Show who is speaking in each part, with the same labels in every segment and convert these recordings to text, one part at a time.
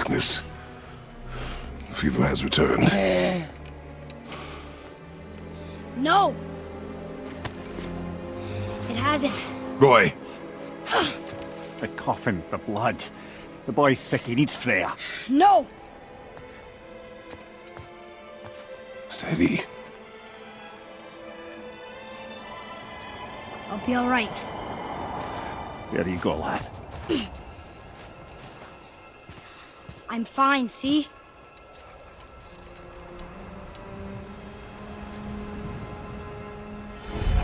Speaker 1: sickness. Fever has returned.
Speaker 2: No! It hasn't.
Speaker 1: Roy!
Speaker 3: The coughing, the blood. The boy's sick, he needs Freya.
Speaker 2: No!
Speaker 1: Steady.
Speaker 2: I'll be alright.
Speaker 3: There you go, lad.
Speaker 2: I'm fine, see?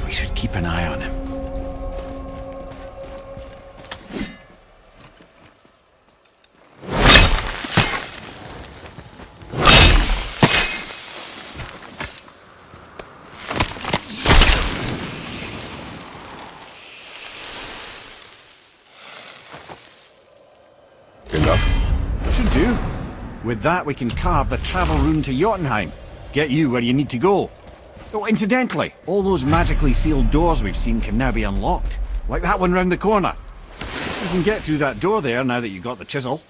Speaker 3: We should keep an eye on him. Should do. With that, we can carve the travel rune to Jotunheim. Get you where you need to go. Oh, incidentally, all those magically sealed doors we've seen can now be unlocked. Like that one round the corner. You can get through that door there now that you've got the chisel.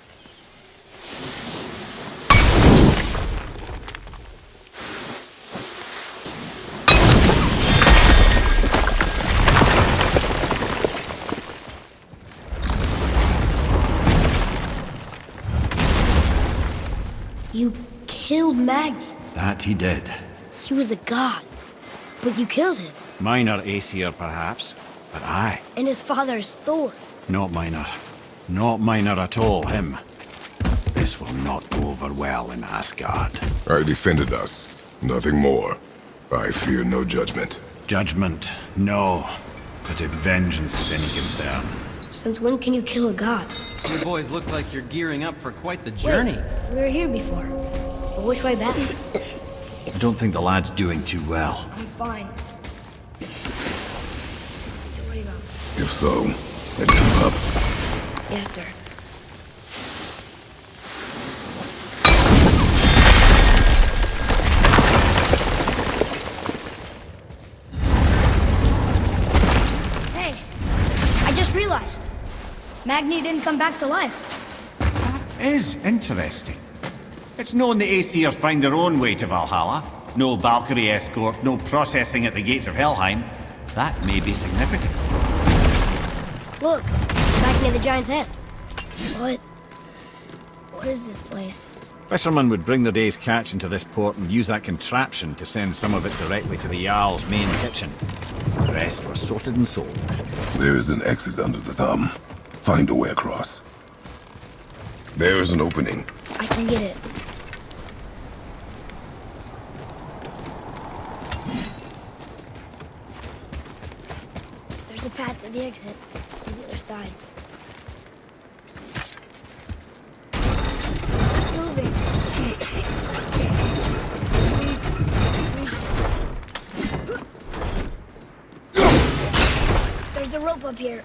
Speaker 2: You killed Magni.
Speaker 3: That he did.
Speaker 2: He was a god. But you killed him.
Speaker 3: Minor Aesir, perhaps. But I.
Speaker 2: And his father is Thor.
Speaker 3: Not minor. Not minor at all, him. This will not go over well in Asgard.
Speaker 1: I defended us. Nothing more. I fear no judgment.
Speaker 3: Judgment, no. But if vengeance is any concern.
Speaker 2: Since when can you kill a god?
Speaker 4: You boys look like you're gearing up for quite the journey.
Speaker 2: Wait, we were here before. But which way back?
Speaker 3: I don't think the lad's doing too well.
Speaker 2: I'm fine. Don't worry about it.
Speaker 1: If so, then come up.
Speaker 2: Yes, sir. Hey, I just realized. Magni didn't come back to life.
Speaker 3: Is interesting. It's known the Aesir find their own way to Valhalla. No Valkyrie escort, no processing at the gates of Helheim. That may be significant.
Speaker 2: Look, back near the giant's head. What is this place?
Speaker 3: Fishermen would bring their day's catch into this port and use that contraption to send some of it directly to the Jarl's main kitchen. The rest were sorted and sold.
Speaker 1: There is an exit under the thumb. Find a way across. There is an opening.
Speaker 2: I can get it. There's a path to the exit on the other side. It's moving. There's a rope up here.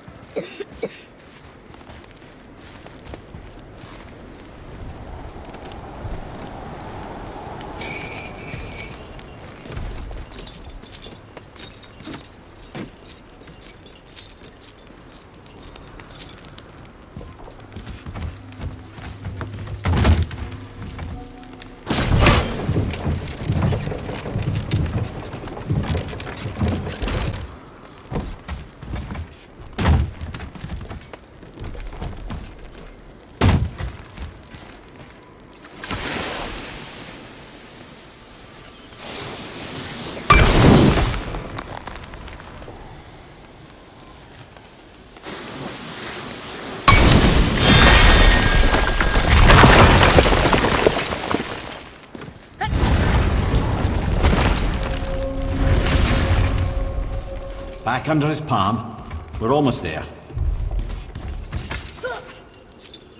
Speaker 3: Back under his palm. We're almost there.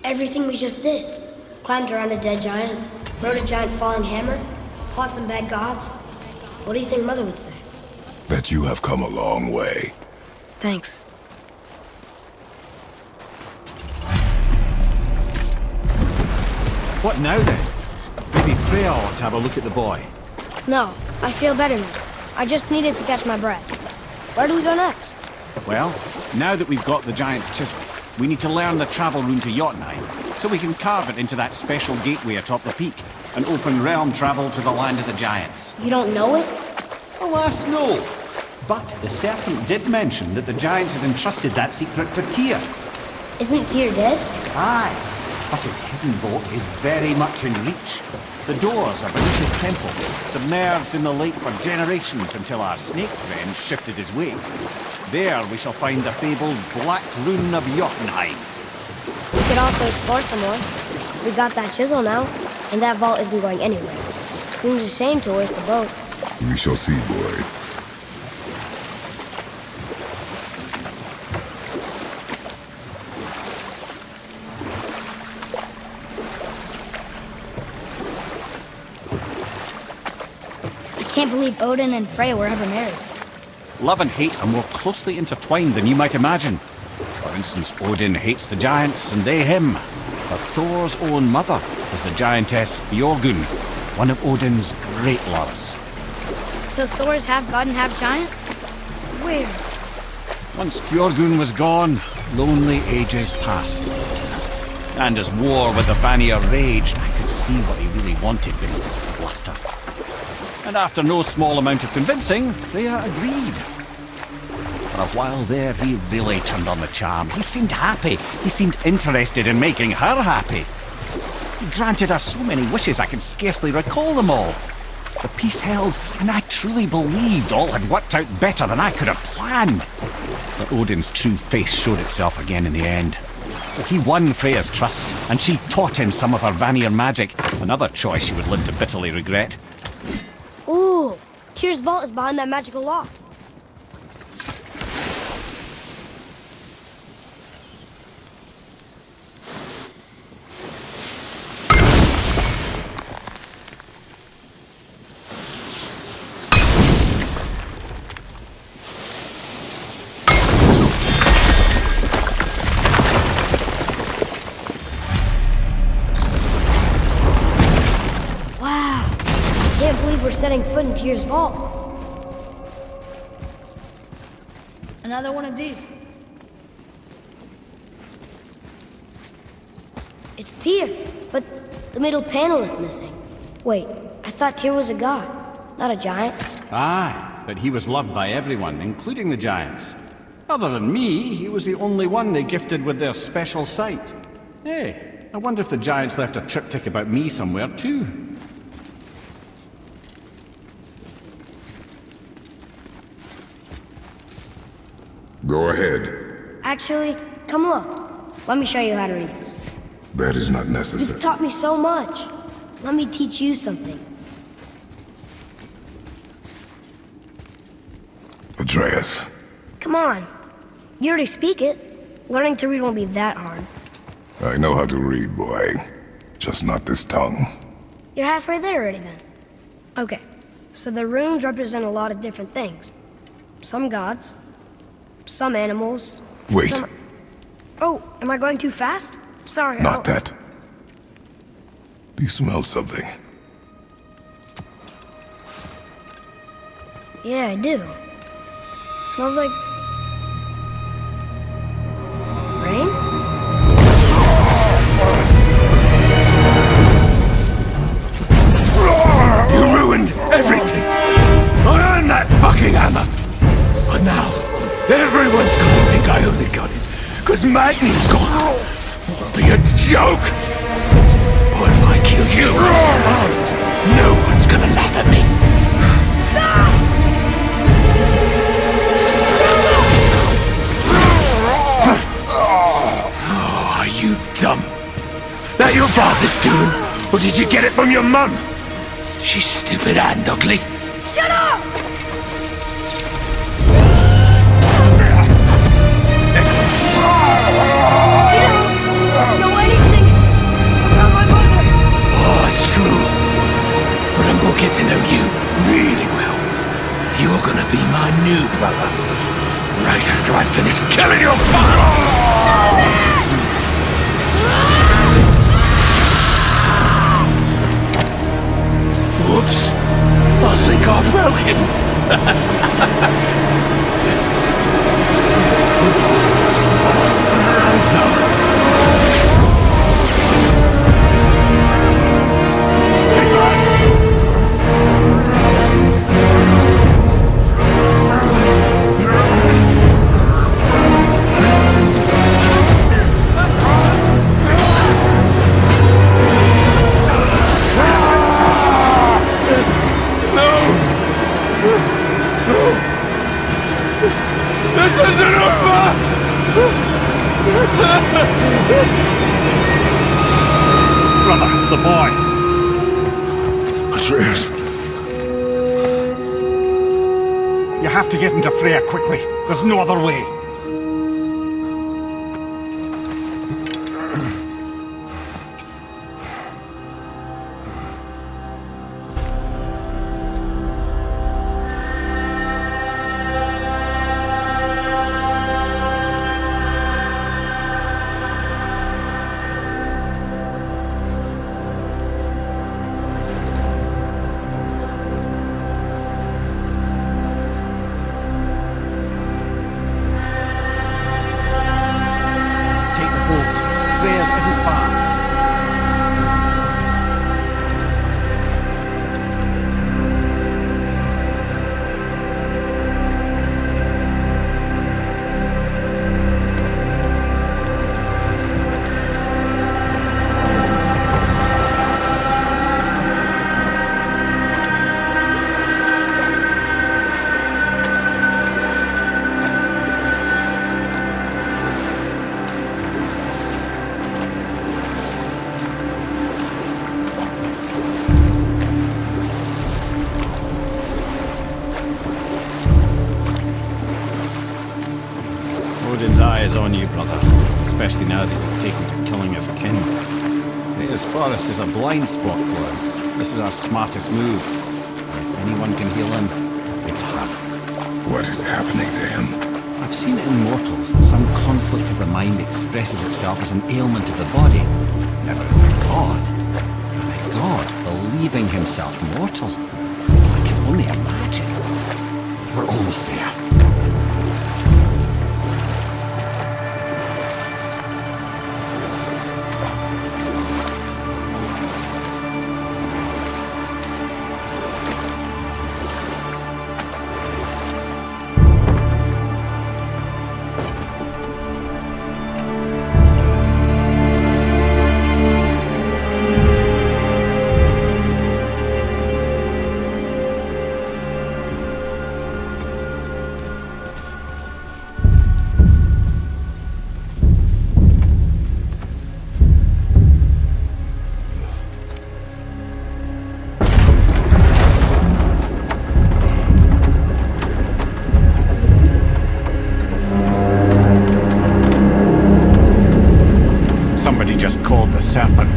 Speaker 2: Everything we just did. Climbed around a dead giant, rode a giant falling hammer, fought some bad gods. What do you think Mother would say?
Speaker 1: Bet you have come a long way.
Speaker 2: Thanks.
Speaker 3: What now then? Maybe Freya ought to have a look at the boy.
Speaker 2: No, I feel better now. I just needed to catch my breath. Where do we go next?
Speaker 3: Well, now that we've got the giant's chisel, We need to learn the travel rune to Jotunheim, so we can carve it into that special gateway atop the peak, and open realm travel to the land of the giants.
Speaker 2: You don't know it?
Speaker 3: Alas, no. But the serpent did mention that the giants had entrusted that secret to Tyr.
Speaker 2: Isn't Tyr dead?
Speaker 3: Aye, but his hidden vault is very much in reach. The doors are beneath his temple, submerged in the lake for generations until our snake friend shifted his weight. There we shall find the fabled Black Rune of Jotunheim.
Speaker 2: We could also explore some more. We got that chisel now, and that vault isn't going anywhere. Seems a shame to waste the boat.
Speaker 1: We shall see, boy.
Speaker 2: I can't believe Odin and Freya were ever married.
Speaker 3: Love and hate are more closely intertwined than you might imagine. For instance, Odin hates the giants and they him. But Thor's own mother is the giantess Fjorgun, one of Odin's great loves.
Speaker 2: So Thor's half god and half giant? Weird.
Speaker 3: Once Fjorgun was gone, lonely ages passed. And as war with the Vanir raged, I could see what he really wanted beneath his bluster. And after no small amount of convincing, Freya agreed. For a while there, he really turned on the charm. He seemed happy. He seemed interested in making her happy. He granted her so many wishes I can scarcely recall them all. The peace held, and I truly believed all had worked out better than I could have planned. But Odin's true face showed itself again in the end. But he won Freya's trust, and she taught him some of her Vanir magic, another choice she would live to bitterly regret.
Speaker 2: Ooh, Tyr's vault is behind that magical lock. We're setting foot in Tyr's vault. Another one of these. It's Tyr, but the middle panel is missing. Wait, I thought Tyr was a god, not a giant.
Speaker 3: Aye, but he was loved by everyone, including the giants. Other than me, he was the only one they gifted with their special sight. Hey, I wonder if the giants left a triptych about me somewhere too.
Speaker 1: Go ahead.
Speaker 2: Actually, come look. Let me show you how to read this.
Speaker 1: That is not necessary.
Speaker 2: You've taught me so much. Let me teach you something.
Speaker 1: Atreus.
Speaker 2: Come on. You already speak it. Learning to read won't be that hard.
Speaker 1: I know how to read, boy. Just not this tongue.
Speaker 2: You're halfway there already then. Okay, so the runes represent a lot of different things. Some gods, some animals.
Speaker 1: Wait.
Speaker 2: Some... Oh, am I going too fast? Sorry.
Speaker 1: Not that. Do you smell something?
Speaker 2: Yeah, I do. Smells like... rain?
Speaker 1: You ruined everything! I earned that fucking hammer! But now, everyone's gonna think I only got it because Magni's gone. It'll be a joke! But if I kill you, no one's gonna laugh at me. Oh, are you dumb? That your father's doing? Or did you get it from your mum? She's stupid and ugly.
Speaker 2: Shut up! You don't know anything about my mother.
Speaker 1: Oh, it's true. But I'm gonna get to know you really well. You're gonna be my new brother. Right after I finish killing your father! Whoops. I think I broke him. This isn't over!
Speaker 3: Brother, the boy.
Speaker 1: Atreus.
Speaker 3: You have to get into Freya quickly. There's no other way. Freya's isn't far. Odin's eye is on you, brother. Especially now that you've taken to killing his kin. Freya's forest is a blind spot for him. This is our smartest move. And if anyone can heal him, it's her.
Speaker 1: What is happening to him?
Speaker 3: I've seen it in mortals that some conflict of the mind expresses itself as an ailment of the body. Never in a god. And a god believing himself mortal. I can only imagine. We're almost there. Somebody just called the serpent.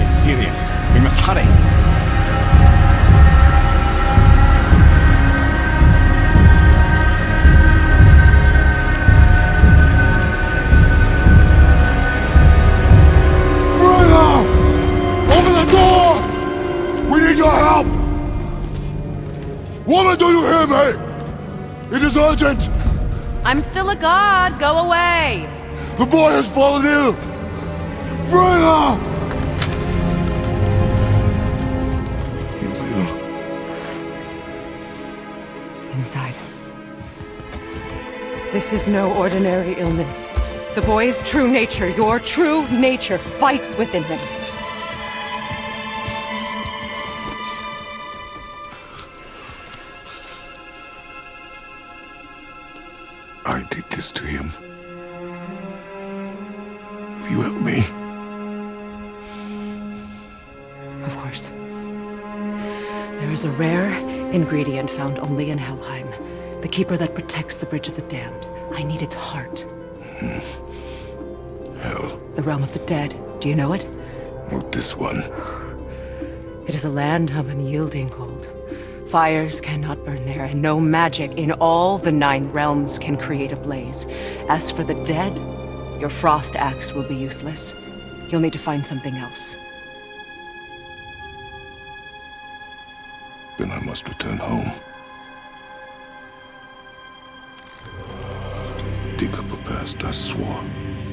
Speaker 3: Serious. We must hurry.
Speaker 1: Freya! Open the door! We need your help! Woman, do you hear me? It is urgent!
Speaker 5: I'm still a god. Go away.
Speaker 1: The boy has fallen ill! Freya!
Speaker 5: Inside. This is no ordinary illness. The boy's true nature, your true nature, fights within him.
Speaker 1: I did this to him. Will you help me?
Speaker 5: Of course. There is a rare ingredient found only in Helheim. The keeper that protects the Bridge of the Damned. I need its heart.
Speaker 1: Hell.
Speaker 5: The realm of the dead. Do you know it?
Speaker 1: Not this one.
Speaker 5: It is a land of unyielding cold. Fires cannot burn there, and no magic in all the 9 realms can create a blaze. As for the dead, your frost axe will be useless. You'll need to find something else.
Speaker 6: Then I must return home. Dig up a past I swore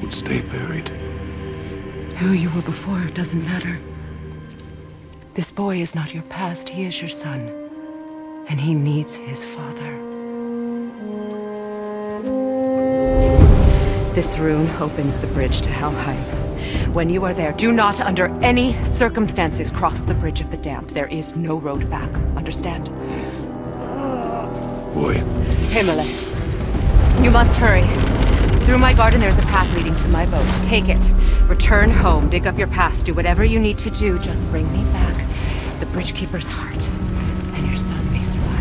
Speaker 6: would stay buried.
Speaker 5: Who you were before doesn't matter. This boy is not your past, he is your son. And he needs his father. This rune opens the bridge to Helheim. When you are there, do not under any circumstances cross the Bridge of the Damned. There is no road back. Understand?
Speaker 6: Boy.
Speaker 5: Himmele. You must hurry. Through my garden there's a path leading to my boat. Take it. Return home. Dig up your past. Do whatever you need to do. Just bring me back the Bridgekeeper's heart. And your son may survive.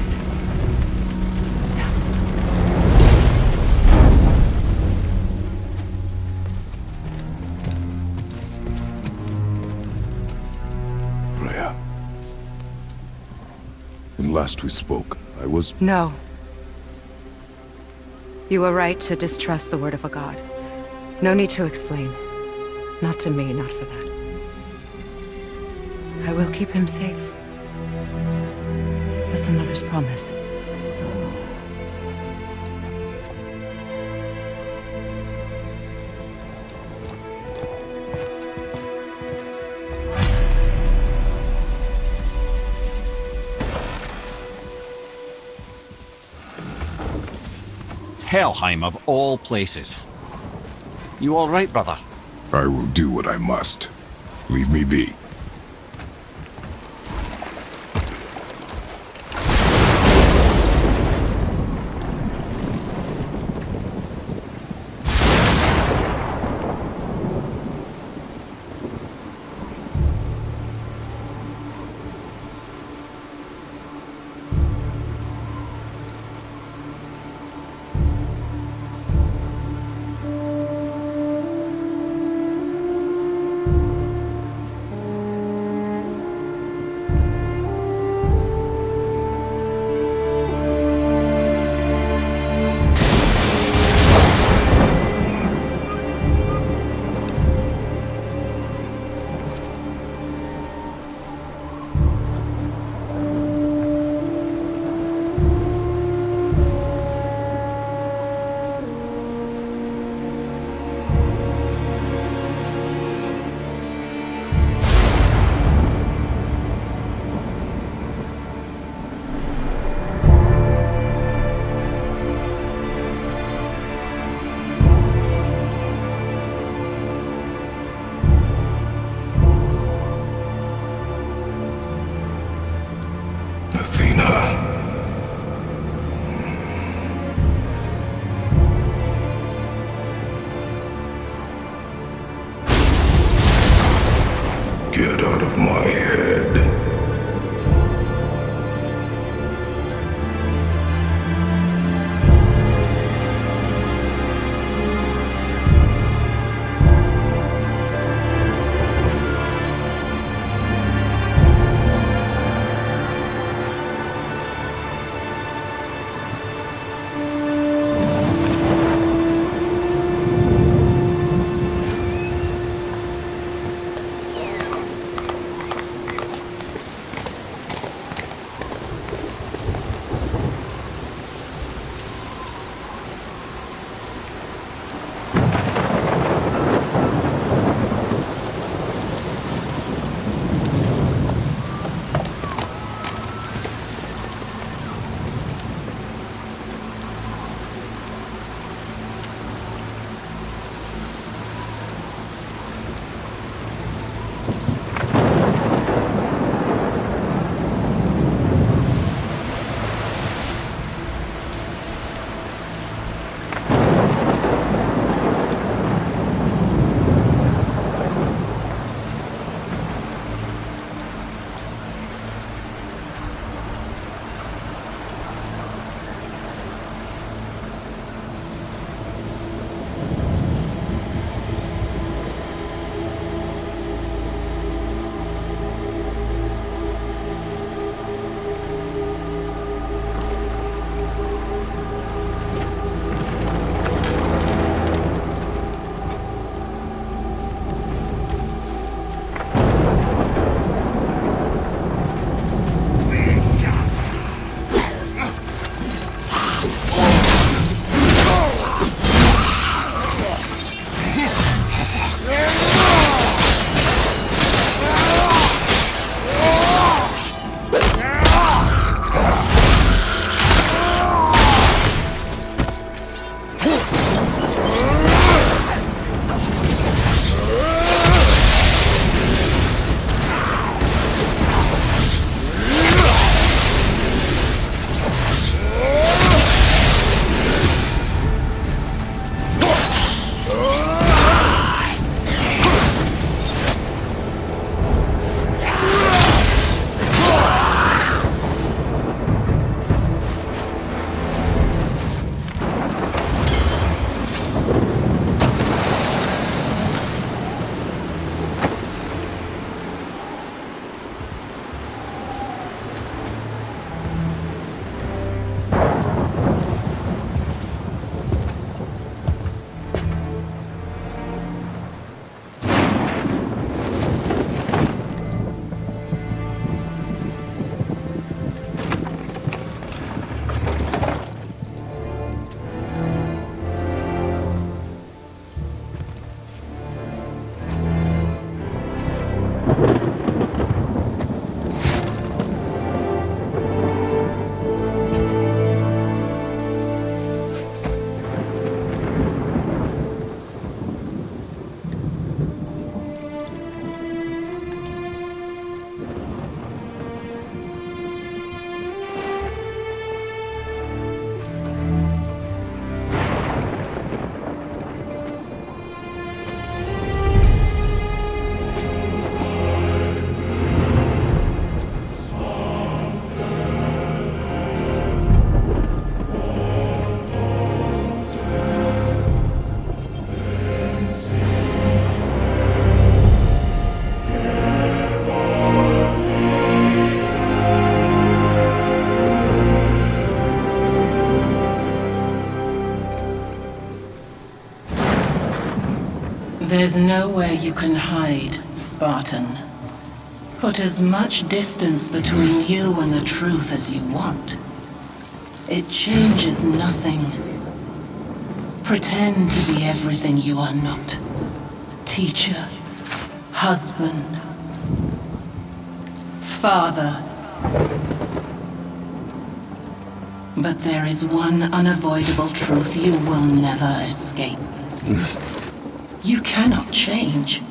Speaker 6: When last we spoke, I was...
Speaker 5: No. You were right to distrust the word of a god. No need to explain. Not to me, not for that. I will keep him safe. That's a mother's promise.
Speaker 3: Helheim of all places. You all right, brother?
Speaker 6: I will do what I must. Leave me be. Get out of my head.
Speaker 7: There's nowhere you can hide, Spartan. Put as much distance between you and the truth as you want. It changes nothing. Pretend to be everything you are not. Teacher, husband, father. But there is one unavoidable truth you will never escape. You cannot change.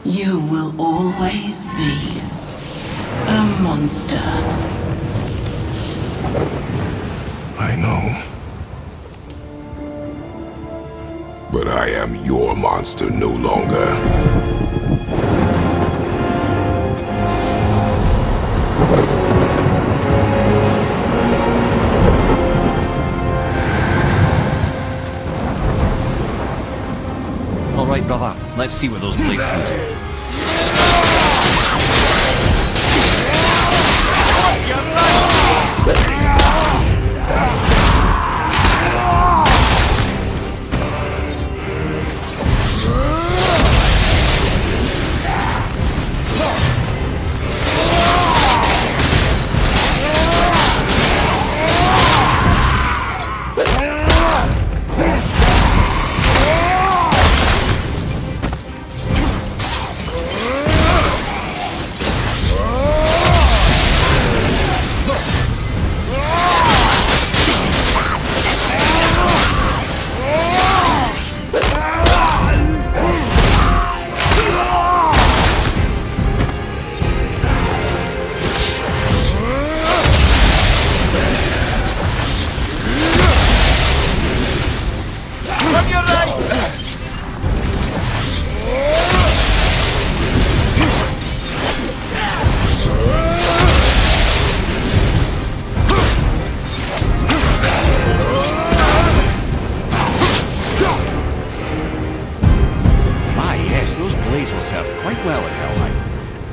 Speaker 7: You will always be a monster.
Speaker 6: I know. But I am your monster no longer.
Speaker 3: All right, brother. Let's see what those blades can do.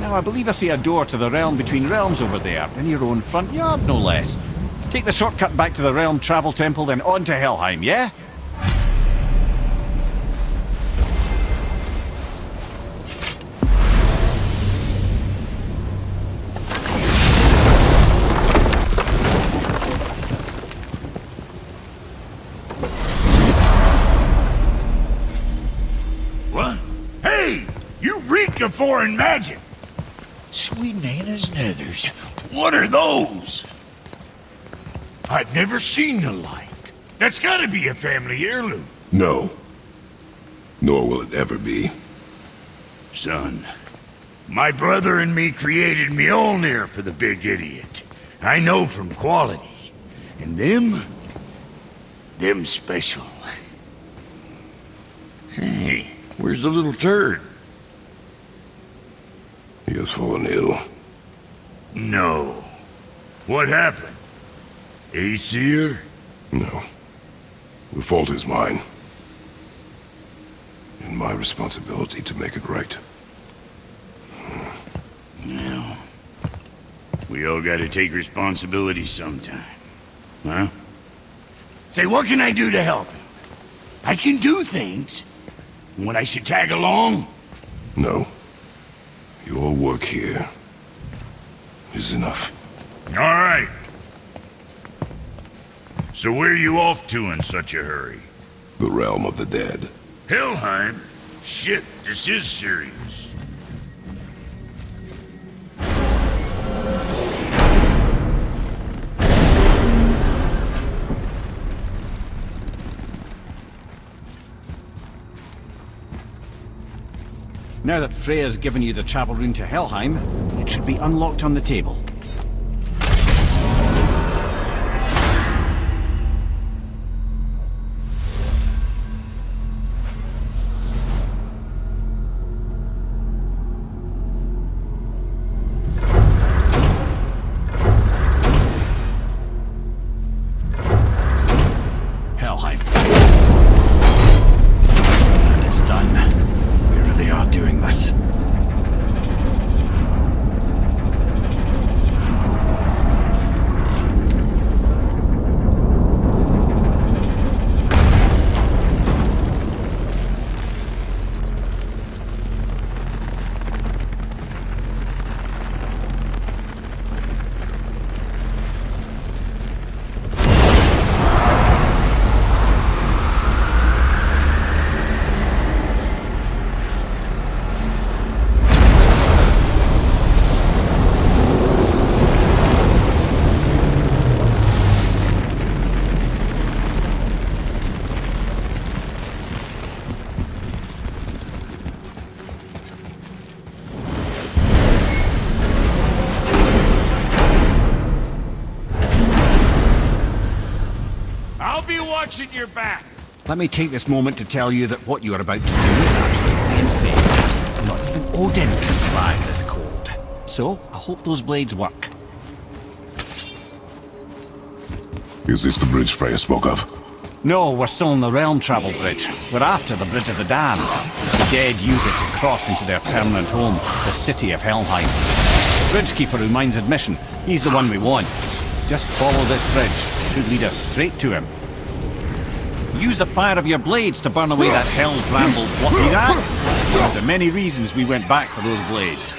Speaker 3: I believe I see a door to the realm between realms over there, in your own front yard, no less. Take the shortcut back to the realm travel temple, then on to Helheim, yeah?
Speaker 1: What? Hey! You reek of foreign magic! Sweet Nana's nethers. What are those? I've never seen the like. That's gotta be a family heirloom.
Speaker 6: No. Nor will it ever be.
Speaker 1: Son, my brother and me created Mjolnir for the big idiot. I know from quality. And them special. Hey, where's the little turd?
Speaker 6: He has fallen ill.
Speaker 1: No. What happened? Aesir?
Speaker 6: No. The fault is mine. And my responsibility to make it right.
Speaker 1: Well, we all gotta take responsibility sometime. Huh? Say, what can I do to help him? I can do things. When I should tag along?
Speaker 6: No. Your work here is enough.
Speaker 1: All right. So where are you off to in such a hurry?
Speaker 6: The realm of the dead.
Speaker 1: Helheim? Shit, this is serious.
Speaker 3: Now that Freya's given you the travel rune to Helheim, it should be unlocked on the table. Helheim. And it's done. We really are doing this.
Speaker 1: I'll be watching your back.
Speaker 3: Let me take this moment to tell you that what you are about to do is absolutely insane. Not even Odin can survive this cold. So, I hope those blades work.
Speaker 6: Is this the bridge Freya spoke of?
Speaker 3: No, we're still on the Realm Travel Bridge. We're after the Bridge of the Damned. The dead use it to cross into their permanent home, the city of Helheim. The Bridgekeeper who minds admission, he's the one we want. Just follow this bridge. It should lead us straight to him. Use the fire of your blades to burn away that hell's bramble. What, see that? One of the many reasons we went back for those blades.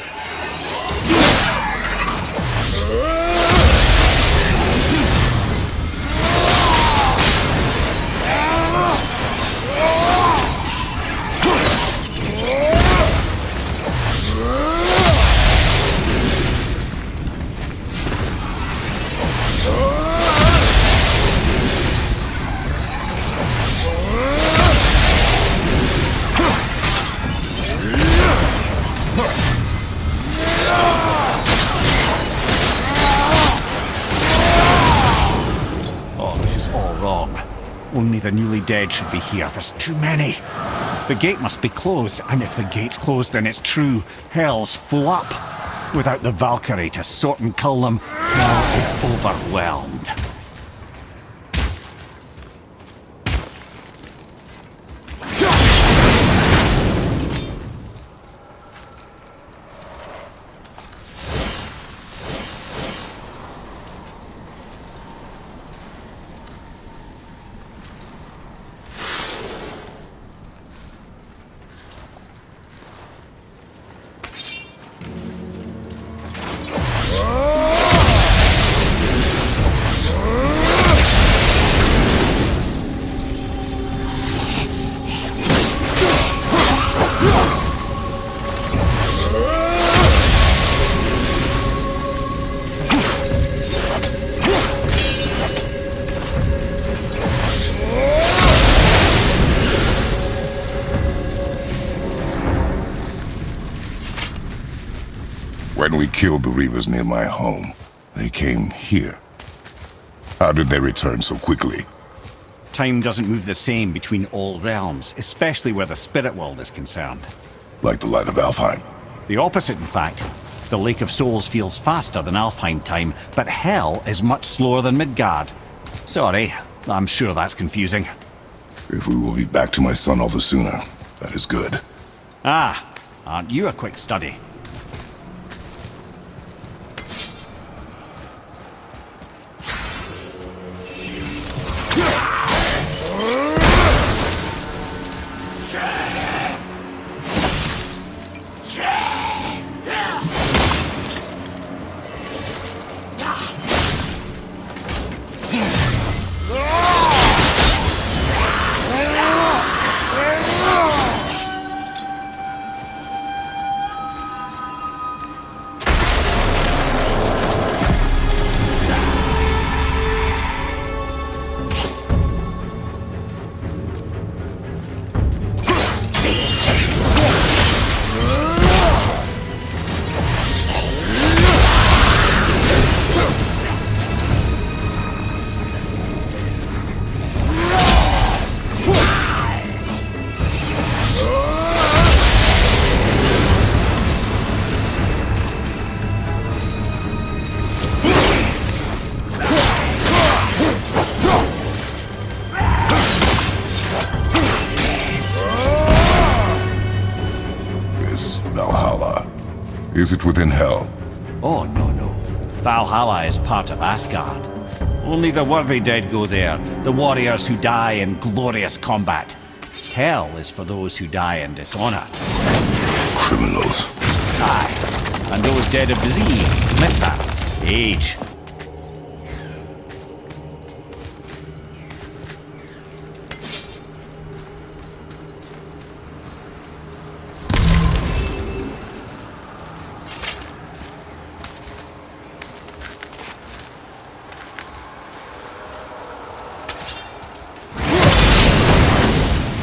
Speaker 3: Only the newly dead should be here. There's too many. The gate must be closed, and if the gate's closed, then it's true. Hell's full up. Without the Valkyrie to sort and cull them, hell is overwhelmed.
Speaker 6: When we killed the Reavers near my home, they came here. How did they return so quickly?
Speaker 3: Time doesn't move the same between all realms, especially where the spirit world is concerned.
Speaker 6: Like the light of Alfheim.
Speaker 3: The opposite, in fact. The Lake of Souls feels faster than Alfheim time, but Hell is much slower than Midgard. Sorry, I'm sure that's confusing.
Speaker 6: If we will be back to my son all the sooner, that is good.
Speaker 3: Ah, aren't you a quick study?
Speaker 6: Is it within Hell?
Speaker 3: Oh, no, no. Valhalla is part of Asgard. Only the worthy dead go there, the warriors who die in glorious combat. Hell is for those who die in dishonor.
Speaker 6: Criminals.
Speaker 3: Aye, and those dead of disease, mishap, age.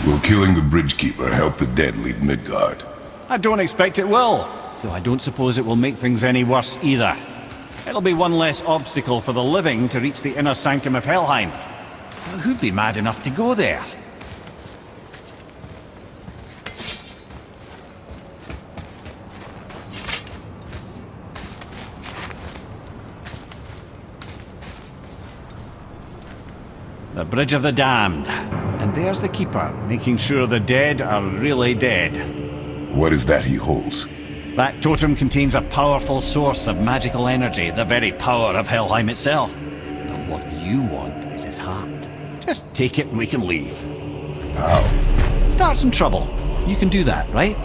Speaker 6: Will killing the Bridgekeeper help the dead leave Midgard?
Speaker 3: I don't expect it will, though I don't suppose it will make things any worse either. It'll be one less obstacle for the living to reach the inner sanctum of Helheim. But who'd be mad enough to go there? The Bridge of the Damned. And there's the Keeper, making sure the dead are really dead.
Speaker 6: What is that he holds?
Speaker 3: That totem contains a powerful source of magical energy, the very power of Helheim itself. But what you want is his heart. Just take it and we can leave.
Speaker 6: How?
Speaker 3: Start some trouble. You can do that, right?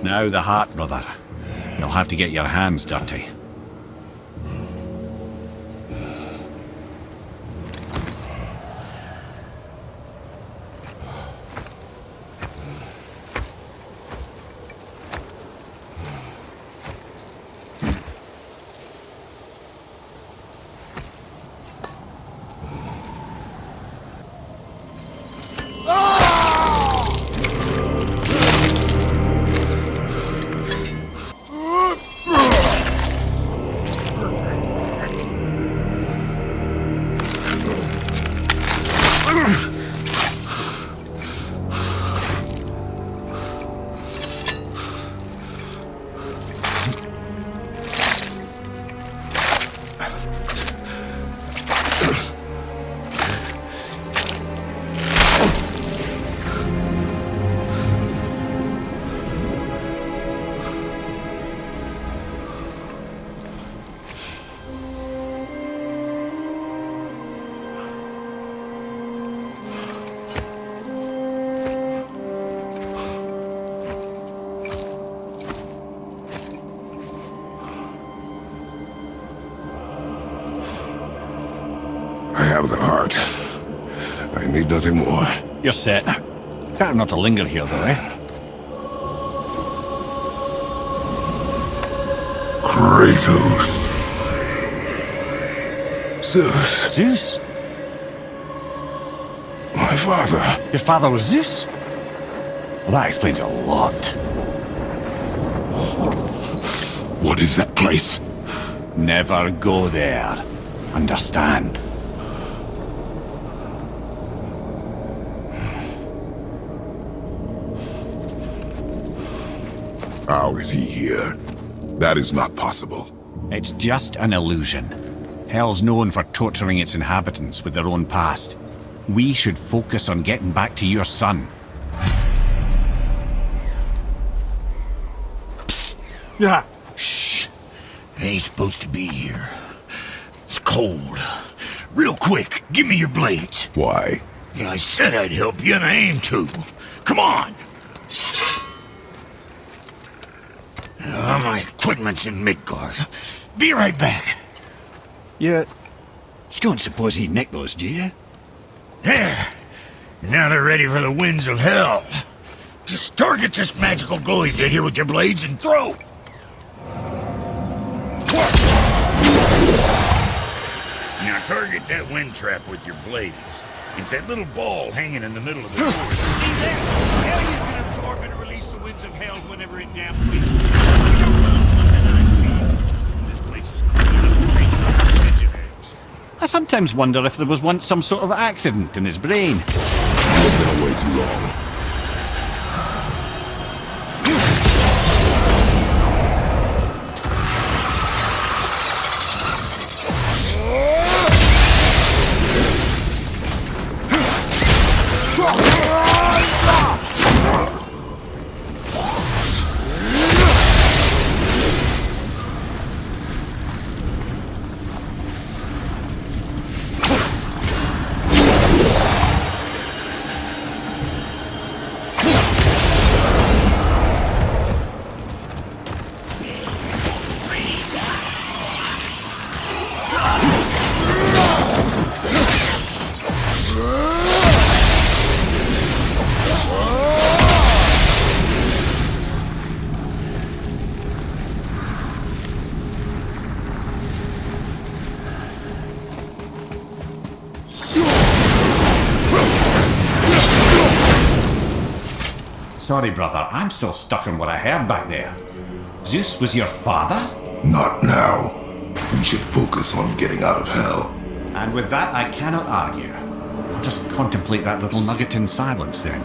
Speaker 3: Now the heart, brother. You'll have to get your hands dirty.
Speaker 6: I have the heart. I need nothing more.
Speaker 3: You're set. Better not to linger here, though, eh?
Speaker 6: Kratos. Zeus.
Speaker 3: Zeus?
Speaker 6: My father.
Speaker 3: Your father was Zeus? Well, that explains a lot.
Speaker 6: What is that place?
Speaker 3: Never go there. Understand?
Speaker 6: How is he here? That is not possible.
Speaker 3: It's just an illusion. Hell's known for torturing its inhabitants with their own past. We should focus on getting back to your son.
Speaker 1: Psst. Yeah. Shh. I ain't supposed to be here. It's cold. Real quick, give me your blades.
Speaker 6: Why?
Speaker 1: Yeah, I said I'd help you, and I aim to. Come on! My equipment's in Midgard. Be right back.
Speaker 3: You don't suppose he nicked those, do you?
Speaker 1: There. Now they're ready for the winds of hell. Just target this magical glowy bit here with your blades and throw. Now target that wind trap with your blades. It's that little ball hanging in the middle of the door. See that? Hell, you can absorb and release the winds of hell whenever it damn pleases. This place is cold enough to make pigeon eggs.
Speaker 3: I sometimes wonder if there was once some sort of accident in his brain.
Speaker 6: You've been away too long.
Speaker 3: Sorry, brother, I'm still stuck on what I heard back there. Zeus was your father?
Speaker 6: Not now. We should focus on getting out of hell.
Speaker 3: And with that, I cannot argue. I'll just contemplate that little nugget in silence then.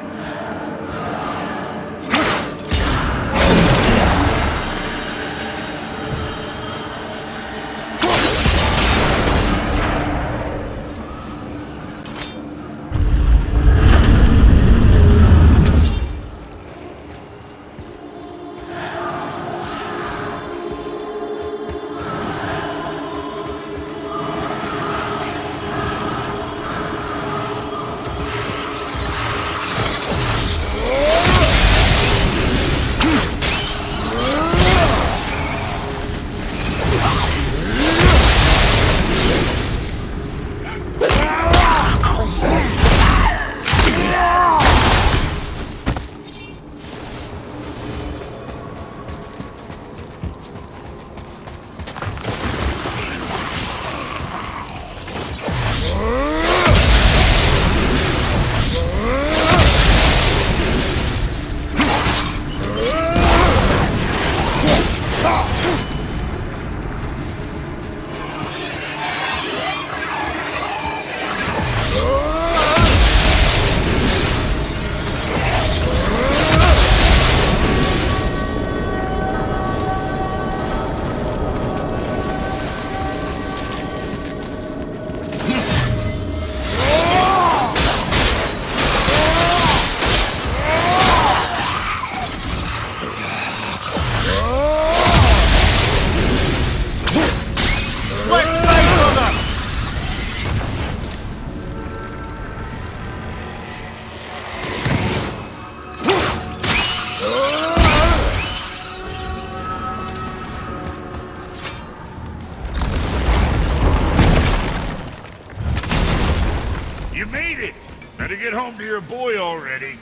Speaker 1: You made it! Better get home to your boy already.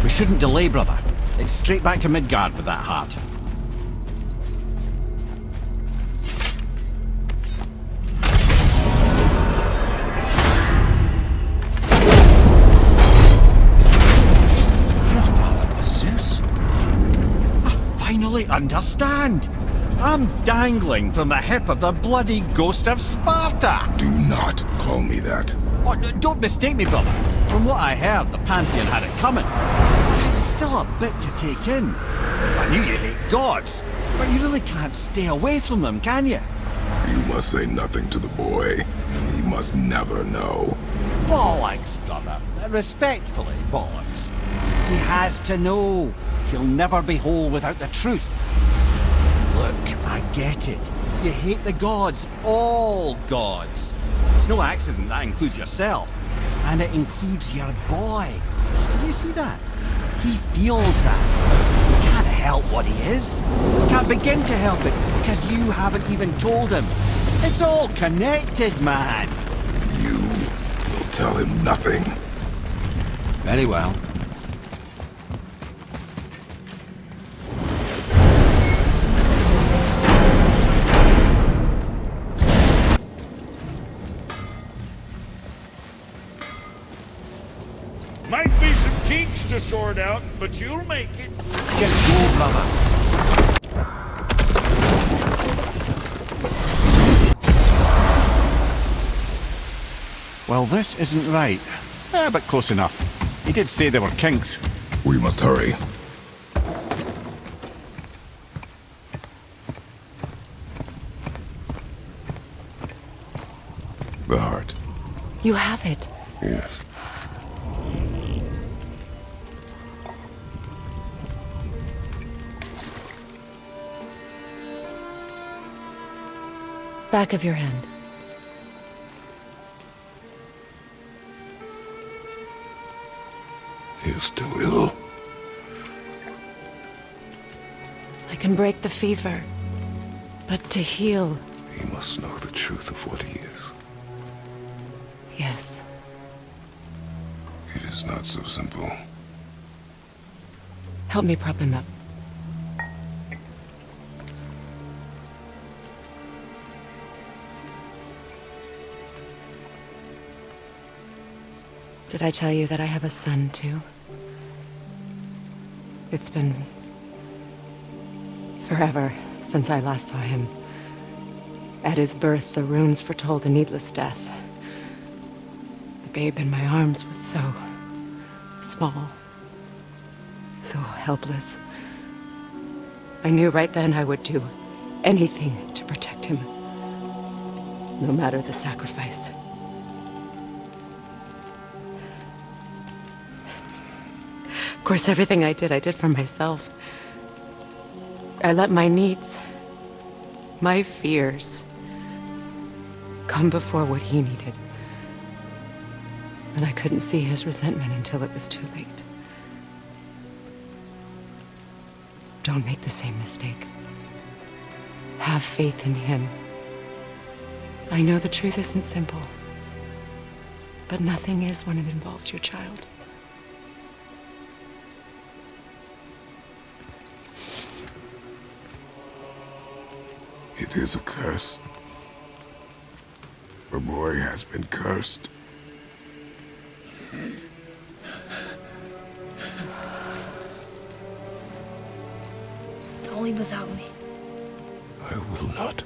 Speaker 3: We shouldn't delay, brother. It's straight back to Midgard with that heart. don't understand. I'm dangling from the hip of the bloody ghost of Sparta.
Speaker 6: Do not call me that.
Speaker 3: Oh, don't mistake me, brother. From what I heard, the Pantheon had it coming. It's still a bit to take in. I knew you hate gods, but you really can't stay away from them, can you?
Speaker 6: You must say nothing to the boy. He must never know.
Speaker 3: Bollocks, brother. Respectfully, bollocks. He has to know. He'll never be whole without the truth. Look, I get it. You hate the gods, all gods. It's no accident that includes yourself. And it includes your boy. Do you see that? He feels that. He can't help what he is. Can't begin to help it, because you haven't even told him. It's all connected, man.
Speaker 6: You will tell him nothing.
Speaker 3: Very well.
Speaker 1: Might be some kinks to sort out, but you'll make it.
Speaker 3: Just go, brother. Well, this isn't right. But close enough. He did say there were kinks.
Speaker 6: We must hurry. The heart.
Speaker 5: You have it.
Speaker 6: Yes.
Speaker 5: Back of your hand.
Speaker 6: He is still ill.
Speaker 5: I can break the fever. But to heal...
Speaker 6: He must know the truth of what he is.
Speaker 5: Yes.
Speaker 6: It is not so simple.
Speaker 5: Help me prop him up. Did I tell you that I have a son, too? It's been... forever since I last saw him. At his birth, the runes foretold a needless death. The babe in my arms was so... small. So helpless. I knew right then I would do anything to protect him. No matter the sacrifice. Of course, everything I did for myself. I let my needs, my fears, come before what he needed. And I couldn't see his resentment until it was too late. Don't make the same mistake. Have faith in him. I know the truth isn't simple, but nothing is when it involves your child.
Speaker 6: It is a curse. The boy has been cursed.
Speaker 2: Don't leave without me.
Speaker 6: I will not.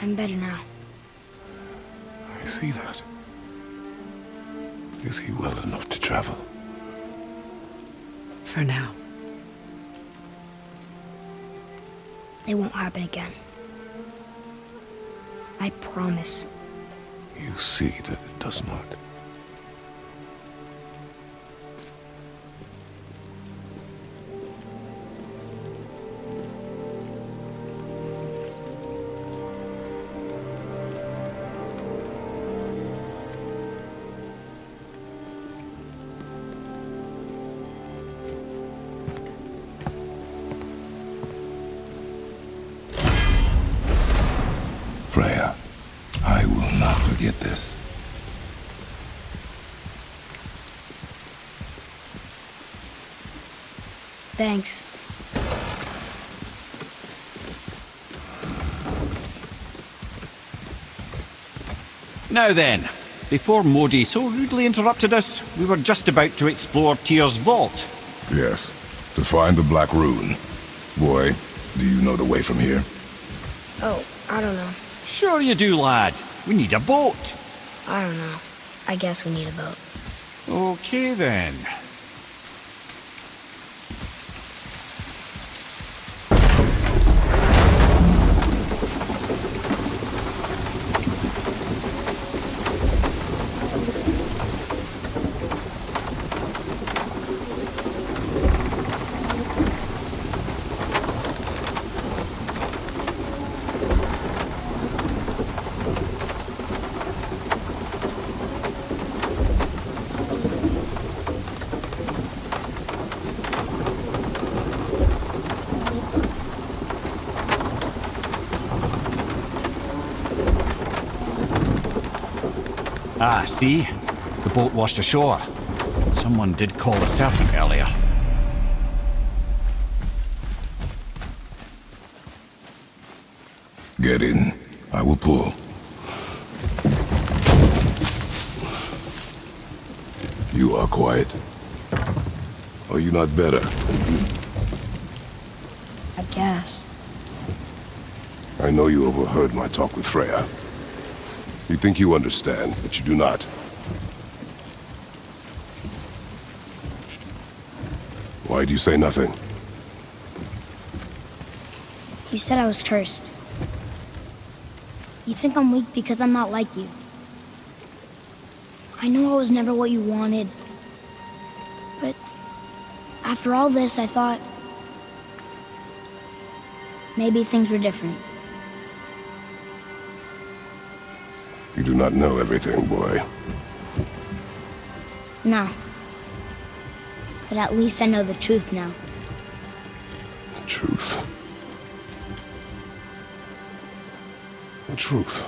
Speaker 2: I'm better now.
Speaker 6: I see that. Is he well enough to travel?
Speaker 5: For now.
Speaker 2: It won't happen again. I promise.
Speaker 6: You see that it does not. Freya, I will not forget this.
Speaker 2: Thanks.
Speaker 3: Now then, before Modi so rudely interrupted us, we were just about to explore Tyr's vault.
Speaker 6: Yes, to find the Black Rune. Boy, do you know the way from here?
Speaker 2: Oh, I don't know.
Speaker 3: Sure you do, lad. We need a boat.
Speaker 2: I don't know. I guess we need a boat.
Speaker 3: Okay then. Ah, see? The boat washed ashore. Someone did call the serpent earlier.
Speaker 6: Get in. I will pull. You are quiet. Are you not better?
Speaker 2: I guess.
Speaker 6: I know you overheard my talk with Freya. You think you understand, but you do not. Why do you say nothing?
Speaker 2: You said I was cursed. You think I'm weak because I'm not like you. I know I was never what you wanted. But after all this, I thought maybe things were different.
Speaker 6: You do not know everything, boy.
Speaker 2: No. But at least I know the truth now.
Speaker 6: The truth. The truth.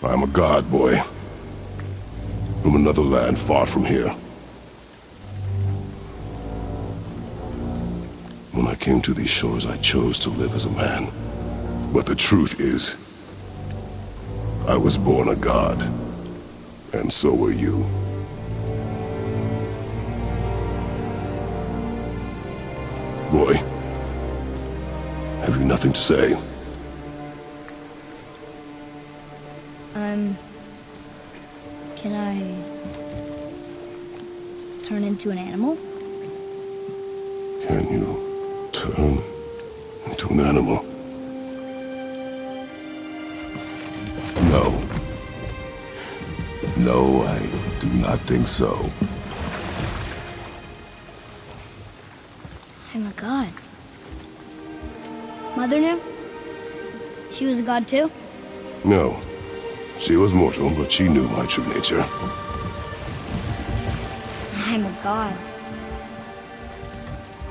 Speaker 6: I am a god, boy. From another land far from here. When I came to these shores, I chose to live as a man. But the truth is, I was born a god, and so were you. Boy, have you nothing to say?
Speaker 2: Can I turn into an animal?
Speaker 6: Can you turn into an animal? No. No, I do not think so.
Speaker 2: I'm a god. Mother knew? She was a god too?
Speaker 6: No. She was mortal, but she knew my true nature.
Speaker 2: I'm a god.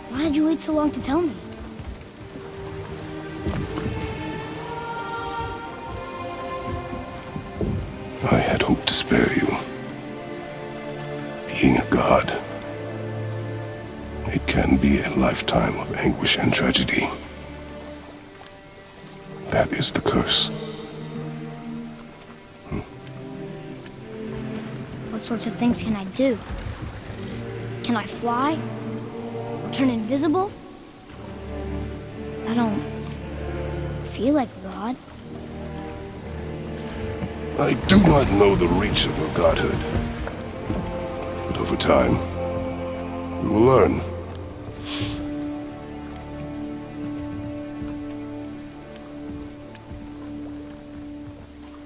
Speaker 2: Why did you wait so long to tell me?
Speaker 6: I had hoped to spare you. Being a god, it can be a lifetime of anguish and tragedy. That is the curse.
Speaker 2: What sorts of things can I do? Can I fly? Or turn invisible? I don't feel like a god.
Speaker 6: I do not know the reach of your godhood. But over time, you will learn.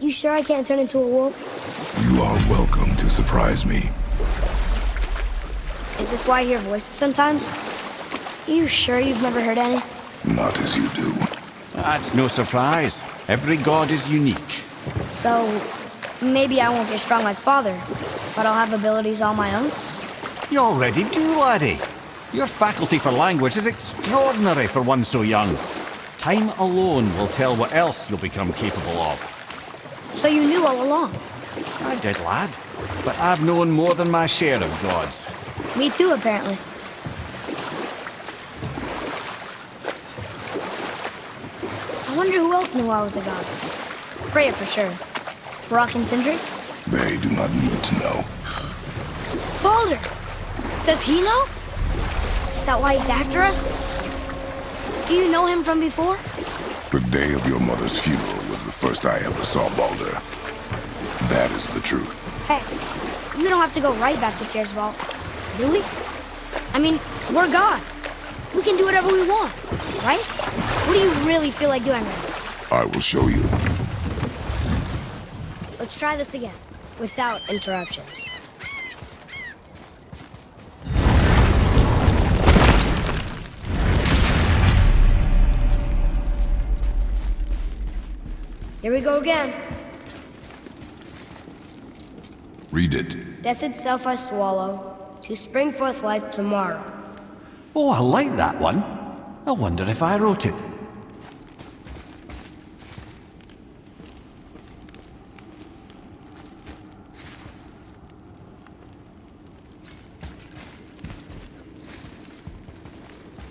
Speaker 2: You sure I can't turn into a wolf?
Speaker 6: You are welcome to surprise me.
Speaker 2: Is this why I hear voices sometimes? You sure you've never heard any?
Speaker 6: Not as you do.
Speaker 3: That's no surprise. Every god is unique.
Speaker 2: So, maybe I won't get strong like Father, but I'll have abilities all my own?
Speaker 3: You already do, laddie. Your faculty for language is extraordinary for one so young. Time alone will tell what else you'll become capable of.
Speaker 2: So you knew all along?
Speaker 3: I did, lad. But I've known more than my share of gods.
Speaker 2: Me too, apparently. I wonder who else knew I was a god. Freya for sure. Brock and Sindri?
Speaker 6: They do not need to know.
Speaker 2: Baldur! Does he know? Is that why he's after us? Do you know him from before?
Speaker 6: The day of your mother's funeral was the first I ever saw Baldur. That is the truth.
Speaker 2: Hey, you don't have to go right back to Tyr's vault, do we? I mean, we're gods. We can do whatever we want, right? What do you really feel like doing right now?
Speaker 6: I will show you.
Speaker 2: Let's try this again, without interruptions. Here we go again.
Speaker 6: Read it.
Speaker 2: Death itself I swallow, to spring forth life tomorrow.
Speaker 3: Oh, I like that one. I wonder if I wrote it.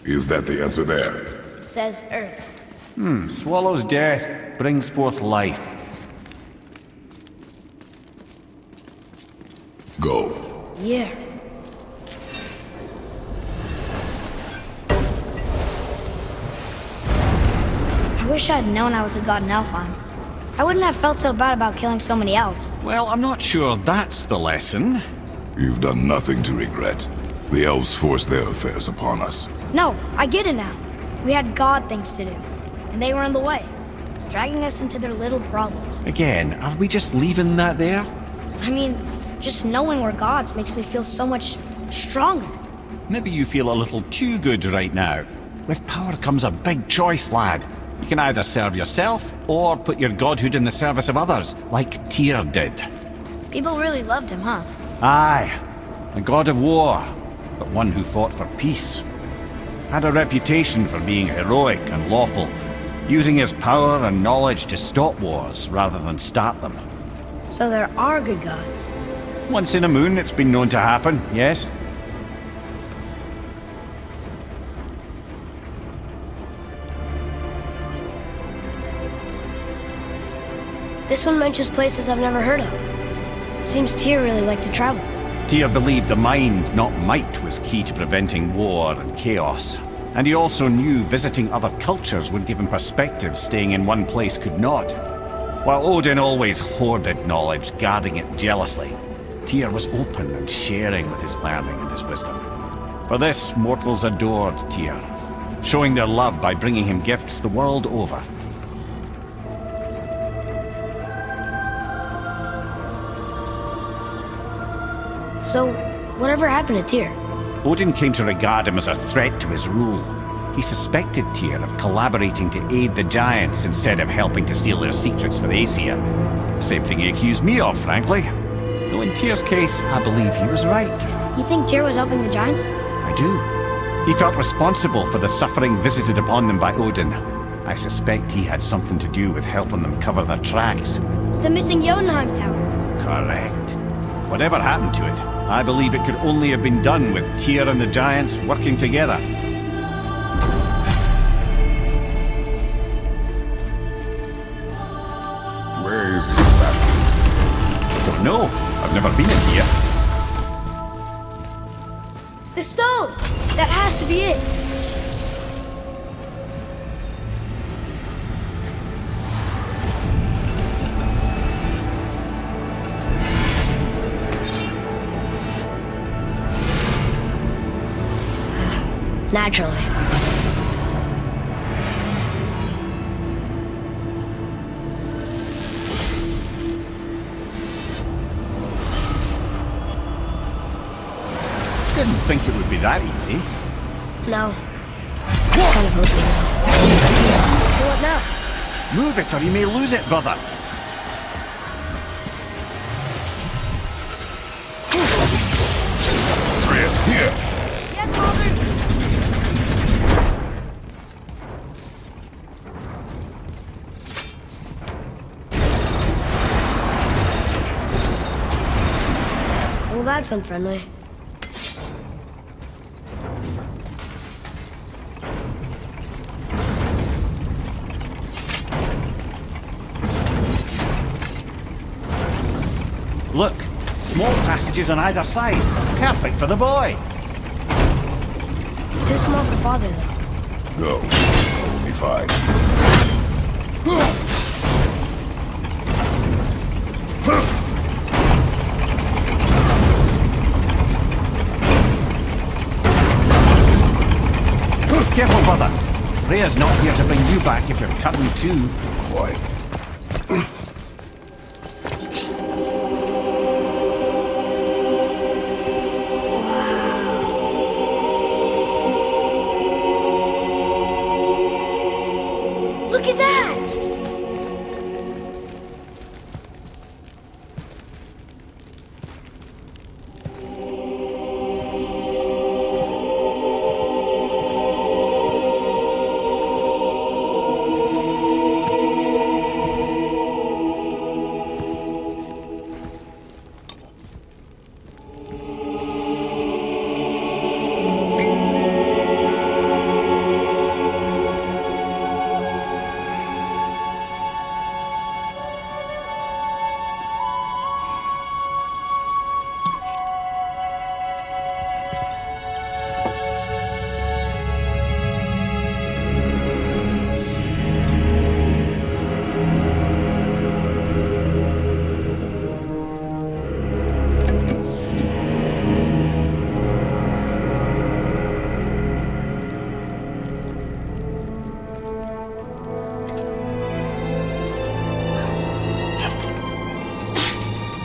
Speaker 6: Is that the answer there?
Speaker 2: It says Earth.
Speaker 3: Swallows death, brings forth life.
Speaker 6: Go.
Speaker 2: Yeah. I wish I'd known I was a god in Alfheim. I wouldn't have felt so bad about killing so many elves.
Speaker 3: Well, I'm not sure that's the lesson.
Speaker 6: You've done nothing to regret. The elves forced their affairs upon us.
Speaker 2: No, I get it now. We had god things to do, and they were in the way, dragging us into their little problems.
Speaker 3: Again, are we just leaving that there?
Speaker 2: I mean, just knowing we're gods makes me feel so much stronger.
Speaker 3: Maybe you feel a little too good right now. With power comes a big choice, lad. You can either serve yourself, or put your godhood in the service of others, like Tyr did.
Speaker 2: People really loved him, huh?
Speaker 3: Aye, a god of war, but one who fought for peace. Had a reputation for being heroic and lawful, using his power and knowledge to stop wars rather than start them.
Speaker 2: So there are good gods.
Speaker 3: Once in a moon, it's been known to happen, yes?
Speaker 2: This one mentions places I've never heard of. Seems Tyr really liked to travel.
Speaker 3: Tyr believed the mind, not might, was key to preventing war and chaos. And he also knew visiting other cultures would give him perspective staying in one place could not. While Odin always hoarded knowledge, guarding it jealously, Tyr was open and sharing with his learning and his wisdom. For this, mortals adored Tyr, showing their love by bringing him gifts the world over.
Speaker 2: So, whatever happened to Tyr?
Speaker 3: Odin came to regard him as a threat to his rule. He suspected Tyr of collaborating to aid the giants instead of helping to steal their secrets for the Aesir. The same thing he accused me of, frankly. Though in Tyr's case, I believe he was right.
Speaker 2: You think Tyr was helping the giants?
Speaker 3: I do. He felt responsible for the suffering visited upon them by Odin. I suspect he had something to do with helping them cover their tracks.
Speaker 2: The missing Jotunheim Tower.
Speaker 3: Correct. Whatever happened to it, I believe it could only have been done with Tyr and the giants working together.
Speaker 6: Where is this battle?
Speaker 3: Don't know. I've never been in here.
Speaker 2: The stone! That has to be it! Naturally.
Speaker 3: Didn't think it would be that easy.
Speaker 2: No. Kind of hoping. So what now?
Speaker 3: Move it or you may lose it, brother.
Speaker 6: Triff, here!
Speaker 2: Yes, Father! Well, that's unfriendly.
Speaker 3: Look, small passages on either side. Perfect for the boy.
Speaker 2: It's too small for Father, though.
Speaker 6: Go. It'll be fine.
Speaker 3: Careful, brother. Rhea's not here to bring you back if you're cutting too.
Speaker 6: Boy.
Speaker 2: Look at that!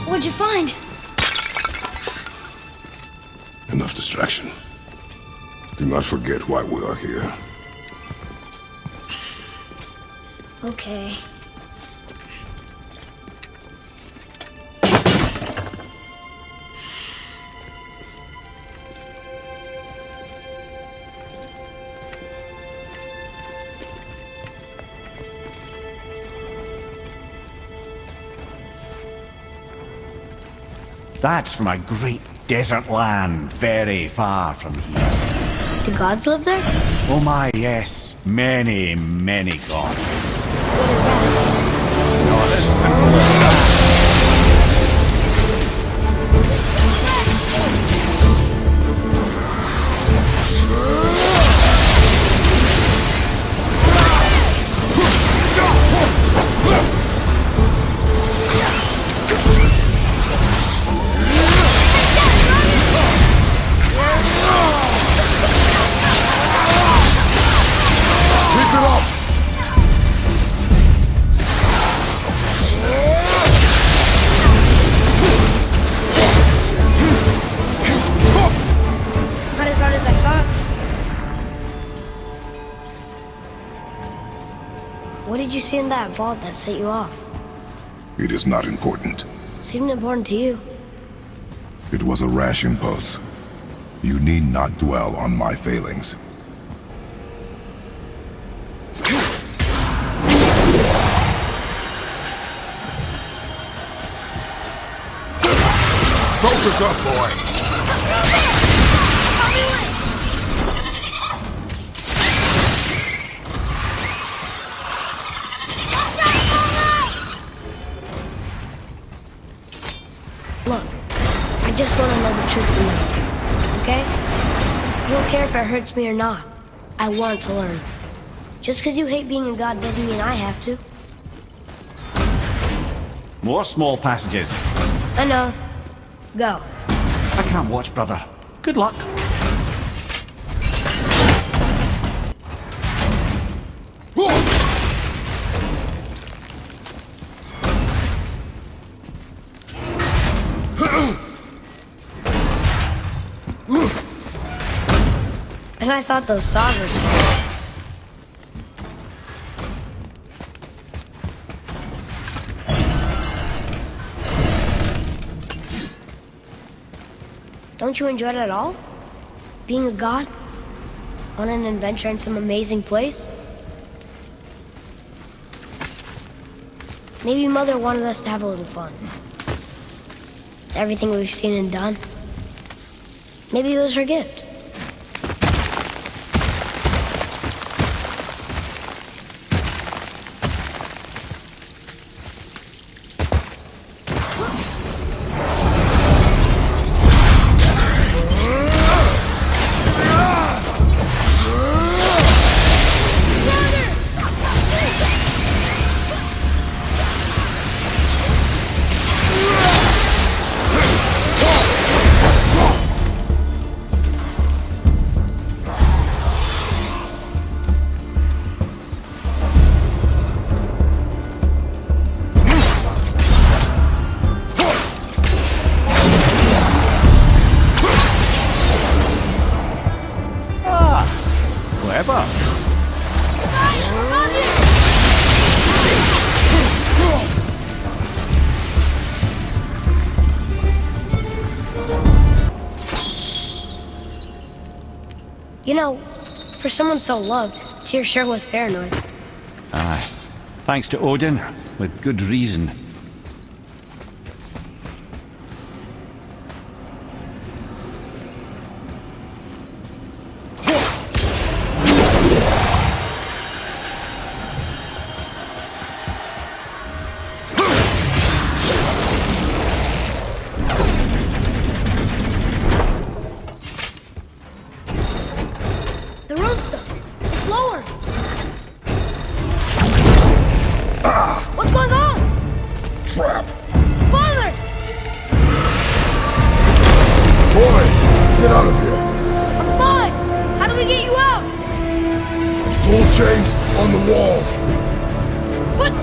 Speaker 2: What'd you find?
Speaker 6: Enough distraction. Do not forget why we are here.
Speaker 2: Okay.
Speaker 3: That's from a great desert land, very far from here.
Speaker 2: Do gods live there?
Speaker 3: Oh my, yes. Many, many gods. Not as simple as that.
Speaker 2: Not as hard as I thought. What did you see in that vault that set you off?
Speaker 6: It is not important.
Speaker 2: Seemed important to you.
Speaker 6: It was a rash impulse. You need not dwell on my failings. Focus up, boy!
Speaker 2: Look, I just want to know the truth from now, okay? I don't care if it hurts me or not. I want to learn. Just because you hate being a god doesn't mean I have to.
Speaker 3: More small passages.
Speaker 2: I know. Go.
Speaker 3: I can't watch, brother. Good luck.
Speaker 2: And I thought those sagas. Don't you enjoy it at all? Being a god? On an adventure in some amazing place? Maybe Mother wanted us to have a little fun. Everything we've seen and done. Maybe it was her gift. You know, for someone so loved, Tyr sure was paranoid.
Speaker 3: Aye. Thanks to Odin, with good reason.
Speaker 2: The road stuff. It's lower. What's going on?
Speaker 6: Trap!
Speaker 2: Father!
Speaker 6: Boy, get out of here!
Speaker 2: I'm fine! How do we get you out?
Speaker 6: Pull chains on the wall!
Speaker 2: What?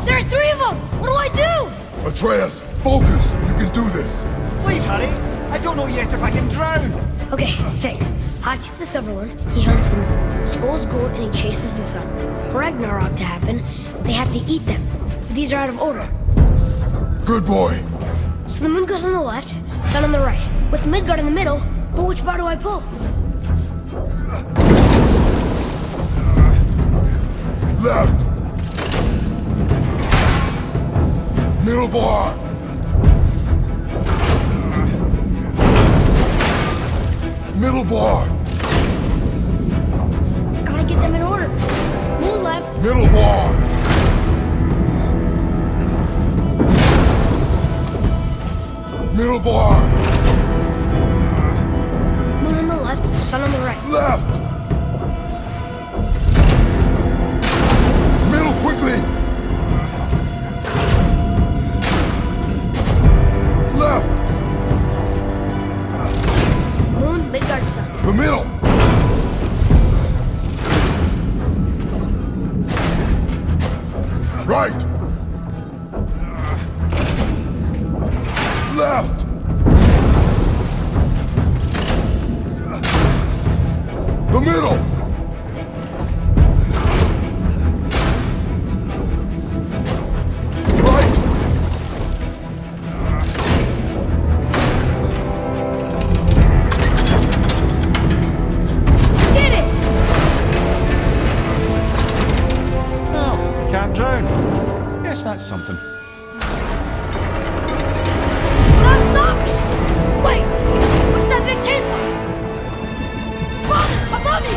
Speaker 2: There are 3 of them! What do I do?
Speaker 6: Atreus, focus! You can do this!
Speaker 3: Please, hurry! I don't know yet if I can drown!
Speaker 2: Okay, think. Hati's the silver one. He hunts them. Skull's gold and he chases the sun. For Ragnarok to happen, they have to eat them. But these are out of order.
Speaker 6: Good boy!
Speaker 2: So the moon goes on the left, sun on the right. With Midgard in the middle, but which bar do I pull?
Speaker 6: Left! Middle bar! Middle bar!
Speaker 2: Gotta get them in order. Moon left.
Speaker 6: Middle bar! Middle bar!
Speaker 2: Moon on the left, sun on the right.
Speaker 6: Left! Middle quickly! Left!
Speaker 2: Moon, Midgard, sun.
Speaker 6: The middle! Right! Left! The middle! Right!
Speaker 2: Did it!
Speaker 3: Oh, can't drown. Yes, that's something.
Speaker 2: Stop, stop! Wait! What's that big chain for? Father, above you!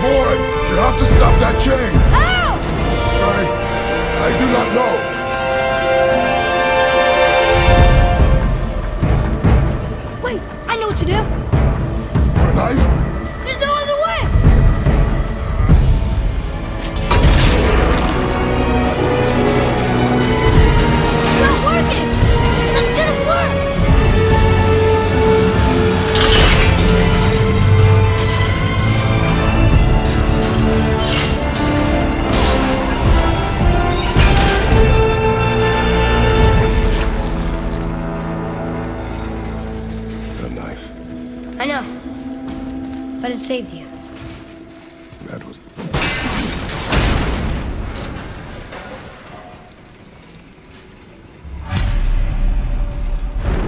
Speaker 6: Boy, you have to stop that chain!
Speaker 2: How?
Speaker 6: I do not know.
Speaker 2: Wait, I know what to do.
Speaker 6: A knife?
Speaker 2: There's no other way! It's not working! That should have worked!
Speaker 6: A knife.
Speaker 2: I know. But it saved you.
Speaker 6: That was...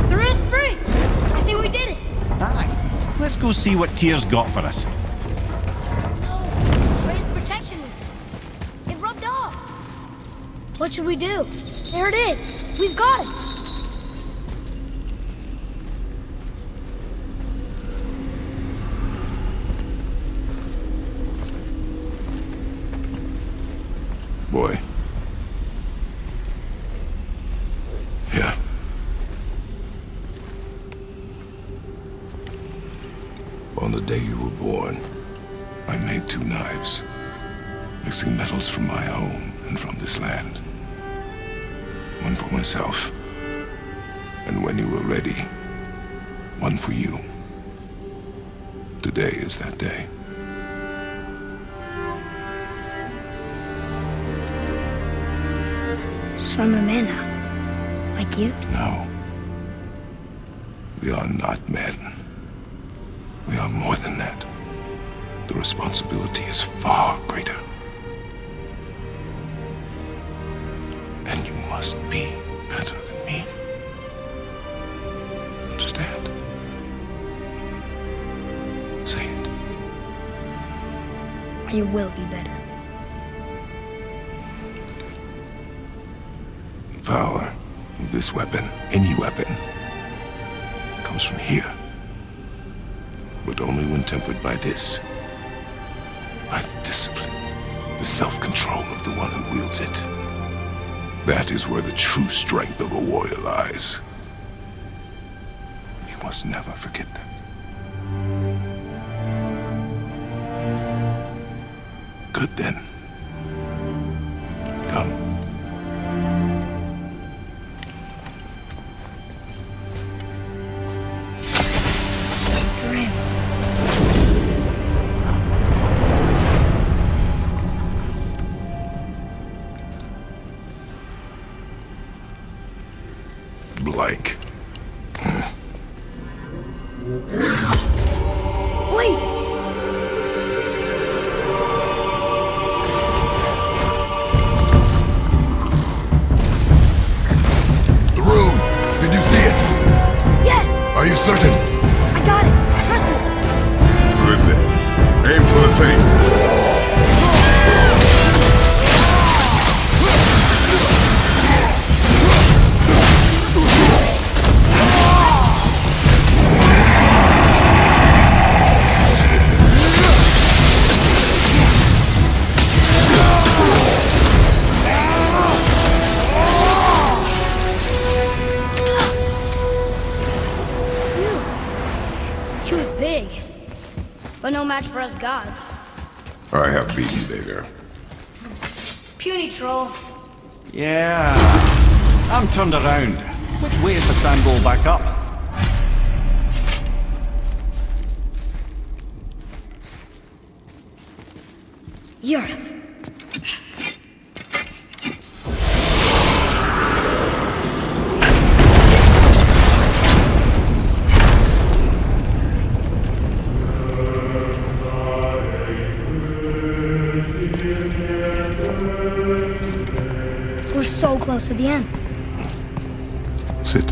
Speaker 2: The road's free! I think we did it!
Speaker 3: Aye. Let's go see what Tyr's got for us.
Speaker 2: No! Raised protection! It rubbed off! What should we do? There it is! We've got it!
Speaker 6: Boy. Yeah. On the day you were born, I made 2 knives, mixing metals from my home and from this land. One for myself, and when you were ready, one for you. Today is that day.
Speaker 2: So I'm a man now. Like you?
Speaker 6: No. We are not men. We are more than that. The responsibility is far greater. And you must be better than me. Understand? Say it.
Speaker 2: I will be better.
Speaker 6: The power of this weapon, any weapon, comes from here. But only when tempered by this. By the discipline, the self-control of the one who wields it. That is where the true strength of a warrior lies. You must never forget that. Good then. Come. Blank.
Speaker 2: Wait!
Speaker 6: The room! Did you see it?
Speaker 2: Yes!
Speaker 6: Are you certain?
Speaker 2: I got it! Trust me!
Speaker 6: Good then. Aim for the face.
Speaker 2: He was big. But no match for us gods.
Speaker 6: I have beaten bigger.
Speaker 2: Puny troll.
Speaker 3: Yeah. I'm turned around. Which way is the sand bowl back up?
Speaker 2: The earth. We're so close to the end.
Speaker 6: Sit.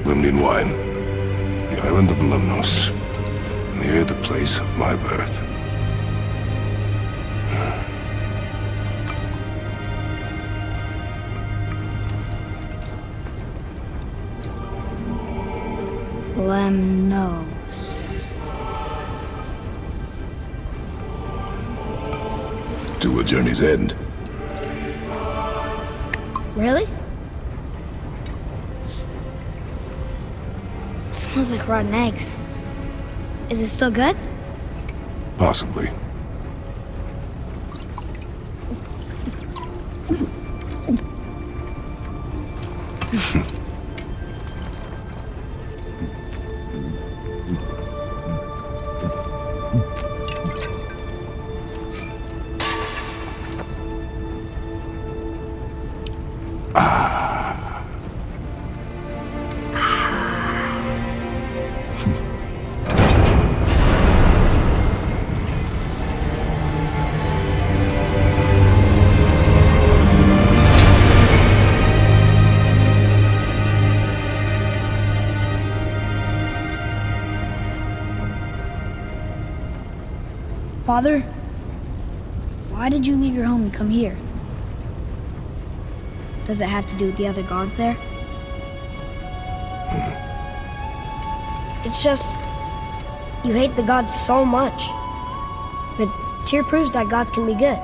Speaker 6: Limnian wine. The island of Lemnos. Near the place of my birth.
Speaker 2: Lemnos.
Speaker 6: To a journey's end.
Speaker 2: Really? Smells like rotten eggs. Is it still good?
Speaker 6: Possibly.
Speaker 2: Father, why did you leave your home and come here? Does it have to do with the other gods there? It's just, you hate the gods so much. But Tyr proves that gods can be good.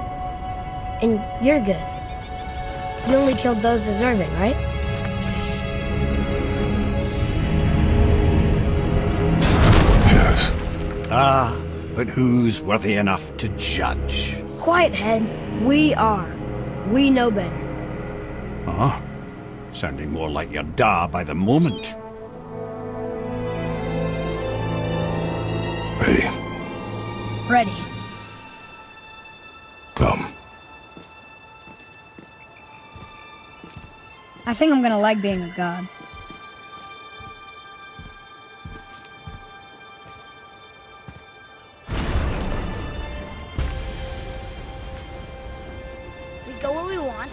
Speaker 2: And you're good. You only killed those deserving, right?
Speaker 6: Yes.
Speaker 3: Ah, but who's worthy enough to judge?
Speaker 2: Quiet head, we are. We know better.
Speaker 3: Sounding more like your da by the moment.
Speaker 8: Ready.
Speaker 6: Come.
Speaker 8: I think I'm gonna like being a god.
Speaker 2: We go where we want,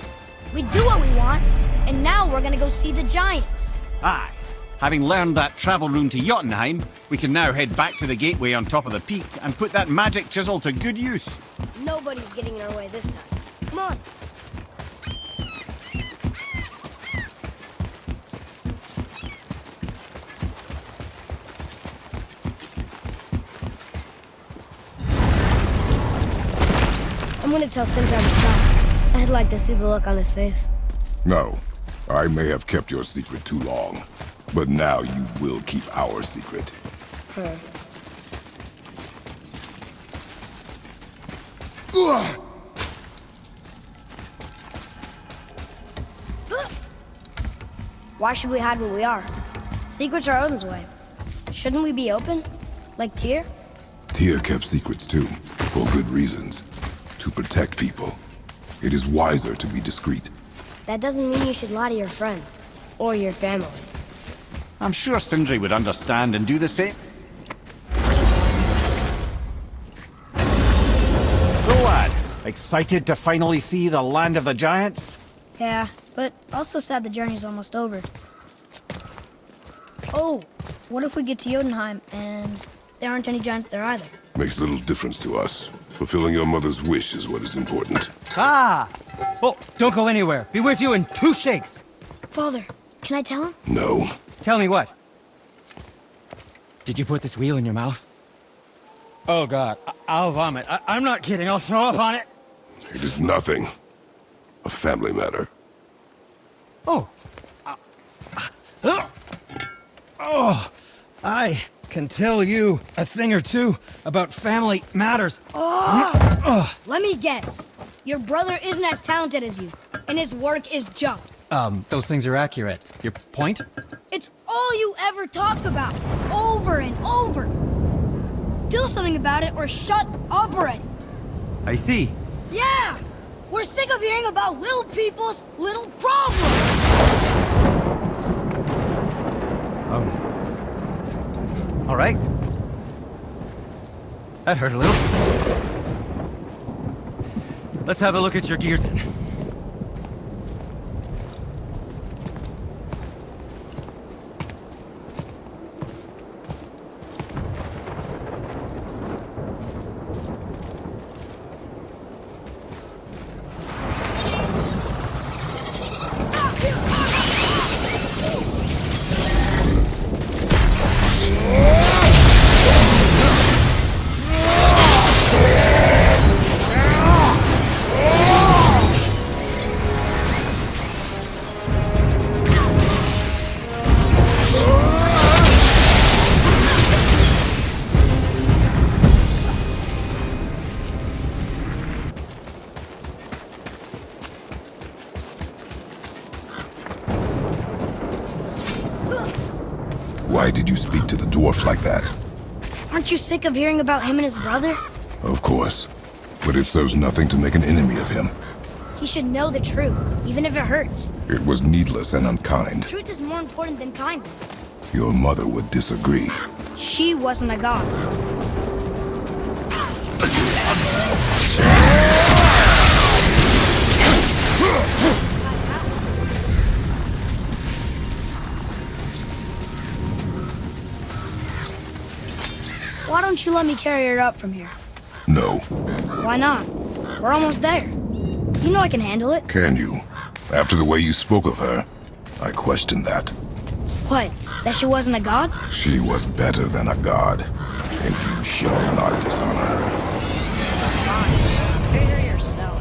Speaker 2: we do what we want, and now we're gonna go see the giants.
Speaker 3: Aye. Having learned that travel rune to Jotunheim, we can now head back to the gateway on top of the peak and put that magic chisel to good use.
Speaker 2: Nobody's getting in our way this time. Come on. I'm gonna tell Sindri to stop. I'd like to see the look on his face.
Speaker 6: No. I may have kept your secret too long, but now you will keep our secret.
Speaker 2: Why should we hide where we are? Secrets are Odin's way. Shouldn't we be open? Like Tyr?
Speaker 6: Tyr kept secrets too, for good reasons. To protect people. It is wiser to be discreet.
Speaker 2: That doesn't mean you should lie to your friends. Or your family.
Speaker 3: I'm sure Sindri would understand and do the same. So, lad, excited to finally see the land of the giants?
Speaker 8: Yeah, but also sad the journey's almost over. Oh, what if we get to Jotunheim and there aren't any giants there either?
Speaker 6: Makes little difference to us. Fulfilling your mother's wish is what is important.
Speaker 9: Ah! Oh, don't go anywhere. Be with you in 2 shakes.
Speaker 2: Father, can I tell him?
Speaker 6: No.
Speaker 9: Tell me what? Did you put this wheel in your mouth? Oh, God. I'll vomit. I'm not kidding. I'll throw up on it.
Speaker 6: It is nothing. A family matter.
Speaker 9: Oh. Oh, I can tell you a thing or two about family matters.
Speaker 8: Let me guess. Your brother isn't as talented as you, and his work is junk.
Speaker 4: Those things are accurate. Your point?
Speaker 8: It's all you ever talk about, over and over. Do something about it or shut up already.
Speaker 9: I see.
Speaker 8: Yeah! We're sick of hearing about little people's little problems!
Speaker 9: All right. That hurt a little. Let's have a look at your gear then.
Speaker 6: Why did you speak to the dwarf like that?
Speaker 2: Aren't you sick of hearing about him and his brother?
Speaker 6: Of course. But it serves nothing to make an enemy of him.
Speaker 2: He should know the truth, even if it hurts.
Speaker 6: It was needless and unkind.
Speaker 2: Truth is more important than kindness.
Speaker 6: Your mother would disagree.
Speaker 2: She wasn't a god. Why don't you let me carry her up from here?
Speaker 6: No.
Speaker 2: Why not? We're almost there. You know I can handle it.
Speaker 6: Can you? After the way you spoke of her, I question that.
Speaker 2: What? That she wasn't a god?
Speaker 6: She was better than a god, and you shall not dishonor her.
Speaker 2: Fine. Take her yourself.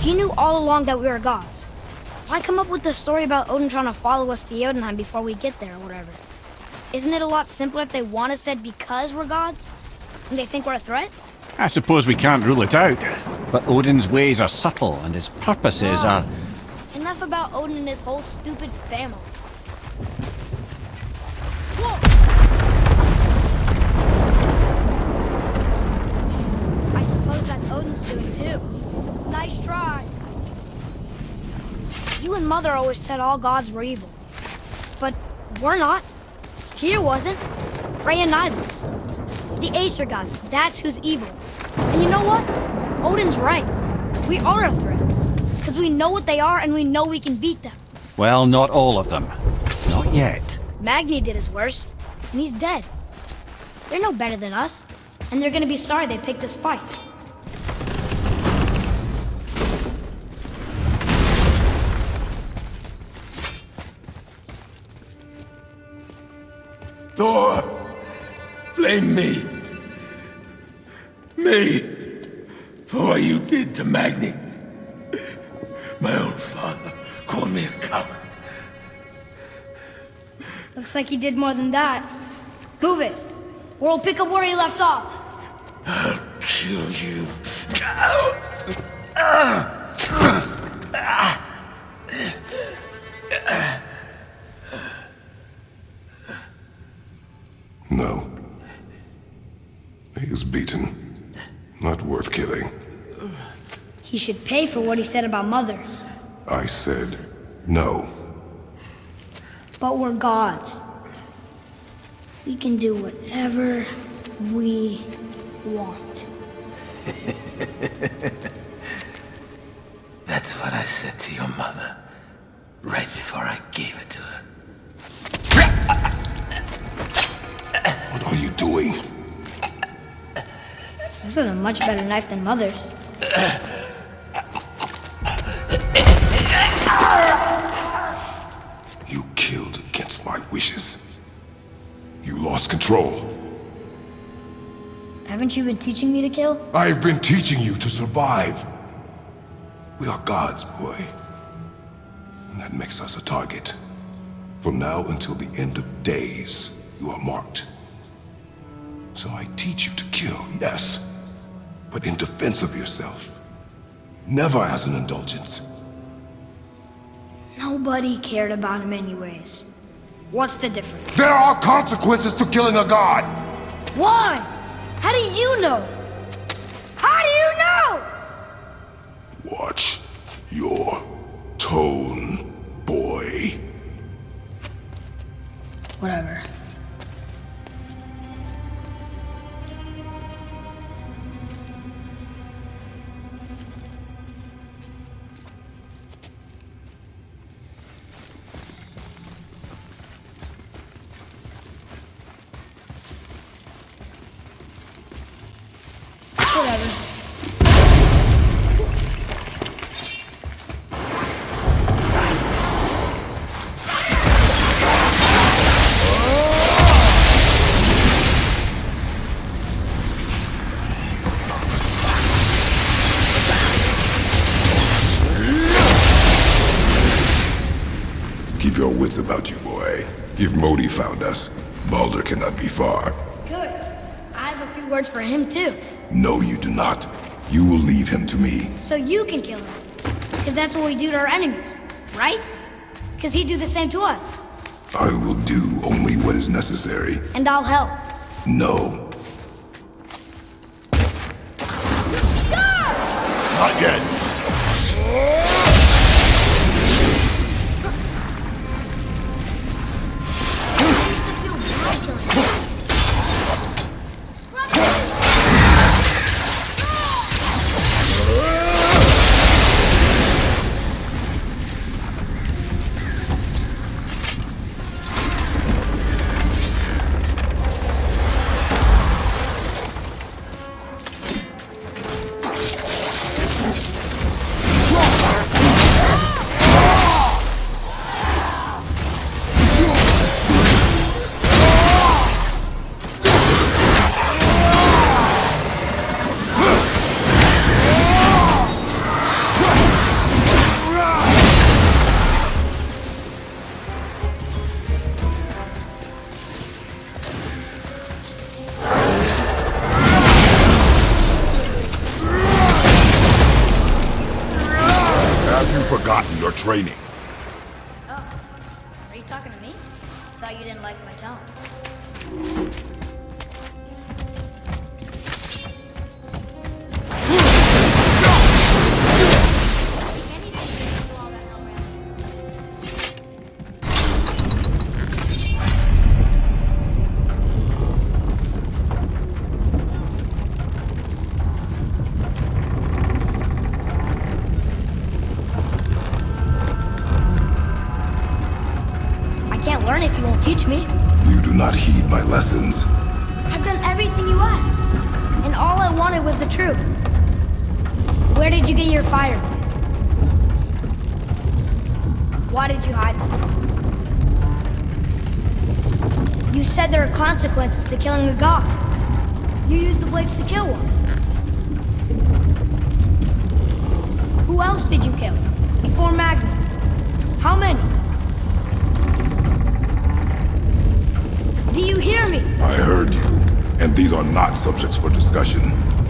Speaker 8: he knew all along that we were gods. Why come up with this story about Odin trying to follow us to Jotunheim before we get there or whatever? Isn't it a lot simpler if they want us dead because we're gods? And they think we're a threat?
Speaker 3: I suppose we can't rule it out. But Odin's ways are subtle, and his purposes are...
Speaker 8: Enough about Odin and his whole stupid family. Whoa! I suppose that's Odin's doing too. Nice try. You and Mother always said all gods were evil. But we're not. Tyr wasn't. Freya neither. The Aesir gods, that's who's evil. And you know what? Odin's right. We are a threat. Because we know what they are and we know we can beat them.
Speaker 3: Well, not all of them. Not yet.
Speaker 8: Magni did his worst, and he's dead. They're no better than us, and they're gonna be sorry they picked this fight.
Speaker 1: Thor, blame me. Me. For what you did to Magni. My own father called me a coward.
Speaker 8: Looks like he did more than that. Move it, or we'll pick up where he left off.
Speaker 1: I'll kill you.
Speaker 6: No. He is beaten. Not worth killing.
Speaker 8: He should pay for what he said about Mother.
Speaker 6: I said no.
Speaker 8: But we're gods. We can do whatever we want.
Speaker 1: That's what I said to your mother, right before I gave it to her.
Speaker 6: What are you doing?
Speaker 8: This is a much better knife than Mother's.
Speaker 6: You killed against my wishes. You lost control.
Speaker 8: Haven't you been teaching me to kill?
Speaker 6: I've been teaching you to survive. We are gods, boy. And that makes us a target. From now until the end of days, you are marked. So I teach you to kill, yes. But in defense of yourself. Never as an indulgence.
Speaker 8: Nobody cared about him anyways. What's the difference?
Speaker 6: There are consequences to killing a god!
Speaker 8: Why? How do you know? How do you know?
Speaker 6: Watch your tone, boy.
Speaker 8: Whatever.
Speaker 6: Keep your wits about you, boy. If Modi found us, Baldur cannot be far.
Speaker 8: Good. I have a few words for him too.
Speaker 6: No, you do not. You will leave him to me.
Speaker 8: So you can kill him. Because that's what we do to our enemies, right? Because he'd do the same to us.
Speaker 6: I will do only what is necessary.
Speaker 8: And I'll help.
Speaker 6: No. Not yet. in your training.
Speaker 8: Oh, are you talking to me? Thought you didn't like my tone. Learn if you won't teach me.
Speaker 6: You do not heed my lessons.
Speaker 8: I've done everything you asked, and all I wanted was the truth. Where did you get your fire blades? Why did you hide them? You said there are consequences to killing a god. You used the blades to kill one. Who else did you kill before Magnum? How many? Do you hear me?
Speaker 6: I heard you, and these are not subjects for discussion.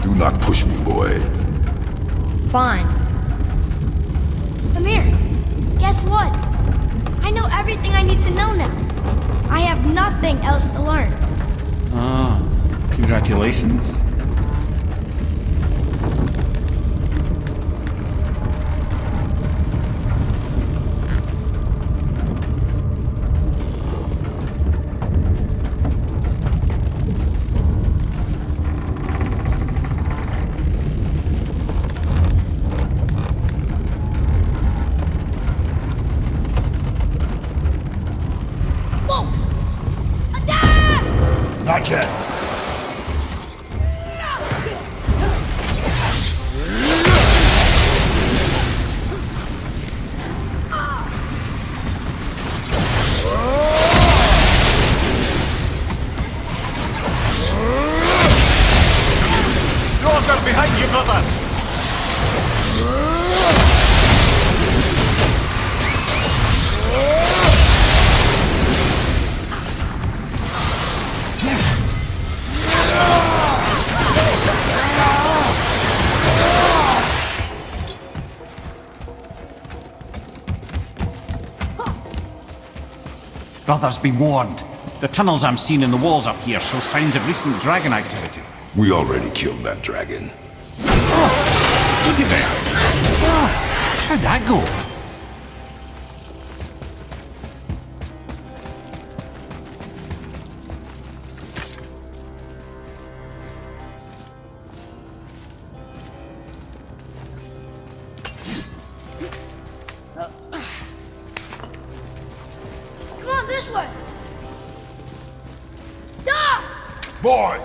Speaker 6: Do not push me, boy.
Speaker 8: Fine. Amir, guess what? I know everything I need to know now. I have nothing else to learn.
Speaker 3: Ah, congratulations.
Speaker 6: Not yet.
Speaker 3: Joker, behind you, brother! Brothers, be warned. The tunnels I'm seeing in the walls up here show signs of recent dragon activity.
Speaker 6: We already killed that dragon.
Speaker 3: Look at that! How'd that go?
Speaker 8: Come on, this way! Stop!
Speaker 6: Boy!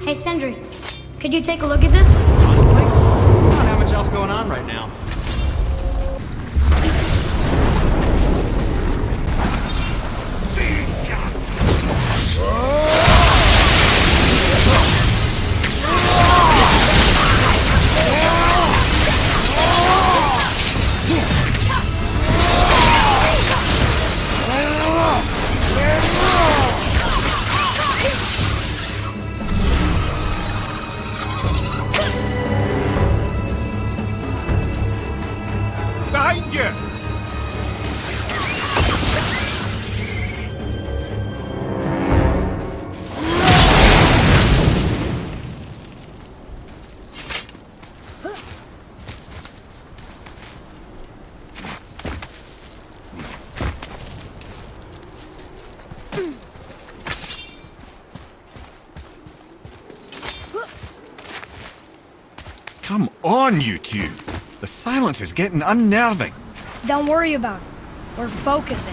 Speaker 8: Hey, Sindri. Could you take a look at this?
Speaker 4: Honestly, I don't have much else going on right now.
Speaker 3: Behind you! Come on, you two. The silence is getting unnerving.
Speaker 8: Don't worry about it. We're focusing.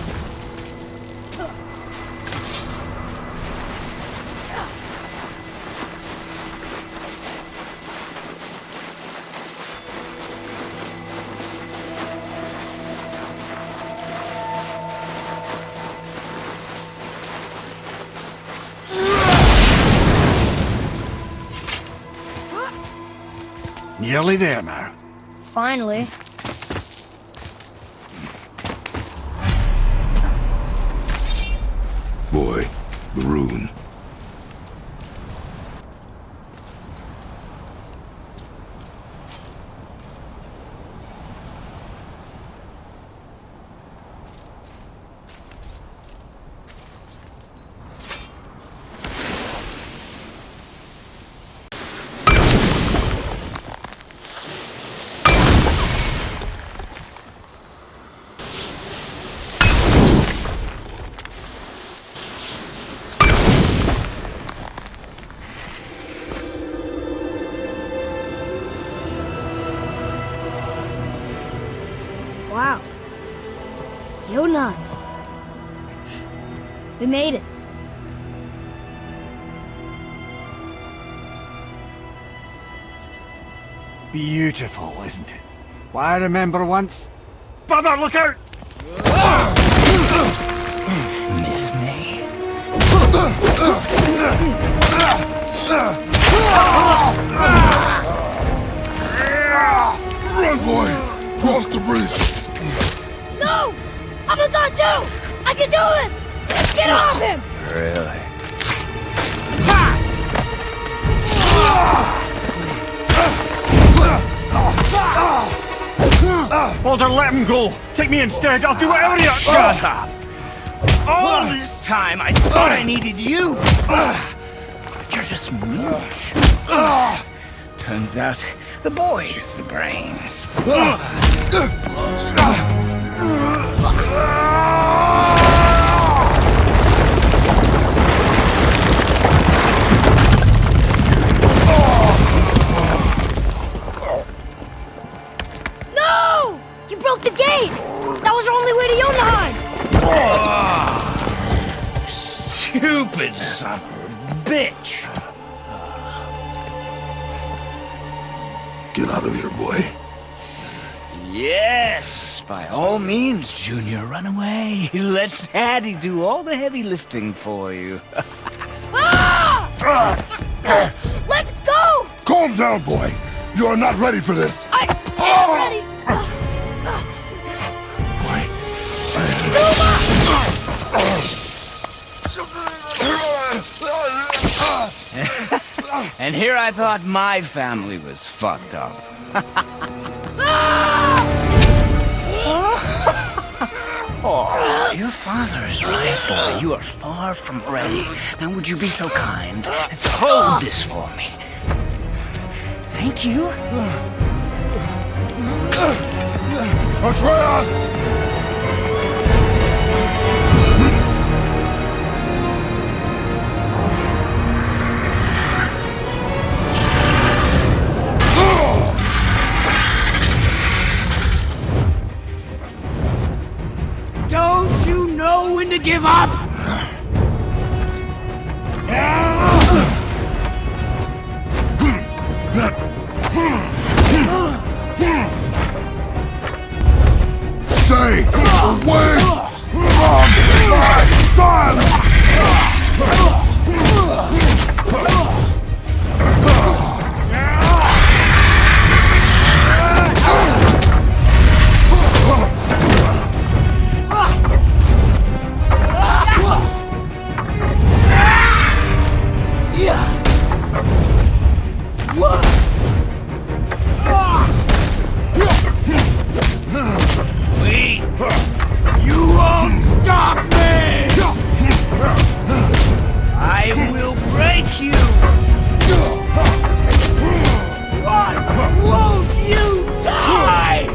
Speaker 3: Nearly there now.
Speaker 8: Finally.
Speaker 6: Boy, the rune.
Speaker 8: Wow. Yona. We made it.
Speaker 3: Beautiful, isn't it? Why, I remember once... Brother, look out!
Speaker 10: Miss me?
Speaker 6: Run, boy! Cross the bridge!
Speaker 8: No! I'm a god too! I can do this! Get off him!
Speaker 10: Really?
Speaker 3: Baldur, let him go! Take me instead, I'll do whatever you...
Speaker 10: Shut up! All this time I thought I needed you! But you're just meat. Turns out the boy's the brains.
Speaker 8: No! You broke the gate! That was our only way to Jotunheim!
Speaker 10: Stupid son of a bitch!
Speaker 6: Get out of here, boy.
Speaker 10: Yes, by all means, Junior, run away. Let Daddy do all the heavy lifting for you.
Speaker 8: Let go!
Speaker 6: Calm down, boy. You are not ready for this.
Speaker 8: I am ready!
Speaker 10: And here I thought my family was fucked up. Oh, your father is right, boy. You are far from ready. Now would you be so kind as to hold this for me? Thank you.
Speaker 6: Atreus!
Speaker 10: Don't you know when to give up?
Speaker 6: Stay away from my son!
Speaker 1: You won't stop me!
Speaker 10: I will break you!
Speaker 1: Why won't you die?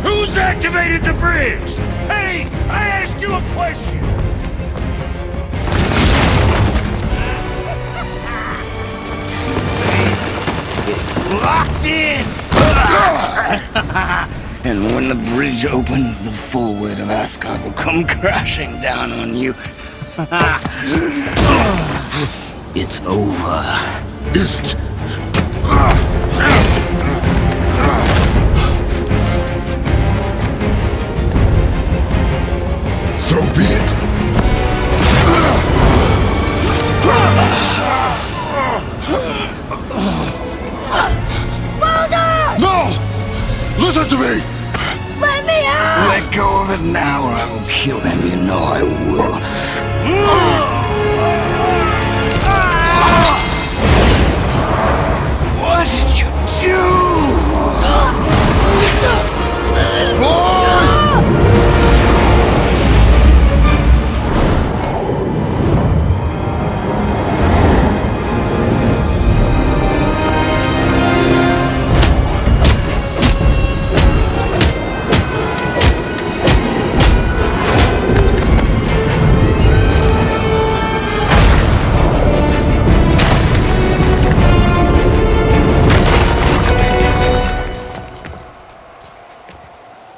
Speaker 1: Who's activated the bridge? Hey, I asked you a question!
Speaker 10: It's locked in! And when the bridge opens, the full weight of Asgard will come crashing down on you. It's over.
Speaker 6: Is it? So be it. No! Listen to me!
Speaker 8: Let me out!
Speaker 10: Let go of it now or I will kill him. You know I will. What did you do?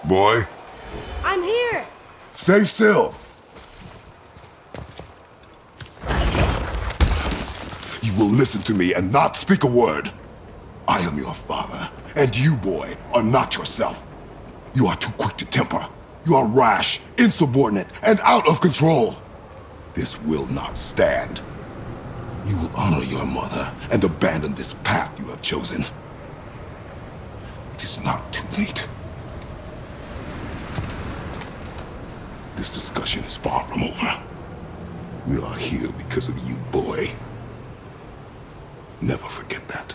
Speaker 6: Boy,
Speaker 8: I'm here!
Speaker 6: stay still. You will listen to me and not speak a word. I am your father, and you, boy, are not yourself. You are too quick to temper. You are rash, insubordinate, and out of control. This will not stand. You will honor your mother and abandon this path you have chosen. It is not too late. This discussion is far from over. We are here because of you, boy. Never forget that.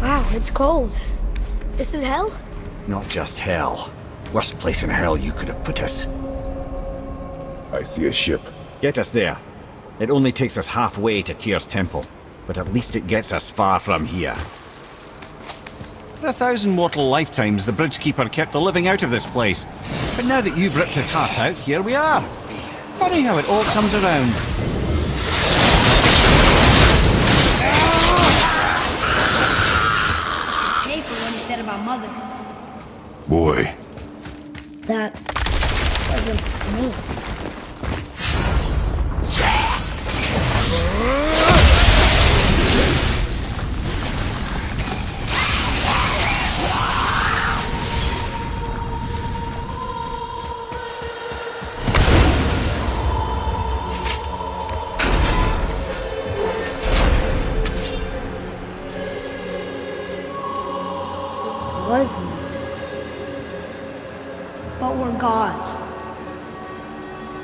Speaker 2: Wow, it's cold. This is hell?
Speaker 3: Not just hell. Worst place in hell you could have put us.
Speaker 6: I see a ship.
Speaker 3: Get us there. It only takes us halfway to Tyr's temple, but at least it gets us far from here. For 1,000 mortal lifetimes, the Bridgekeeper kept the living out of this place. But now that you've ripped his heart out, here we are. Funny how it all comes around.
Speaker 8: Pay for what he said about Mother.
Speaker 6: Boy,
Speaker 2: That wasn't me. Was me. But we're gods.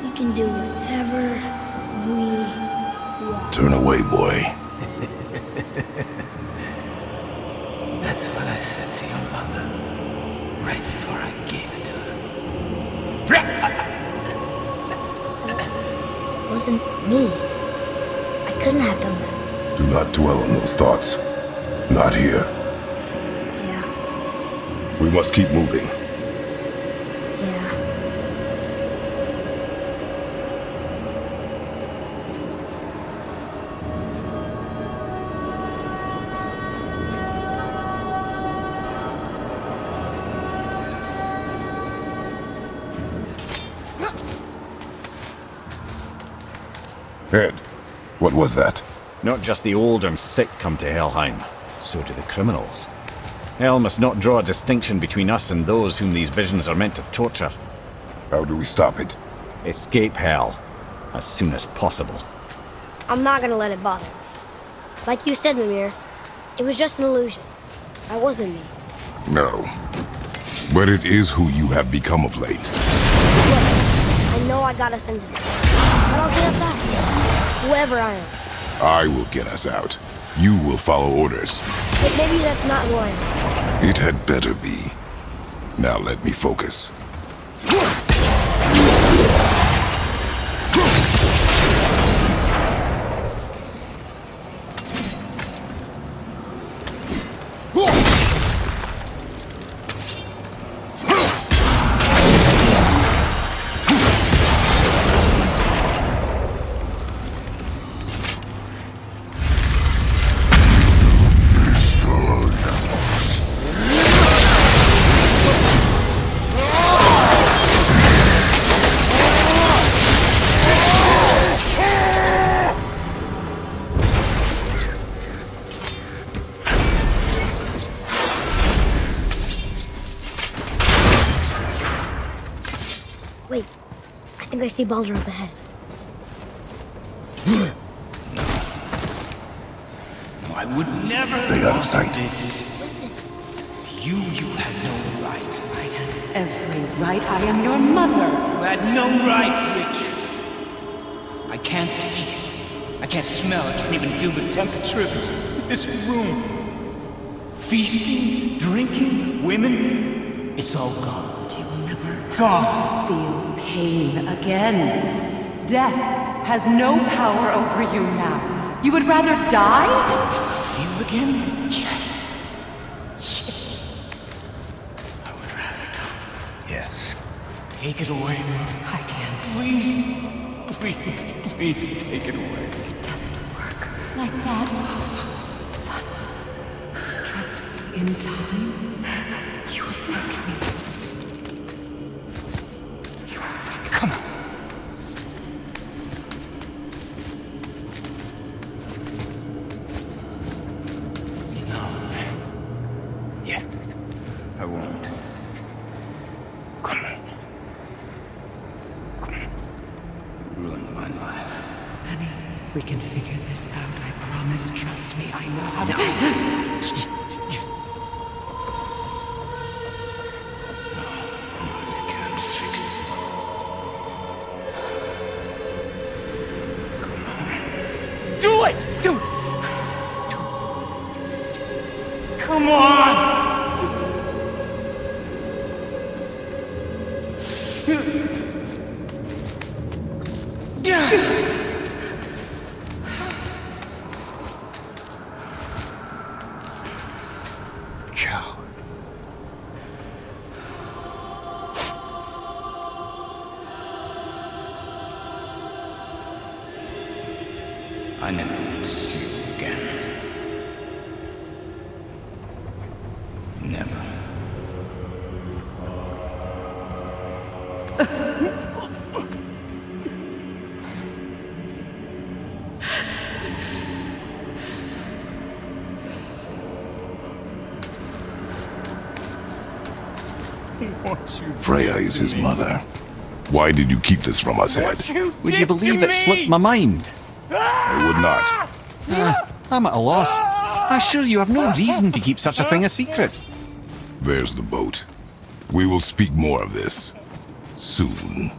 Speaker 2: We can do whatever we want.
Speaker 6: turn away, boy.
Speaker 1: That's what I said to your mother, right before I gave it to her.
Speaker 2: It wasn't me. I couldn't have done that.
Speaker 6: Do not dwell on those thoughts. Not here.
Speaker 2: Yeah,
Speaker 6: We must keep moving.
Speaker 2: yeah.
Speaker 6: Ed, what was that?
Speaker 3: Not just the old and sick come to Helheim, so do the criminals. Hell must not draw a distinction between us and those whom these visions are meant to torture.
Speaker 6: How do we stop it?
Speaker 3: Escape Hell as soon as possible.
Speaker 2: I'm not gonna let it bother me. Like you said, Mimir, it was just an illusion. I wasn't me.
Speaker 6: No. But it is who you have become of late.
Speaker 2: Look, I know I got us into this, but I'll get us out. Whoever I am.
Speaker 6: I will get us out. You will follow orders.
Speaker 2: But maybe that's not who I am.
Speaker 6: It had better be. Now let me focus.
Speaker 2: Wait, I think I see Baldur up ahead.
Speaker 10: I would never
Speaker 6: Stay out of sight.
Speaker 10: this.
Speaker 2: Listen,
Speaker 10: You had no right.
Speaker 5: I had every right. I am your mother.
Speaker 10: You had no right, Rich. I can't taste. I can't smell. I can't even feel the temperature of this room. Feasting, drinking, women. It's all gone.
Speaker 5: You will never
Speaker 10: Gone.
Speaker 5: feel pain again. Death has no power over you now. You would rather die?
Speaker 10: Never feel again? Yes. I would rather die. Yes. Take it away.
Speaker 5: I can't.
Speaker 10: Please. Please take it away.
Speaker 5: It doesn't work like that. Son, trust me. In time, you will thank me. You will thank me.
Speaker 10: Come on. No. Yes. I won't. Come on. Come on. Ruin my life.
Speaker 5: Honey, we can figure this out. I promise. Trust me. I know how to.
Speaker 10: You can't fix it. Come on. Do it! Do it! Come on! Coward. Never.
Speaker 6: Freya is his mother. Why did you keep this from us, Ed?
Speaker 3: Would you believe it slipped my mind?
Speaker 6: I would not.
Speaker 3: I'm at a loss. I assure you have no reason to keep such a thing a secret.
Speaker 6: There's the boat. We will speak more of this soon.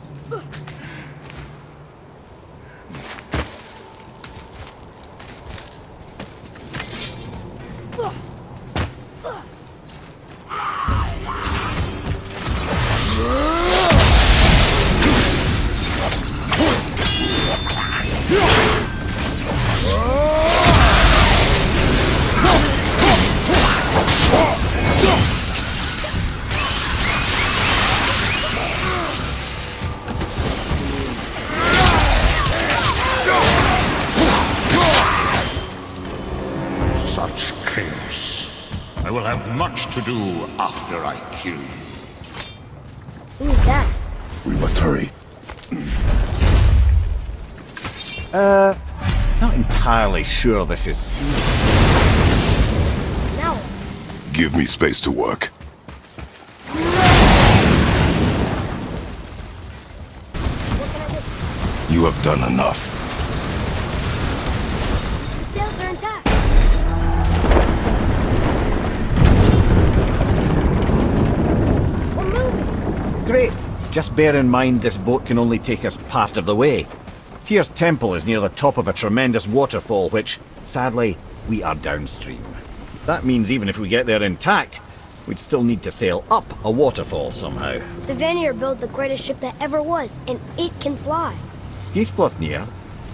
Speaker 1: Such chaos. I will have much to do after I kill you.
Speaker 2: Who's that?
Speaker 6: We must hurry.
Speaker 3: Not entirely sure this is...
Speaker 2: Now,
Speaker 6: Give me space to work.
Speaker 2: what can I do?
Speaker 6: You have done enough.
Speaker 2: The sails are intact. We're moving.
Speaker 3: Great. Just bear in mind this boat can only take us part of the way. Tyr's temple is near the top of a tremendous waterfall, which, sadly, we are downstream. That means even if we get there intact, we'd still need to sail up a waterfall somehow.
Speaker 2: The Vanir built the greatest ship that ever was, and it can fly.
Speaker 3: Skidbladnir?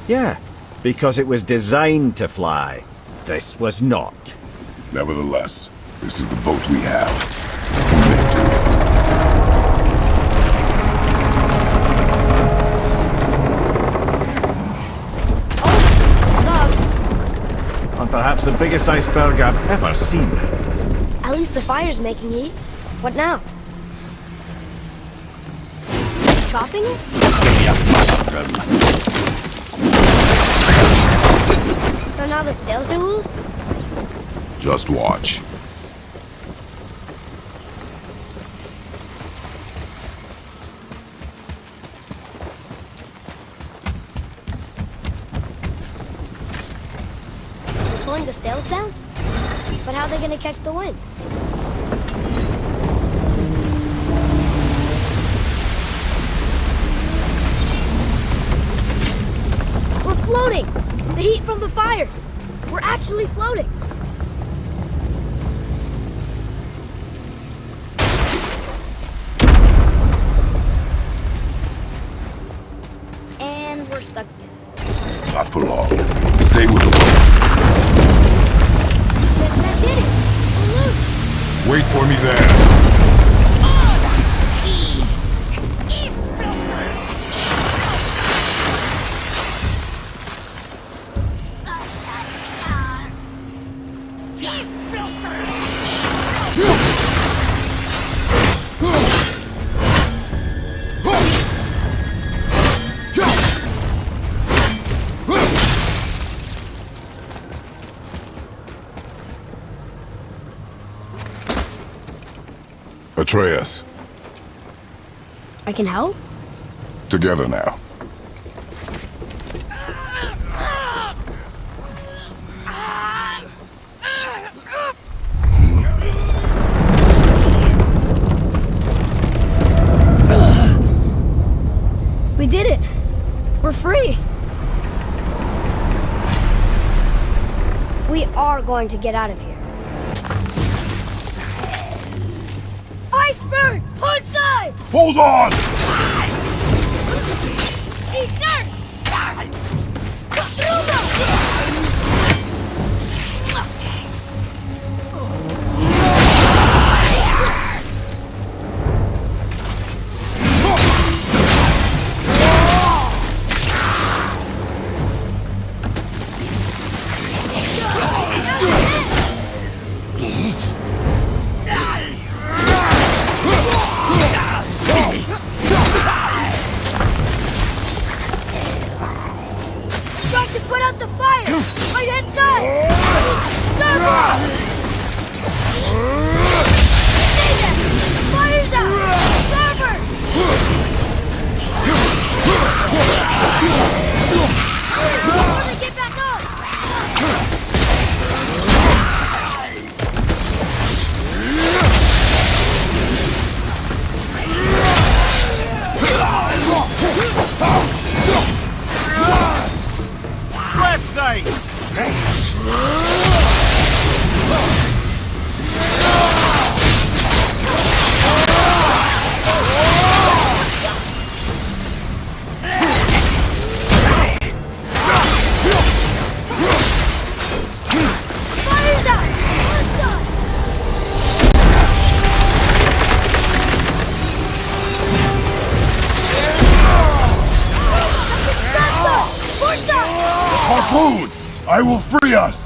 Speaker 3: Yeah, because it was designed to fly. This was not.
Speaker 6: Nevertheless, this is the boat we have. What can they do?
Speaker 3: And perhaps the biggest iceberg I've ever seen.
Speaker 2: At least the fire's making heat. What now? Chopping it? So now the sails are loose?
Speaker 6: Just watch.
Speaker 2: Pulling the sails down? But how are they gonna catch the wind? We're floating! The heat from the fires! We're actually floating! And we're stuck again.
Speaker 6: Not for long. Stay with the boat.
Speaker 2: That did it! We're loose!
Speaker 6: Wait for me there. Atreus,
Speaker 2: I can help?
Speaker 6: together now.
Speaker 2: We did it! We're free! We are going to get out of here. Iceberg! Port side!
Speaker 6: Hold on!
Speaker 2: Eastern!
Speaker 6: I will free us!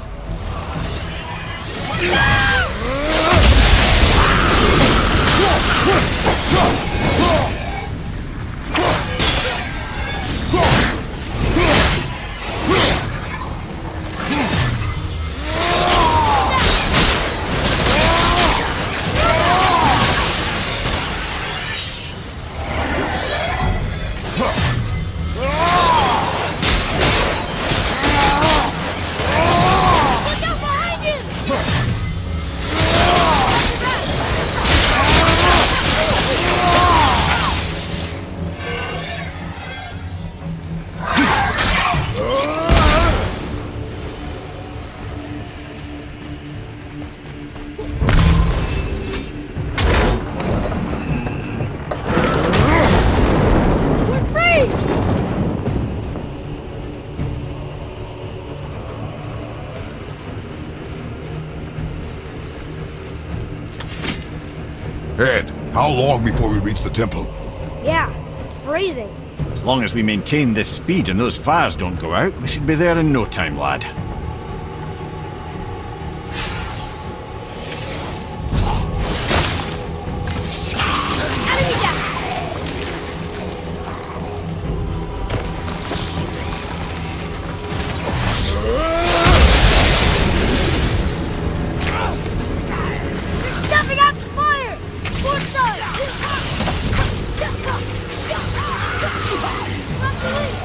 Speaker 6: Ed, how long before we reach the temple?
Speaker 8: Yeah, it's freezing.
Speaker 3: As long as we maintain this speed and those fires don't go out, we should be there in no time, lad.
Speaker 8: Enemy down! Stepping out the fire! Port side! Not the lead!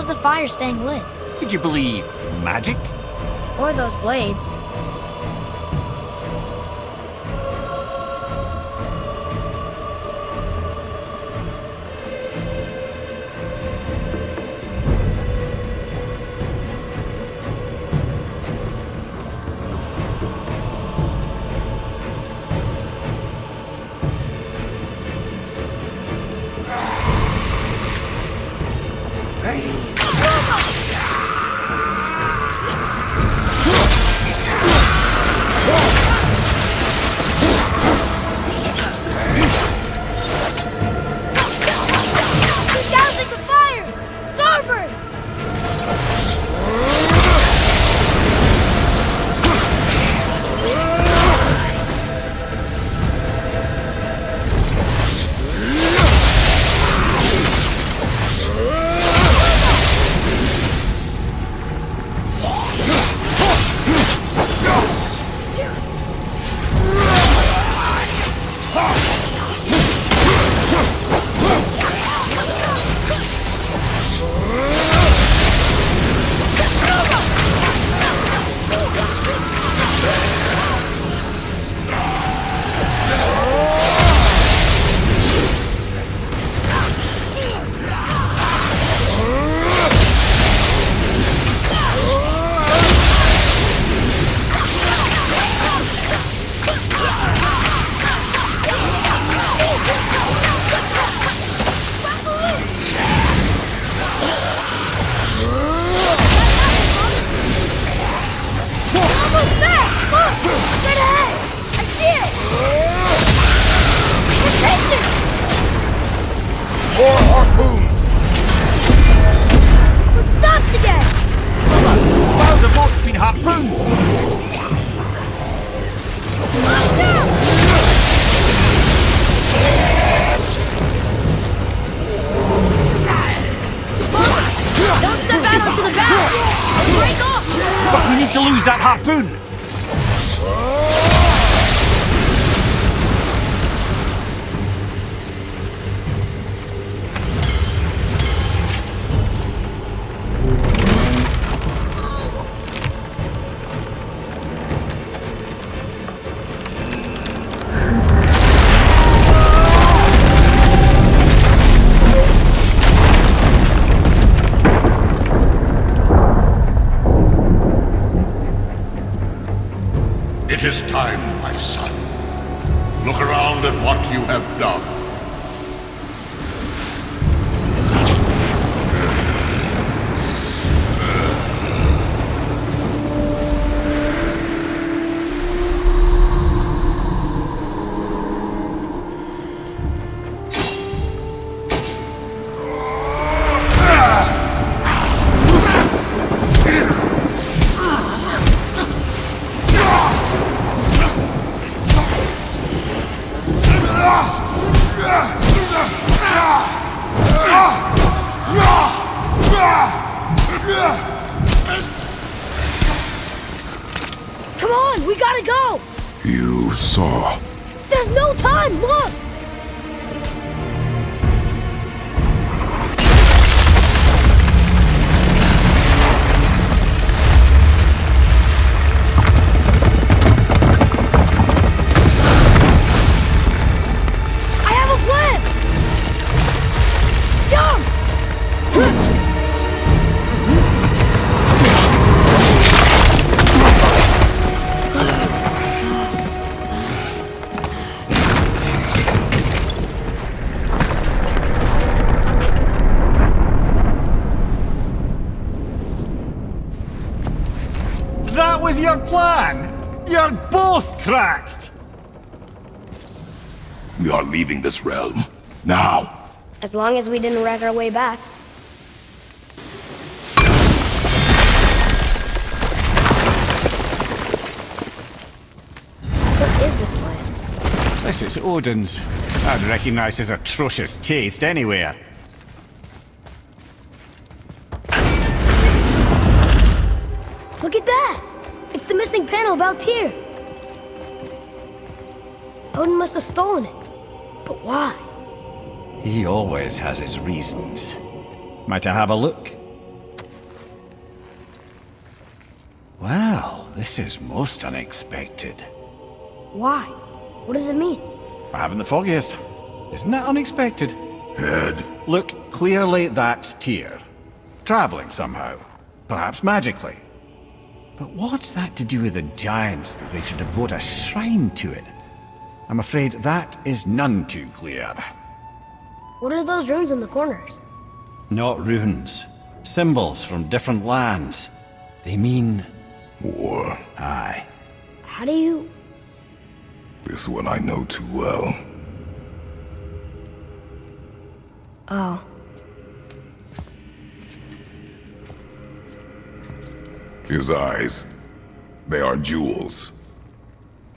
Speaker 8: the fire staying lit?
Speaker 3: Would you believe magic?
Speaker 8: Or those blades.
Speaker 3: To lose that harpoon!
Speaker 11: It is time, my son. Look around at what you have done.
Speaker 2: Come on, we gotta go!
Speaker 6: You saw.
Speaker 2: There's no time, look! I have a plan! Jump!
Speaker 3: That was your plan! You're both cracked!
Speaker 6: We are leaving this realm. Now!
Speaker 2: As long as we didn't wreck our way back. What is this place?
Speaker 3: This is Odin's. I'd recognize his atrocious taste anywhere.
Speaker 2: Look at that! It's the missing panel about Tyr. Odin must have stolen it. But why?
Speaker 3: He always has his reasons. Might I have a look? Well, this is most unexpected.
Speaker 2: Why? What does it mean?
Speaker 3: I haven't the foggiest. Isn't that unexpected?
Speaker 6: Head.
Speaker 3: Look, clearly that's Tyr. Traveling somehow. Perhaps magically. But what's that to do with the giants that they should devote a shrine to it? I'm afraid that is none too clear.
Speaker 2: What are those runes in the corners?
Speaker 3: Not runes. Symbols from different lands. They mean...
Speaker 6: War.
Speaker 3: Aye.
Speaker 2: How do you...
Speaker 6: This one I know too well.
Speaker 2: Oh.
Speaker 6: His eyes. They are jewels.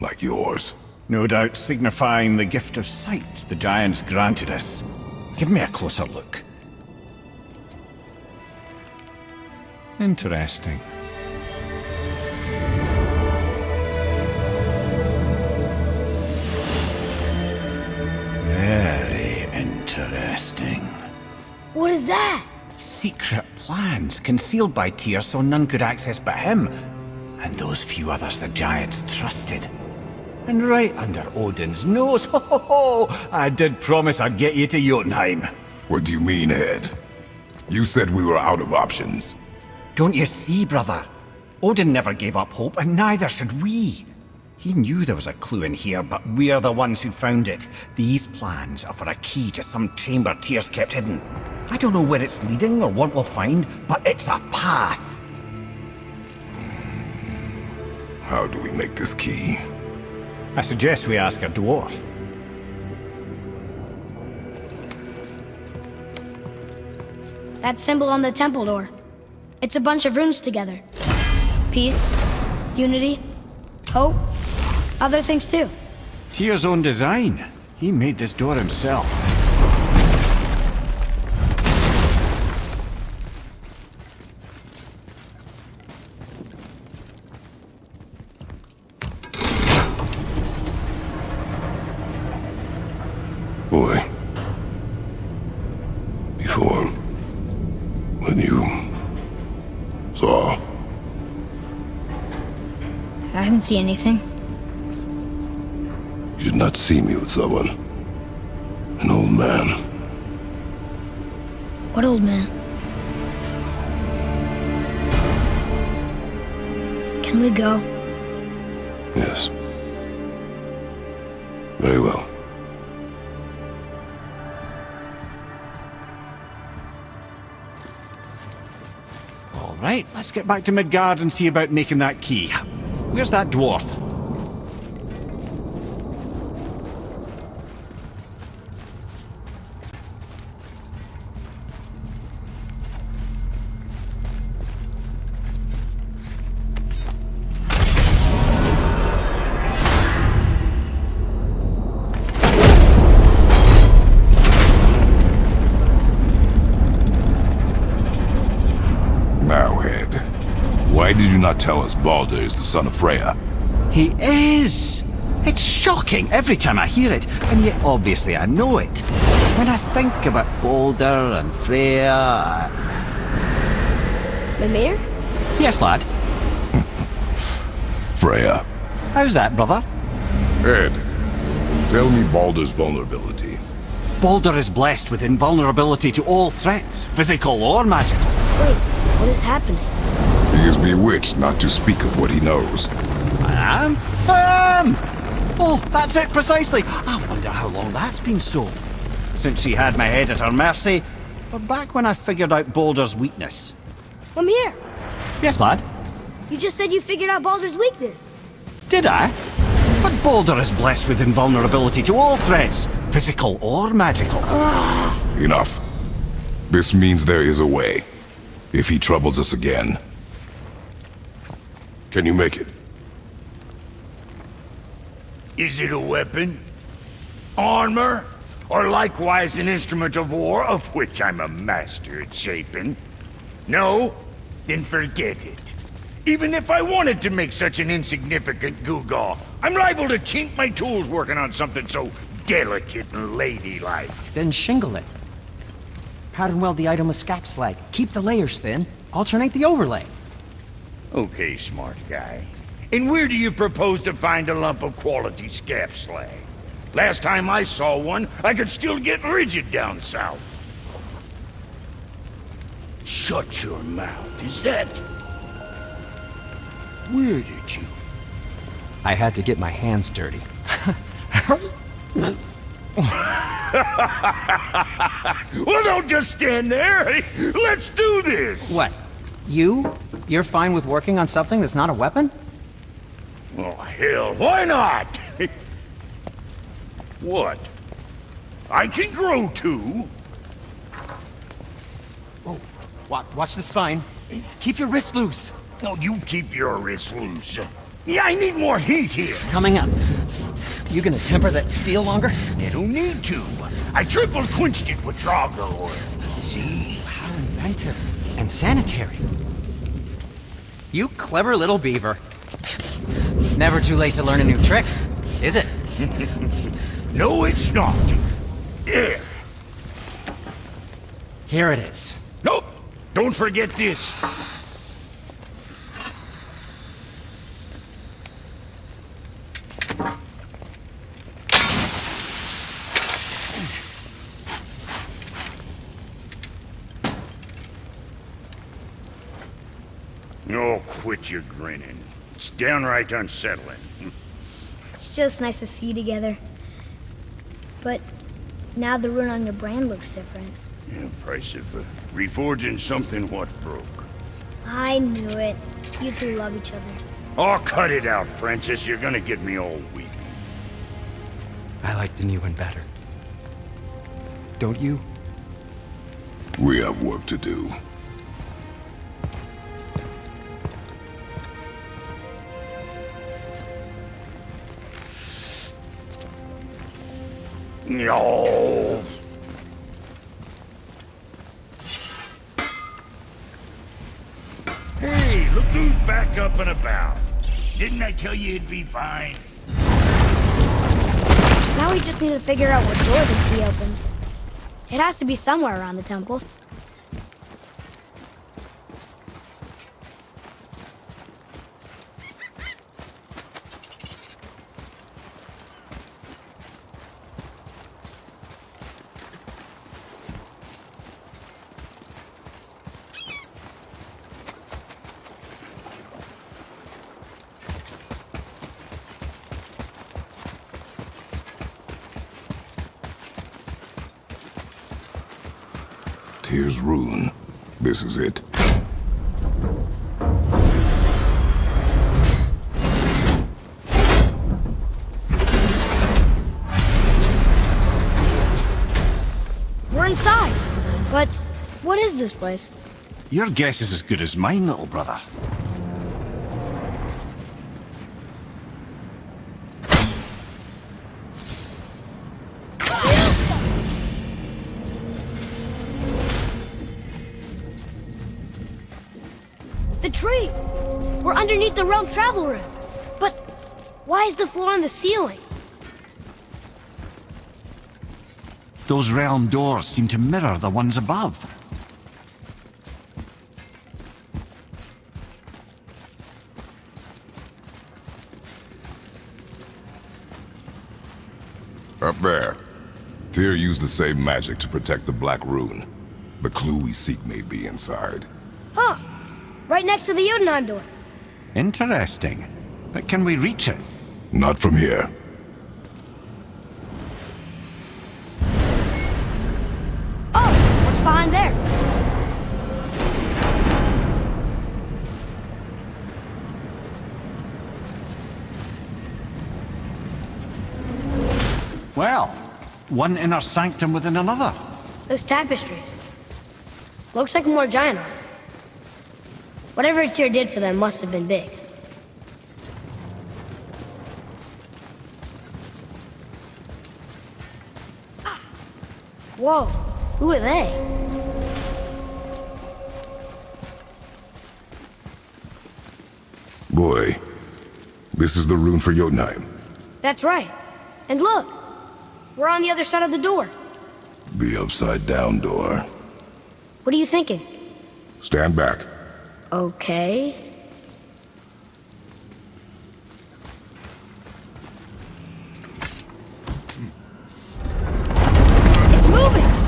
Speaker 6: Like yours.
Speaker 3: No doubt signifying the gift of sight the giants granted us. Give me a closer look. Interesting. Very interesting.
Speaker 2: What is that?
Speaker 3: Secret plans concealed by Tyr so none could access but him, and those few others the giants trusted. And right under Odin's nose, ho ho ho! I did promise I'd get you to Jotunheim.
Speaker 6: What do you mean, Head? You said we were out of options.
Speaker 3: Don't you see, brother? Odin never gave up hope, and neither should we. He knew there was a clue in here, but we're the ones who found it. These plans are for a key to some chamber Tyr's kept hidden. I don't know where it's leading or what we'll find, but it's a path.
Speaker 6: How do we make this key?
Speaker 3: I suggest we ask a dwarf.
Speaker 8: That symbol on the temple door. It's a bunch of runes together. Peace, unity, hope, other things too.
Speaker 3: Tyr's own design. He made this door himself.
Speaker 6: Boy. Before... when you... saw...
Speaker 8: I didn't see anything.
Speaker 6: You did not see me with someone. An old man.
Speaker 8: What old man? Can we go?
Speaker 6: Yes. Very well.
Speaker 3: All right, let's get back to Midgard and see about making that key. Where's that dwarf?
Speaker 6: Now, Head. Why did you not tell us Baldur is the son of Freya?
Speaker 3: He is! It's shocking every time I hear it, and yet obviously I know it. When I think about Baldur and Freya...
Speaker 2: Mimir?
Speaker 3: Yes, lad.
Speaker 6: Freya.
Speaker 3: How's that, brother?
Speaker 6: Head, tell me Baldur's vulnerability.
Speaker 3: Baldur is blessed with invulnerability to all threats, physical or magical.
Speaker 2: Wait, what is happening?
Speaker 6: He is bewitched not to speak of what he knows.
Speaker 3: I am! Oh, that's it precisely. I wonder how long that's been so. Since she had my head at her mercy, or back when I figured out Baldur's weakness.
Speaker 2: Mimir,
Speaker 3: Yes, lad?
Speaker 2: you just said you figured out Baldur's weakness.
Speaker 3: Did I? But Baldur is blessed with invulnerability to all threats, physical or magical.
Speaker 6: Enough. This means there is a way. If he troubles us again. Can you make it?
Speaker 10: Is it a weapon? Armor? Or likewise an instrument of war, of which I'm a master at shaping? No? Then forget it. Even if I wanted to make such an insignificant gewgaw, I'm liable to chink my tools working on something so delicate and ladylike.
Speaker 4: Then shingle it. Pattern weld the item with scap slag. Keep the layers thin. Alternate the overlay.
Speaker 10: Okay, smart guy. And where do you propose to find a lump of quality scap slag? Last time I saw one, I could still get rigid down south. Shut your mouth, is that... Where did you...
Speaker 9: I had to get my hands dirty.
Speaker 10: Well, don't just stand there. Let's do this.
Speaker 9: What? You're fine with working on something that's not a weapon?
Speaker 10: Oh, hell, why not? What? I can grow too.
Speaker 9: Oh, watch the spine. Keep your wrist loose.
Speaker 10: No, you keep your wrist loose. Yeah, I need more heat here.
Speaker 9: Coming up. You gonna temper that steel longer?
Speaker 10: You don't need to. I triple quenched it with Draugr oil. See?
Speaker 9: How inventive and sanitary. You clever little beaver. Never too late to learn a new trick, is it?
Speaker 10: No, it's not. There.
Speaker 9: Here it is.
Speaker 10: Nope. Don't forget this. Oh, quit your grinning. It's downright unsettling.
Speaker 8: It's just nice to see you together. But now the rune on your brand looks different.
Speaker 10: Yeah, price of reforging something what broke.
Speaker 8: I knew it. You two love each other.
Speaker 10: Oh, cut it out, Princess. You're gonna get me all weak.
Speaker 9: I like the new one better. Don't you?
Speaker 6: We have work to do.
Speaker 10: No. Hey, look who's back up and about. Didn't I tell you it'd be fine?
Speaker 8: Now we just need to figure out what door this key opens. It has to be somewhere around the temple.
Speaker 6: Tyr's rune. This is it.
Speaker 8: We're inside. But what is this place?
Speaker 3: Your guess is as good as mine, little brother.
Speaker 8: The tree! We're underneath the realm travel room. But why is the floor on the ceiling?
Speaker 3: Those realm doors seem to mirror the ones above.
Speaker 6: Up there. Tyr used the same magic to protect the Black Rune. The clue we seek may be inside.
Speaker 8: Huh. Right next to the Jotunheim door.
Speaker 3: Interesting. But can we reach it?
Speaker 6: Not from here.
Speaker 8: Oh, what's behind there?
Speaker 3: Well, one inner sanctum within another.
Speaker 8: Those tapestries. Looks like more giant art. Whatever Tyr did for them must have been big. Whoa, who are they?
Speaker 6: Boy, this is the rune for Jotunheim.
Speaker 8: That's right. And look, we're on the other side of the door.
Speaker 6: The upside-down door.
Speaker 8: What are you thinking?
Speaker 6: Stand back.
Speaker 8: Okay.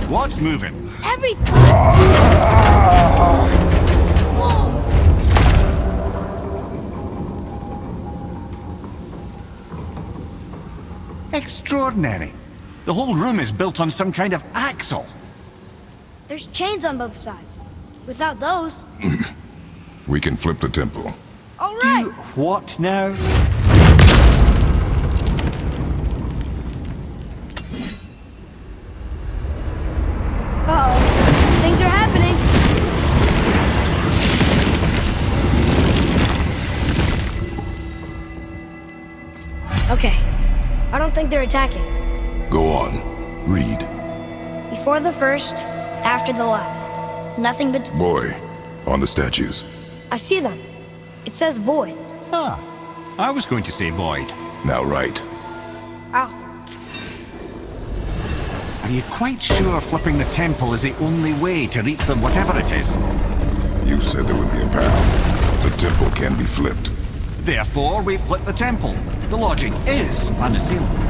Speaker 3: What's moving?
Speaker 8: Everything! Whoa!
Speaker 3: Extraordinary. The whole room is built on some kind of axle.
Speaker 8: There's chains on both sides. Without those...
Speaker 6: We can flip the temple.
Speaker 8: All right!
Speaker 3: What now?
Speaker 8: Uh-oh. Things are happening. Okay. I don't think they're attacking.
Speaker 6: Go on. Read.
Speaker 8: Before the first, after the last. Nothing but...
Speaker 6: Boy, on the statues.
Speaker 8: I see them. It says void.
Speaker 3: Ah, I was going to say void.
Speaker 6: Now right.
Speaker 8: Alpha.
Speaker 3: Are you quite sure flipping the temple is the only way to reach them, whatever it is?
Speaker 6: You said there would be a path. The temple can be flipped.
Speaker 3: Therefore, we flip the temple. The logic is unassailable.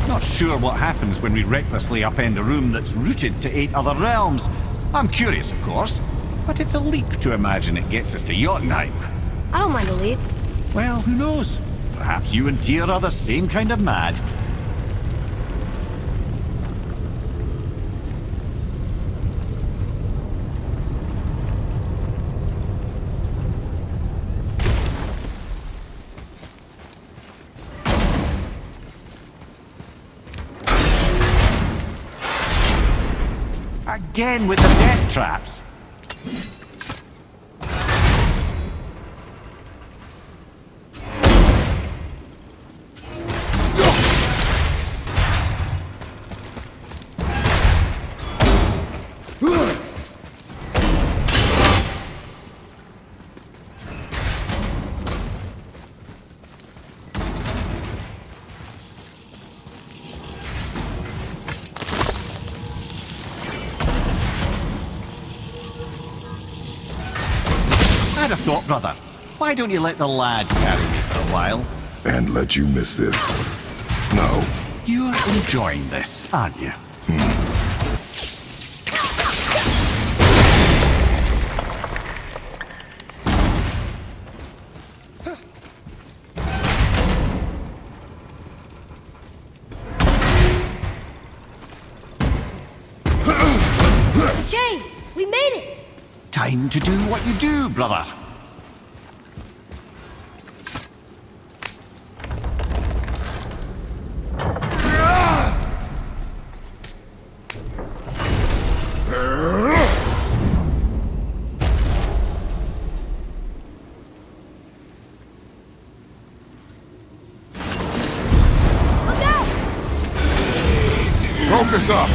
Speaker 3: Not sure what happens when we recklessly upend a room that's rooted to 8 other realms. I'm curious, of course, but it's a leap to imagine it gets us to Jotunheim.
Speaker 8: I don't mind a leap.
Speaker 3: Well, who knows? Perhaps you and Tyr are the same kind of mad. Again with the death traps. I'd have thought, brother. Why don't you let the lad carry me for a while?
Speaker 6: And let you miss this. No.
Speaker 3: You're enjoying this, aren't you?
Speaker 8: Jane, we made it!
Speaker 3: Time to do what you do, brother.
Speaker 8: Look out!
Speaker 6: Focus up!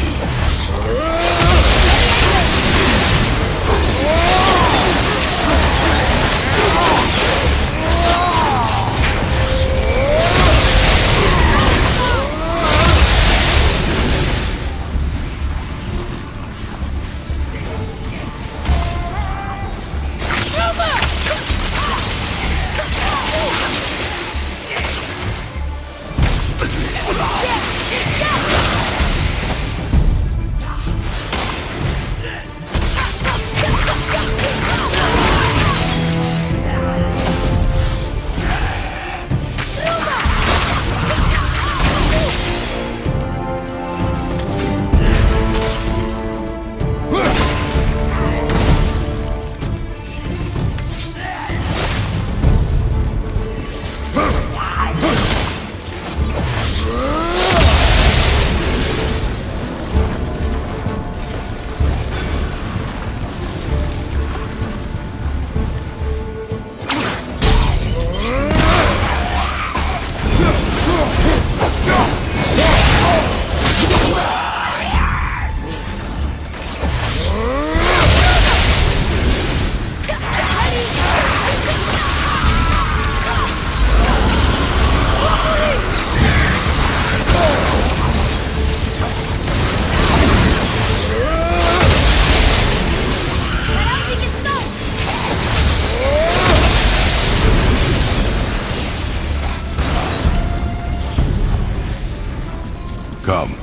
Speaker 6: Come.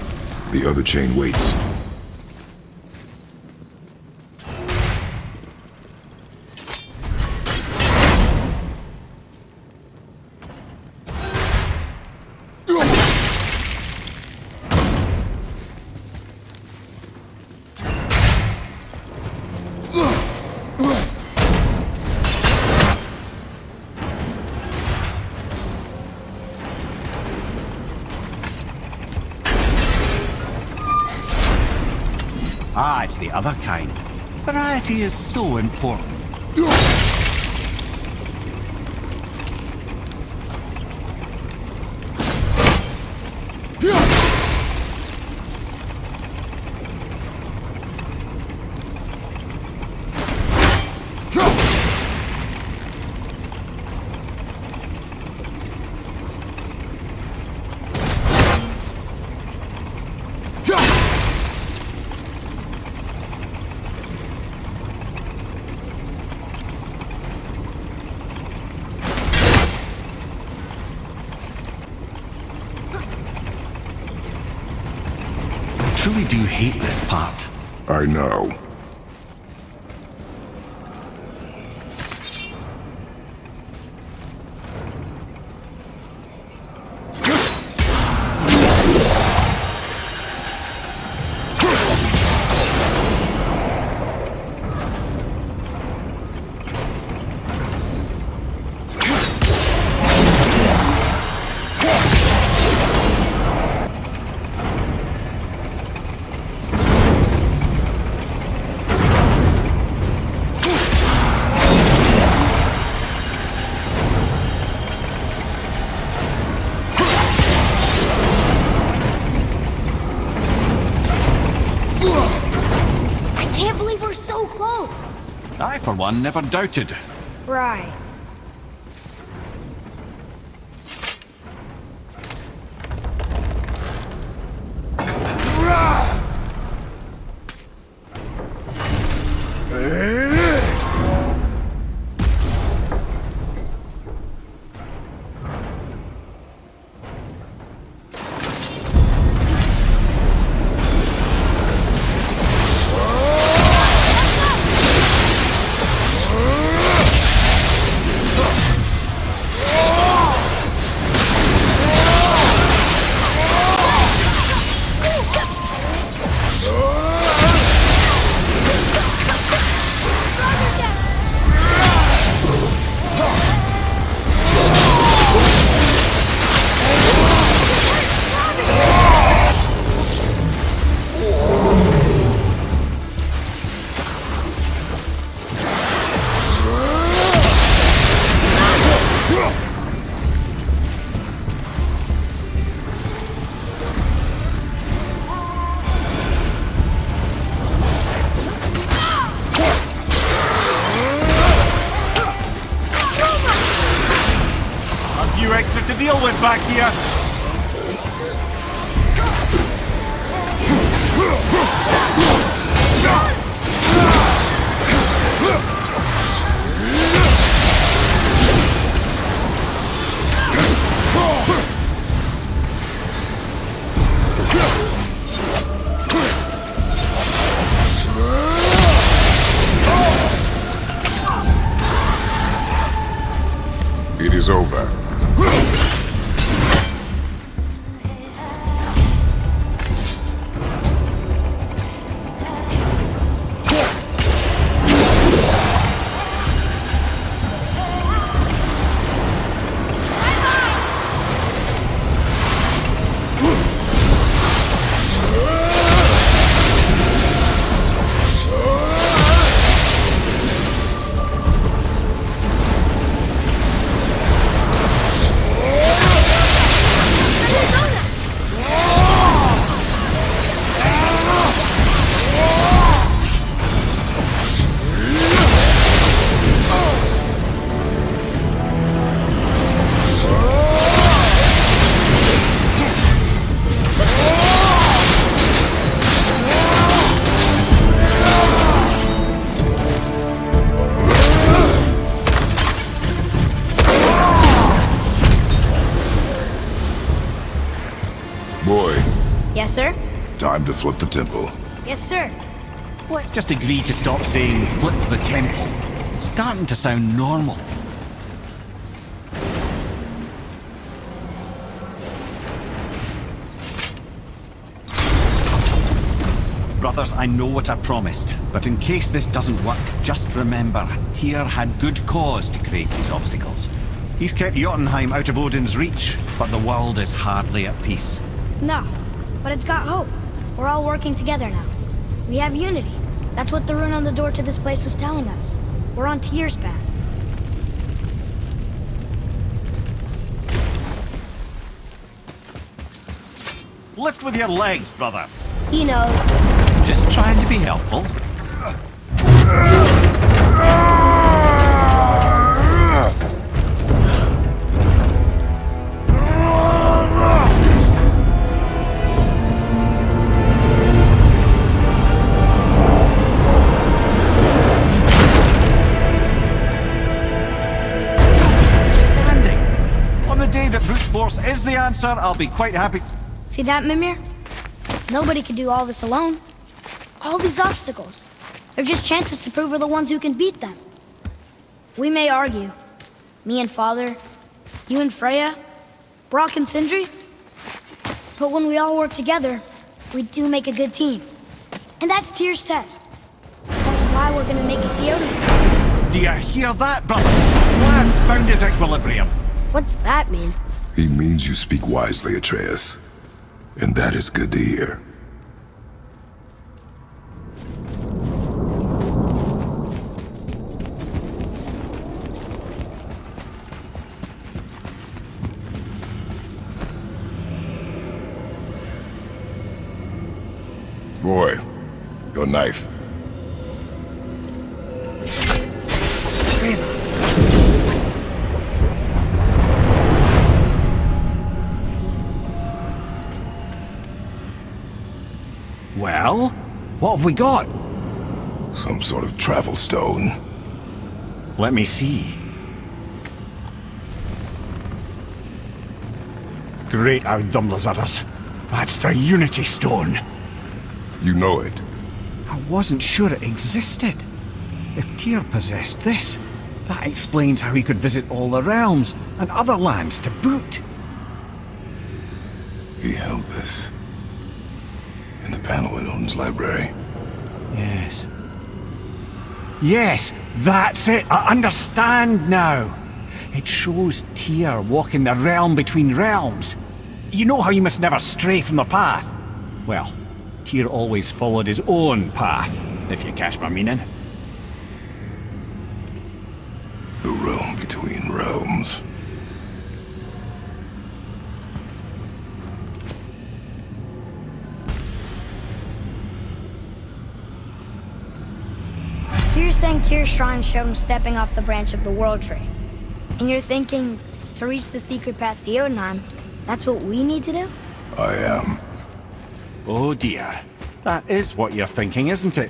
Speaker 6: The other chain waits.
Speaker 3: Ah, it's the other kind. Variety is so important. I truly do hate this part.
Speaker 6: I know.
Speaker 3: I, for one, never doubted.
Speaker 8: Right.
Speaker 3: To deal with back here.
Speaker 6: It is over.
Speaker 8: Yes, sir?
Speaker 6: Time to flip the temple.
Speaker 8: Yes, sir.
Speaker 3: Let's just agree to stop saying flip the temple. It's starting to sound normal. Brothers, I know what I promised, but in case this doesn't work, just remember, Tyr had good cause to create these obstacles. He's kept Jotunheim out of Odin's reach, but the world is hardly at peace.
Speaker 8: No, but it's got hope. We're all working together now. We have unity. That's what the rune on the door to this place was telling us. We're on Tyr's path.
Speaker 3: Lift with your legs, brother.
Speaker 8: He knows.
Speaker 3: Just trying to be helpful. On the day that brute force is the answer, I'll be quite happy.
Speaker 8: See that, Mimir? Nobody can do all this alone. All these obstacles. They're just chances to prove we're the ones who can beat them. We may argue. Me and Father, you and Freya, Brock and Sindri. But when we all work together, we do make a good team. And that's Tyr's test. That's why we're gonna make it to Jotunheim.
Speaker 3: Do you hear that, brother? Lad's found his equilibrium.
Speaker 8: What's that mean?
Speaker 6: He means you speak wisely, Atreus. And that is good to hear. Boy, your knife.
Speaker 3: Well, what have we got?
Speaker 6: Some sort of travel stone.
Speaker 3: Let me see. Great Audumlazaras. That's the Unity Stone.
Speaker 6: You know it.
Speaker 3: I wasn't sure it existed. If Tyr possessed this, that explains how he could visit all the realms and other lands to boot.
Speaker 6: He held this in the panel in Odin's library.
Speaker 3: Yes. Yes, that's it. I understand now. It shows Tyr walking the realm between realms. You know how you must never stray from the path? Well, Tyr always followed his own path, if you catch my meaning.
Speaker 6: The realm between realms.
Speaker 8: You're saying Tyr's shrine showed him stepping off the branch of the World Tree. And you're thinking, to reach the secret path to Jotunheim, that's what we need to do?
Speaker 6: I am.
Speaker 3: Oh dear. That is what you're thinking, isn't it?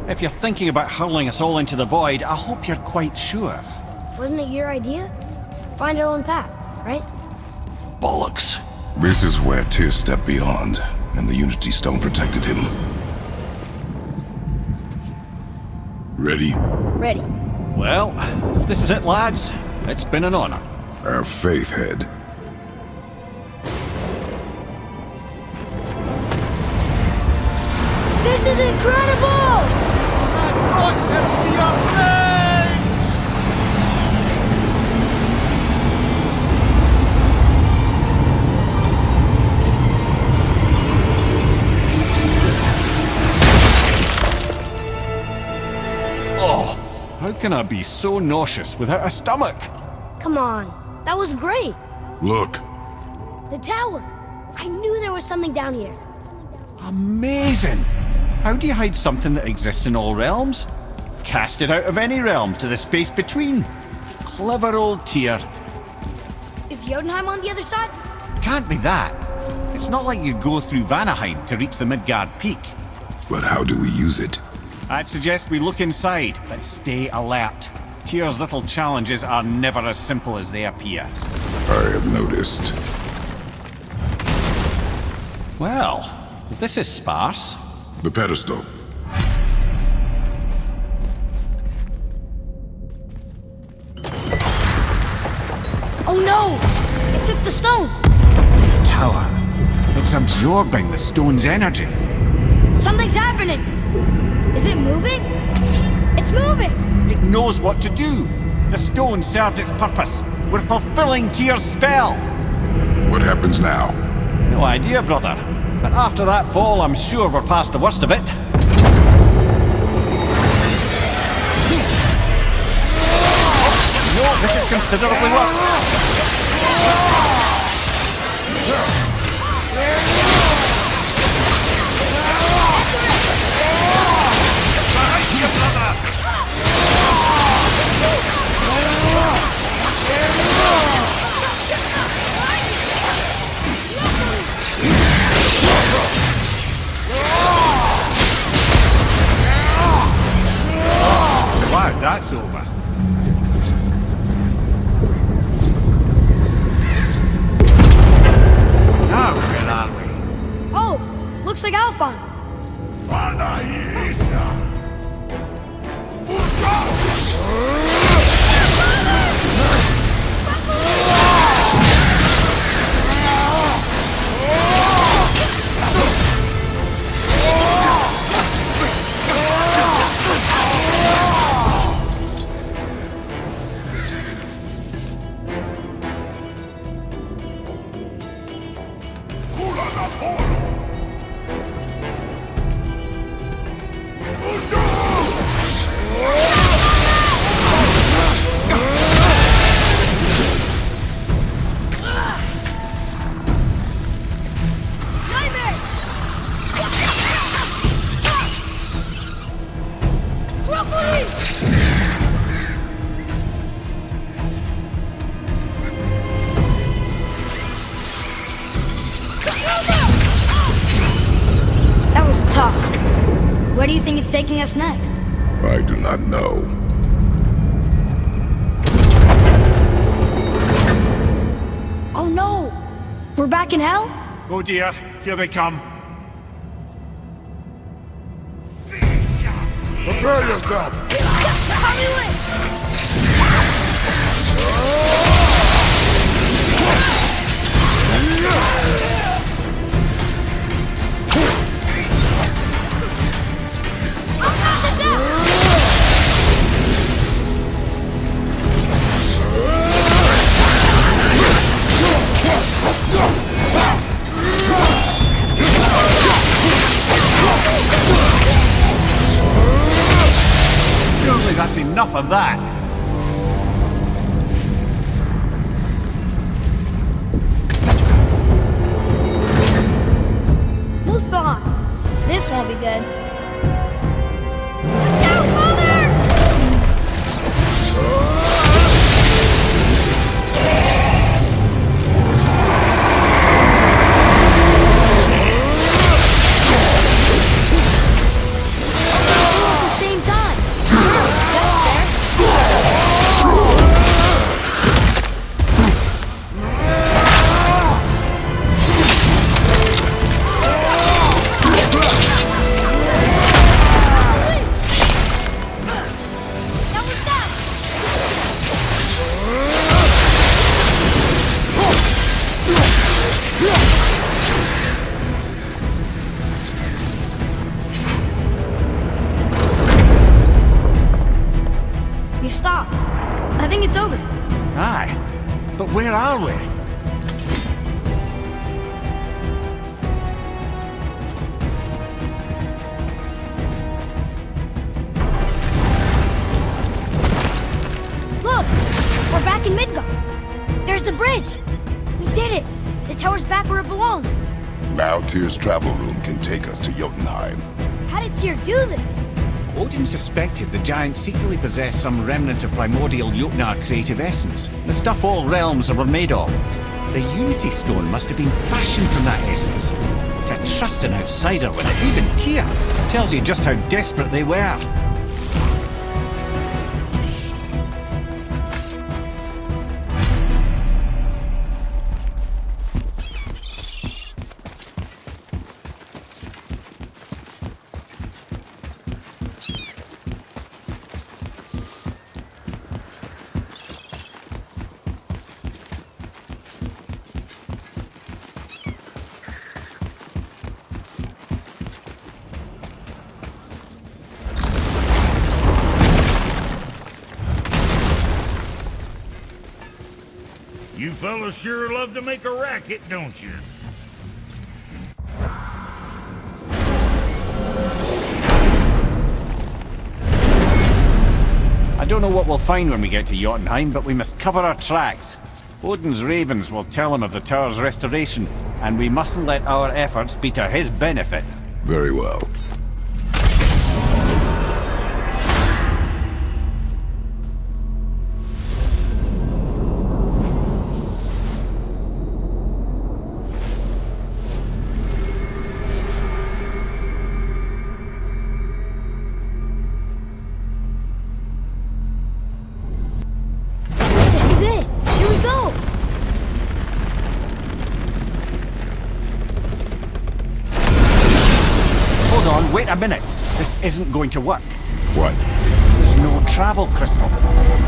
Speaker 3: If you're thinking about hurling us all into the void, I hope you're quite sure.
Speaker 8: Wasn't it your idea? Find our own path, right?
Speaker 3: Bollocks.
Speaker 6: This is where Tyr stepped beyond, and the Unity Stone protected him. Ready?
Speaker 8: Ready.
Speaker 3: Well, if this is it, lads, it's been an honor.
Speaker 6: Our faith head.
Speaker 8: This is incredible!
Speaker 3: Oh, how can I be so nauseous without a stomach?
Speaker 8: Come on, that was great.
Speaker 6: Look.
Speaker 8: The tower. I knew there was something down here.
Speaker 3: Amazing! How do you hide something that exists in all realms? cast it out of any realm to the space between. Clever old Tyr.
Speaker 8: Is Jotunheim on the other side?
Speaker 3: Can't be that. It's not like you go through Vanaheim to reach the Midgard Peak.
Speaker 6: But how do we use it?
Speaker 3: I'd suggest we look inside, but stay alert. Tyr's little challenges are never as simple as they appear.
Speaker 6: I have noticed.
Speaker 3: Well, this is sparse.
Speaker 6: The pedestal.
Speaker 8: Oh no! It took the stone!
Speaker 3: Tower. It's absorbing the stone's energy.
Speaker 8: Something's happening! Is it moving? It's moving!
Speaker 3: It knows what to do. The stone served its purpose. We're fulfilling Tyr's spell.
Speaker 6: What happens now?
Speaker 3: No idea, brother. But after that fall, I'm sure we're past the worst of it. No, this is considerably worse. Wow, that's over. Now, where are we?
Speaker 8: Oh, looks like Alphon. That was tough. Where do you think it's taking us next?
Speaker 6: I do not know.
Speaker 8: Oh no! We're back in hell?
Speaker 3: Oh dear, here they come.
Speaker 6: Prepare yourself!
Speaker 3: Surely that's enough of that.
Speaker 8: Muspelheim. This won't be good. Look out, Mother! At the same time. You stop. I think it's over.
Speaker 3: Aye. But where are we?
Speaker 8: Look! We're back in Midgard. There's the bridge. We did it. The tower's back where it belongs.
Speaker 6: Now Tyr's travel room can take us to Jotunheim.
Speaker 8: How did Tyr do this?
Speaker 3: Odin suspected the giants secretly possessed some remnant of primordial Jotnar creative essence, the stuff all realms were made of. The Unity Stone must have been fashioned from that essence. To trust an outsider with it, even Tyr, tells you just how desperate they were.
Speaker 12: You fellas sure love to make a racket, don't you?
Speaker 3: I don't know what we'll find when we get to Jotunheim, but we must cover our tracks. Odin's ravens will tell him of the tower's restoration, and we mustn't let our efforts be to his benefit.
Speaker 6: Very well.
Speaker 3: Wait a minute. This isn't going to work.
Speaker 6: What?
Speaker 3: There's no travel crystal.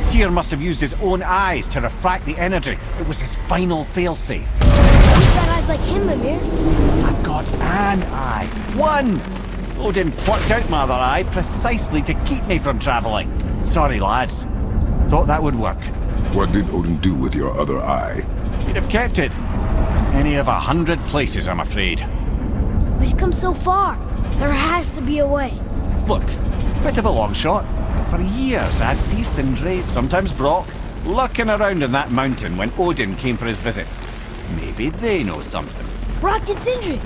Speaker 3: Tyr must have used his own eyes to refract the energy. It was his final failsafe.
Speaker 2: You've got eyes like him, Mimir.
Speaker 3: I've got an eye. One! Odin plucked out my other eye precisely to keep me from traveling. Sorry, lads. Thought that would work.
Speaker 6: What did Odin do with your other eye?
Speaker 3: He'd have kept it. Any of 100 places, I'm afraid.
Speaker 2: We've come so far. There has to be a way.
Speaker 3: Look, bit of a long shot, but for years I'd see Sindri, sometimes Brock, lurking around in that mountain when Odin came for his visits. Maybe they know something.
Speaker 2: Brock and Sindri.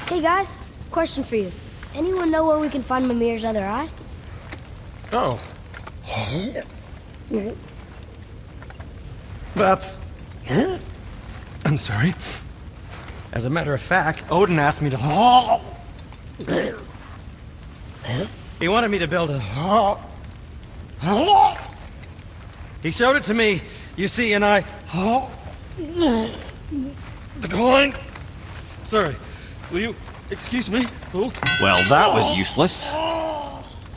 Speaker 2: Hey guys, question for you. Anyone know where we can find Mimir's other eye?
Speaker 9: Oh. That's... I'm sorry. As a matter of fact, Odin asked me to... He wanted me to build a... He showed it to me, you see, and I... Declined. Sorry. Will you excuse me? Oh.
Speaker 3: Well, that was useless.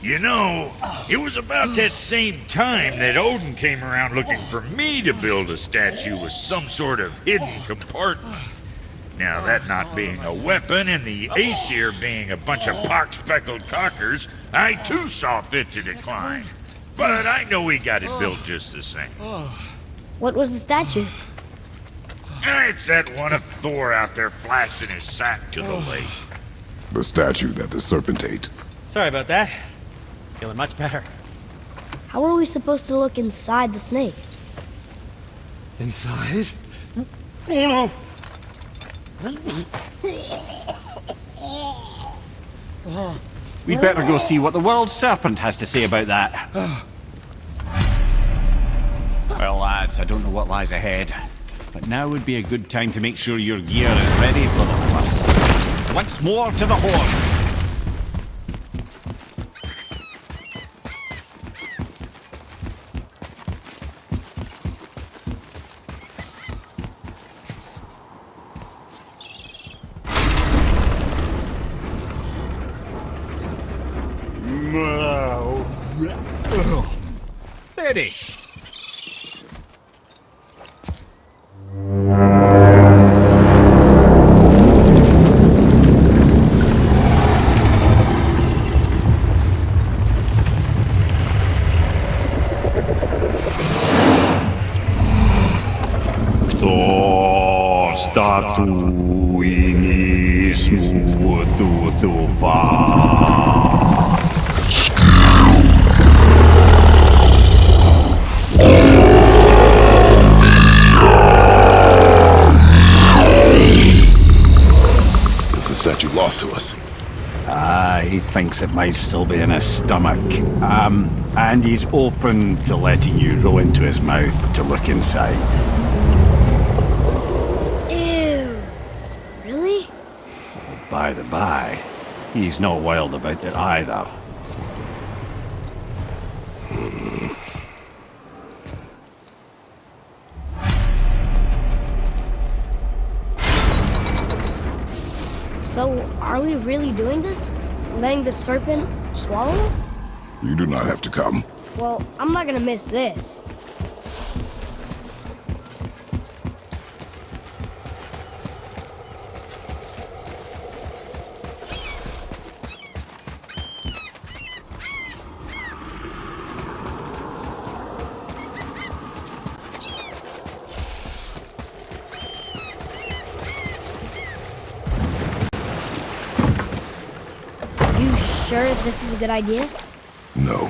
Speaker 12: You know, it was about that same time that Odin came around looking for me to build a statue with some sort of hidden compartment. Now, that not being a weapon and the Aesir being a bunch of pock-speckled cockers, I too saw fit to decline. But I know we got it built just the same.
Speaker 2: What was the statue?
Speaker 12: It's that one of Thor out there flashing his sack to the lake.
Speaker 6: The statue that the serpent ate.
Speaker 9: Sorry about that. Feeling much better.
Speaker 2: How are we supposed to look inside the snake?
Speaker 9: Inside? Oh
Speaker 3: no! We'd better go see what the world serpent has to say about that. Well, lads, I don't know what lies ahead, but now would be a good time to make sure your gear is ready for the worst. Once more to the horn! Ready.
Speaker 11: Thor, start
Speaker 3: tu inis mutu fa.
Speaker 6: Is the statue lost to us?
Speaker 3: He thinks it might still be in his stomach. And he's open to letting you roll into his mouth to look inside.
Speaker 2: Ew. Really?
Speaker 3: By the by, he's not wild about it either.
Speaker 2: So, are we really doing this? Letting the serpent swallow us?
Speaker 6: You do not have to come.
Speaker 2: Well, I'm not gonna miss this. You sure this is a good idea?
Speaker 6: No.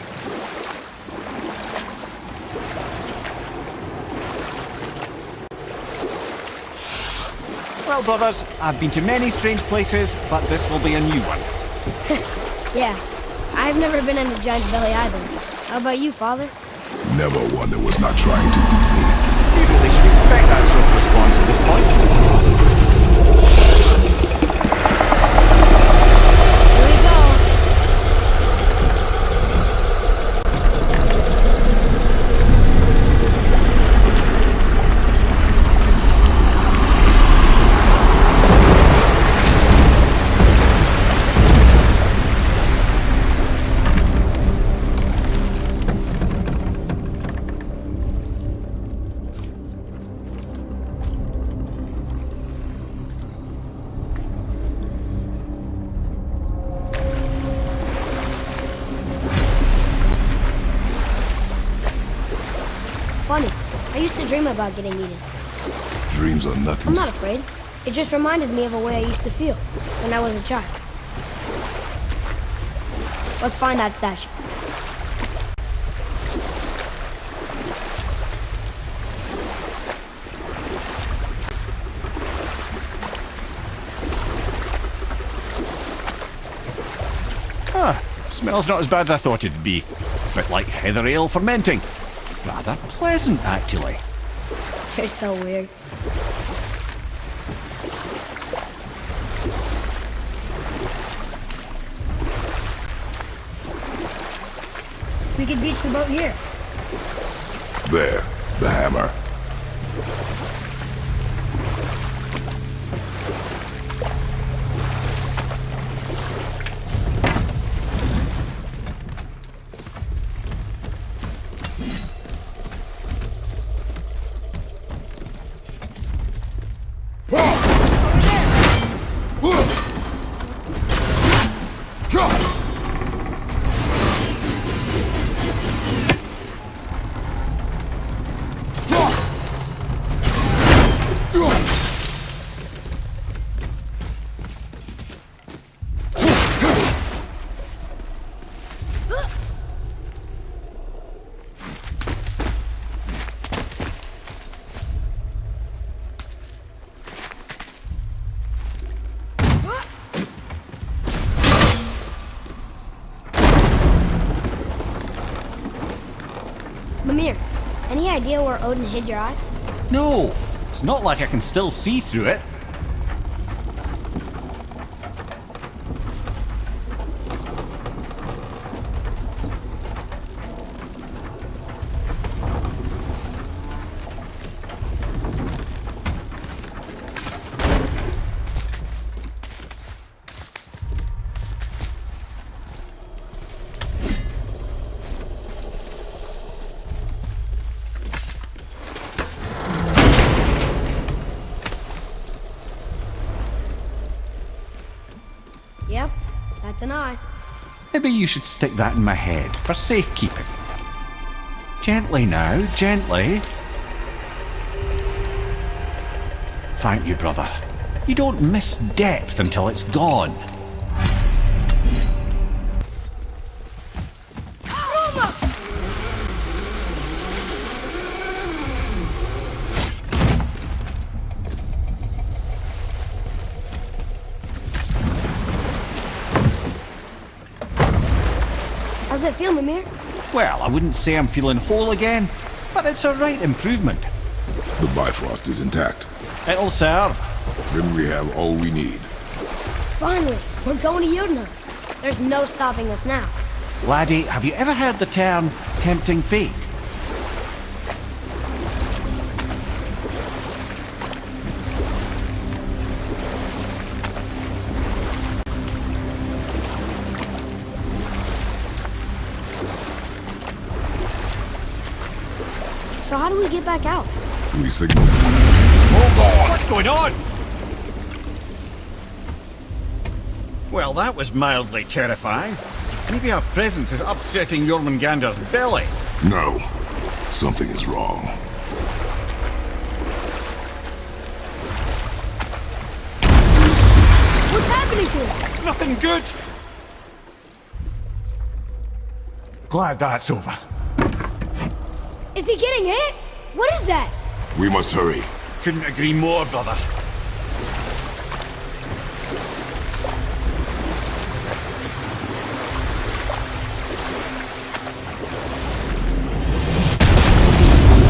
Speaker 3: Well, brothers, I've been to many strange places, but this will be a new one.
Speaker 2: Yeah. I've never been in a giant's belly either. How about you, Father?
Speaker 6: Never one that was not trying to eat me.
Speaker 3: You really should expect that sort of response at this point.
Speaker 2: Here we go. Funny. I used to dream about getting eaten.
Speaker 6: Dreams are nothing.
Speaker 2: I'm not afraid. It just reminded me of a way I used to feel when I was a child. Let's find that statue.
Speaker 3: Smells not as bad as I thought it'd be. Bit like heather ale fermenting. Rather pleasant, actually.
Speaker 2: You're so weird. We could beach the boat here.
Speaker 6: There, the hammer.
Speaker 2: Mimir, any idea where Odin hid your eye?
Speaker 3: No, it's not like I can still see through it.
Speaker 2: Yep, that's an eye.
Speaker 3: Maybe you should stick that in my head for safekeeping. Gently now, gently. Thank you, brother. You don't miss depth until it's gone.
Speaker 2: How's it feel, Mimir?
Speaker 3: Well, I wouldn't say I'm feeling whole again, but it's a right improvement.
Speaker 6: The Bifrost is intact.
Speaker 3: It'll serve.
Speaker 6: Then we have all we need.
Speaker 2: Finally, we're going to Jotunheim. There's no stopping us now.
Speaker 3: Laddie, have you ever heard the term tempting fate?
Speaker 2: So how do we get back out?
Speaker 6: We signal. Hold on!
Speaker 3: What's going on? Well, that was mildly terrifying. Maybe our presence is upsetting Jormungandr's belly.
Speaker 6: No. Something is wrong.
Speaker 2: What's happening to him?
Speaker 3: Nothing good. Glad that's over.
Speaker 8: Is he getting hit? What is that?
Speaker 6: We must hurry.
Speaker 3: Couldn't agree more, brother.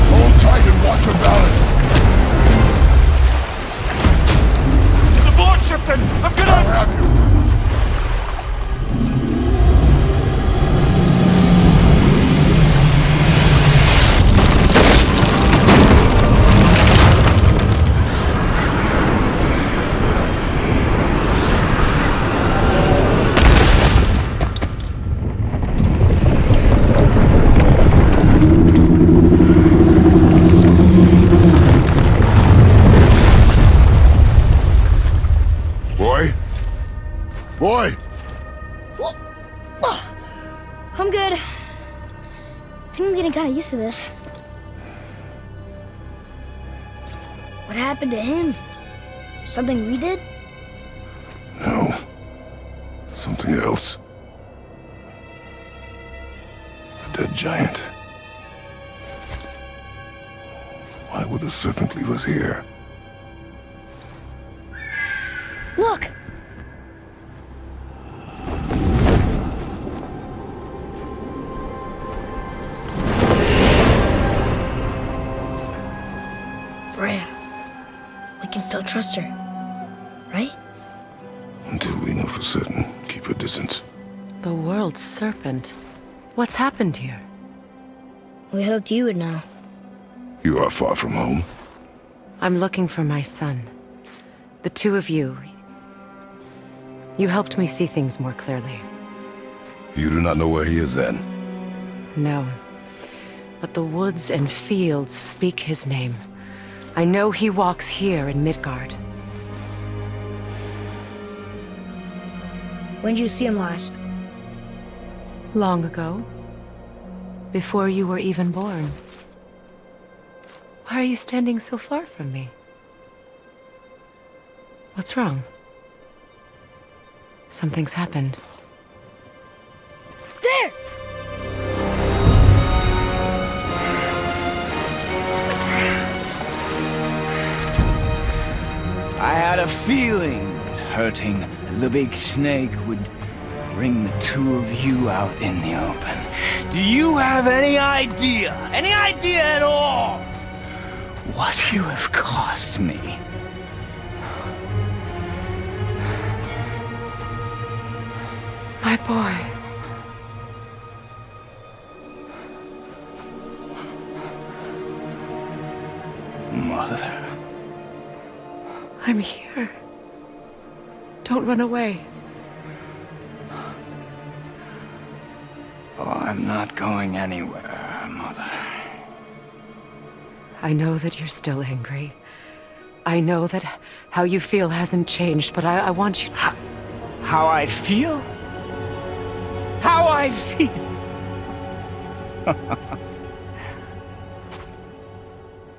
Speaker 6: Hold tight and watch your balance.
Speaker 3: The boat's shifting! I'm gonna...
Speaker 6: I'll have you. Boy!
Speaker 2: I'm good. I think I'm getting kind of used to this. What happened to him? Something we did?
Speaker 6: No. Something else. A dead giant. Why would the serpent leave us here?
Speaker 2: Look! Freya. We can still trust her, right?
Speaker 6: Until we know for certain, keep her distance.
Speaker 5: The world's serpent. What's happened here?
Speaker 2: We hoped you would know.
Speaker 6: You are far from home.
Speaker 5: I'm looking for my son. The two of you. You helped me see things more clearly.
Speaker 6: You do not know where he is then?
Speaker 5: No. But the woods and fields speak his name. I know he walks here in Midgard.
Speaker 2: When did you see him last?
Speaker 5: Long ago. Before you were even born. Why are you standing so far from me? What's wrong? Something's happened.
Speaker 2: There!
Speaker 10: I had a feeling that hurting the big snake would bring the two of you out in the open. Do you have any idea at all, what you have cost me?
Speaker 5: My boy.
Speaker 10: Mother.
Speaker 5: I'm here. Don't run away.
Speaker 10: Oh, I'm not going anywhere, Mother.
Speaker 5: I know that you're still angry. I know that how you feel hasn't changed, but I want you...
Speaker 10: How I feel? How I feel?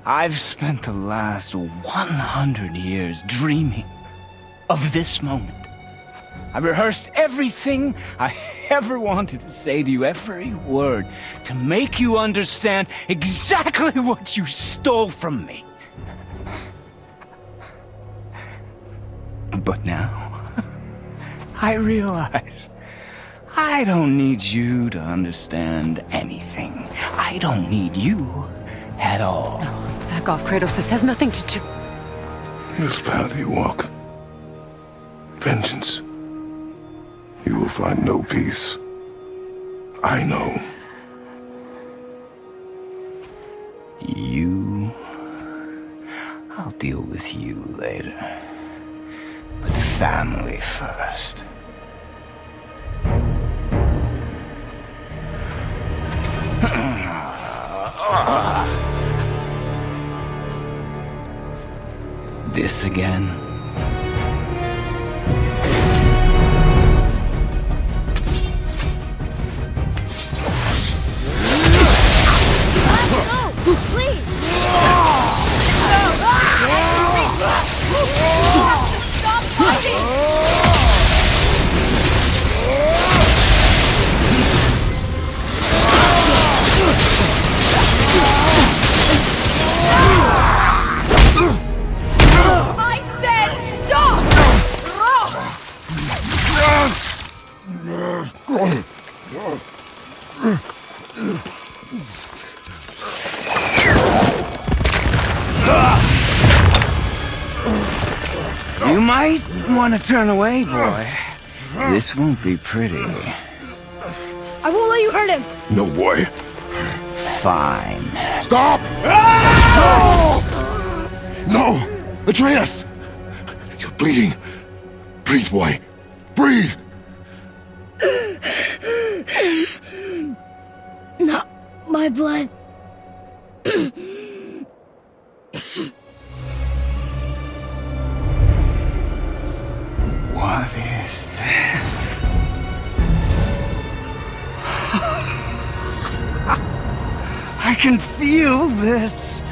Speaker 10: I've spent the last 100 years dreaming of this moment. I rehearsed everything I ever wanted to say to you, every word, to make you understand exactly what you stole from me. But now, I realize I don't need you to understand anything. I don't need you at all.
Speaker 5: No, back off, Kratos. This has nothing to do...
Speaker 6: This path you walk, vengeance, you will find no peace. I know.
Speaker 10: You... I'll deal with you later. But family first. This again?
Speaker 8: No, please! Stop fighting! I said stop!
Speaker 10: You might want to turn away, boy. This won't be pretty.
Speaker 8: I won't let you hurt him!
Speaker 6: No, boy.
Speaker 10: Fine.
Speaker 6: Stop! No! Atreus! You're bleeding. Breathe, boy. Breathe!
Speaker 2: Not my blood.
Speaker 10: What is that? I can feel this.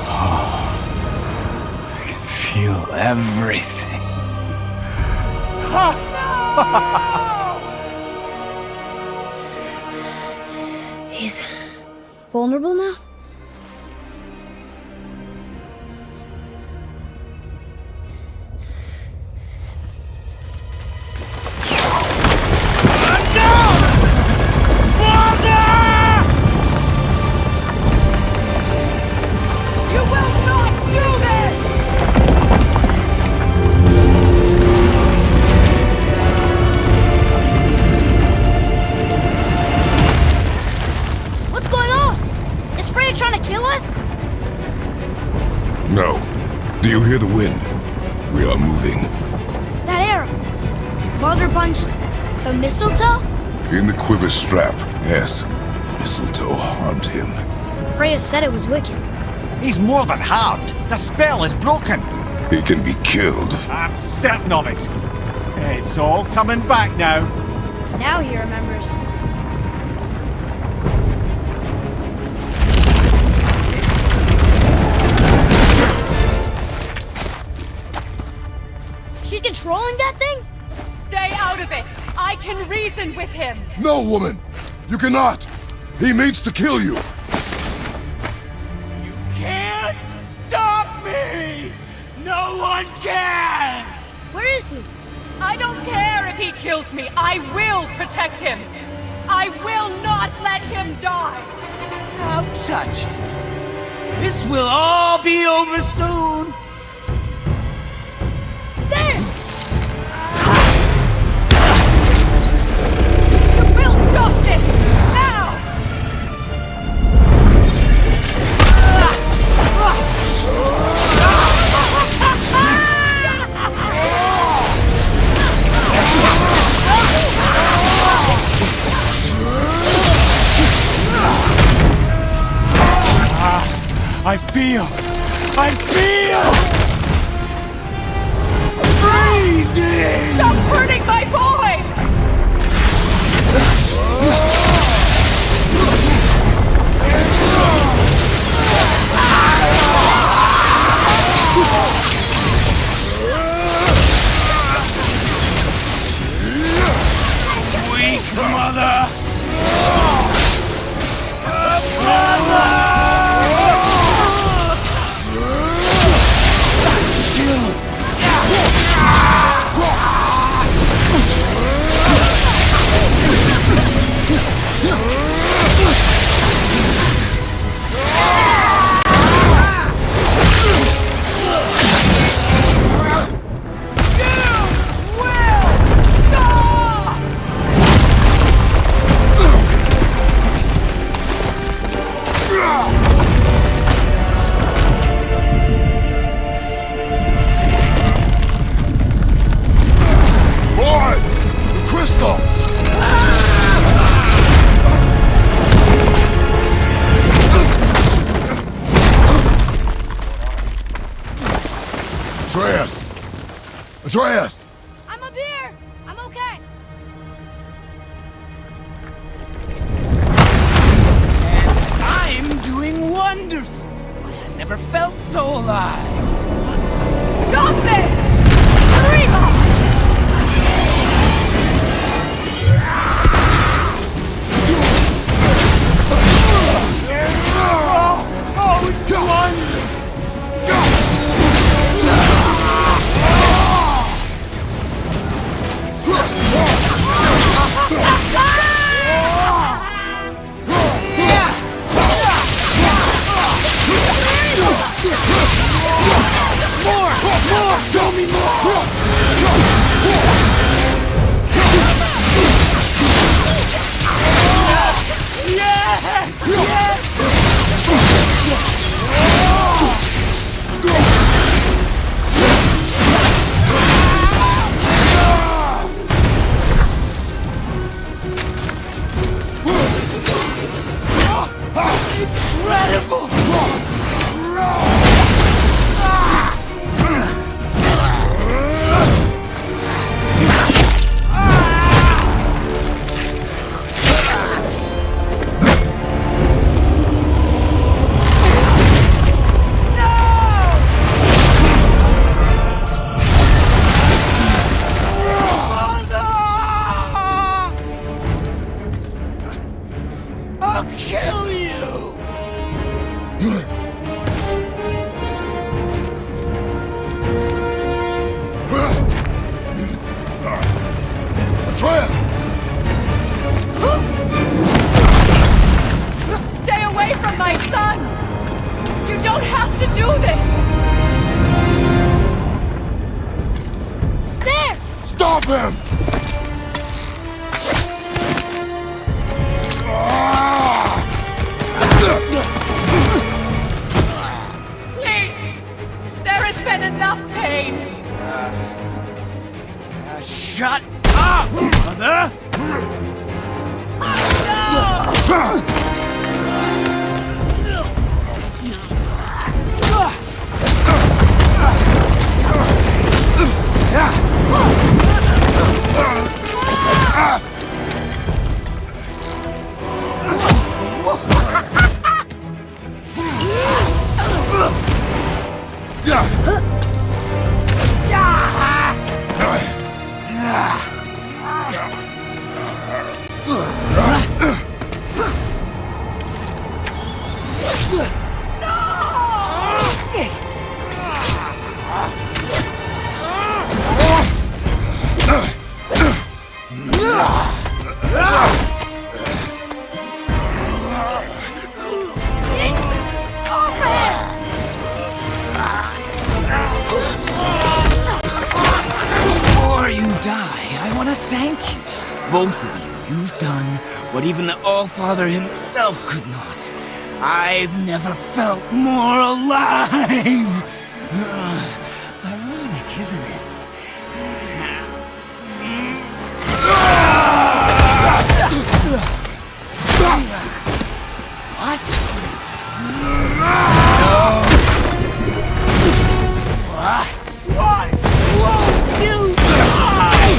Speaker 10: I can feel everything.
Speaker 2: He's vulnerable now?
Speaker 5: You will not do this!
Speaker 8: What's going on? Is Freya trying to kill us?
Speaker 6: No. Do you hear the wind? We are moving.
Speaker 8: That arrow. Mother punched the mistletoe?
Speaker 6: In the quiver strap, yes. Mistletoe harmed him.
Speaker 8: Freya said it was wicked.
Speaker 3: He's more than harmed. The spell is broken.
Speaker 6: He can be killed.
Speaker 3: I'm certain of it. It's all coming back now.
Speaker 8: Now he remembers. She's controlling that thing?
Speaker 5: Stay out of it! I can reason with him!
Speaker 6: No, woman! You cannot! He means to kill you!
Speaker 1: Can't stop me! No one can!
Speaker 8: Where is he?
Speaker 5: I don't care if he kills me. I will protect him. I will not let him die.
Speaker 1: Don't touch it. This will all be over soon.
Speaker 8: There!
Speaker 5: We'll stop this now!
Speaker 1: I feel freezing!
Speaker 5: Stop hurting my boy!
Speaker 6: Atreus! Atreus!
Speaker 8: I'm up here! I'm okay!
Speaker 10: I'm doing wonderful. I've never felt so alive.
Speaker 5: Stop this! Rima!
Speaker 10: Oh, it's wonderful!
Speaker 6: More! Show me more!
Speaker 10: Incredible! I'll kill you!
Speaker 6: Atreus!
Speaker 5: Stay away from my son! You don't have to do this!
Speaker 8: There!
Speaker 6: Stop him!
Speaker 5: Please! There has been enough pain!
Speaker 10: Shut up, mother! Before you die, I want to thank you. Both of you. You've done what even the All-Father himself could not. I've never felt more alive! Ironic, isn't it? What? What? Won't you die?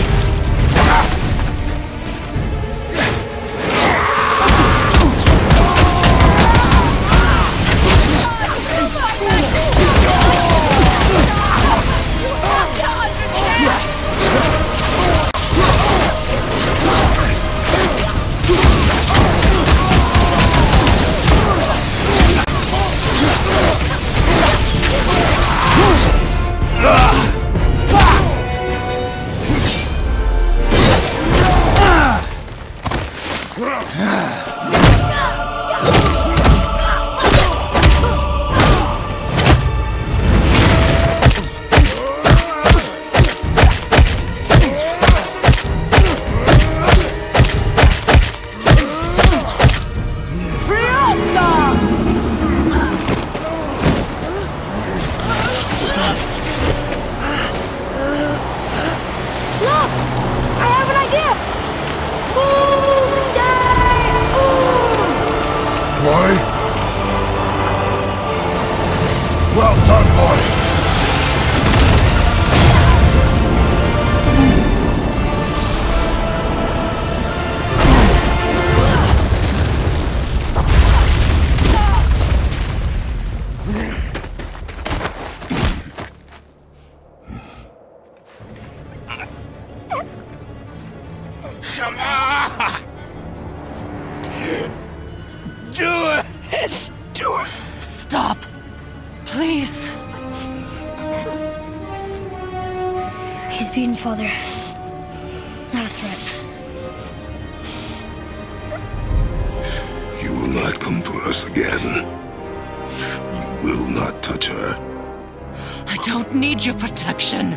Speaker 8: Eden, Father. Not a threat.
Speaker 6: You will not come for us again. You will not touch her.
Speaker 5: I don't need your protection.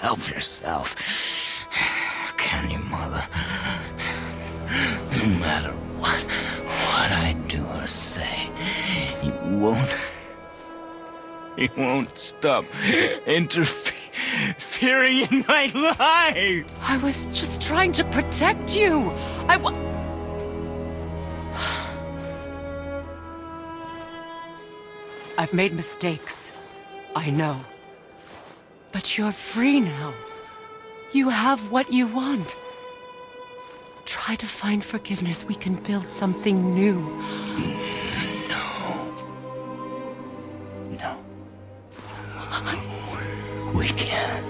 Speaker 10: Help yourself. Can you, Mother? No matter what I do or say, you won't stop interfering in my life.
Speaker 5: I was just trying to protect you. I've made mistakes. I know. But you're free now. You have what you want. Try to find forgiveness. We can build something new.
Speaker 10: No. We can't.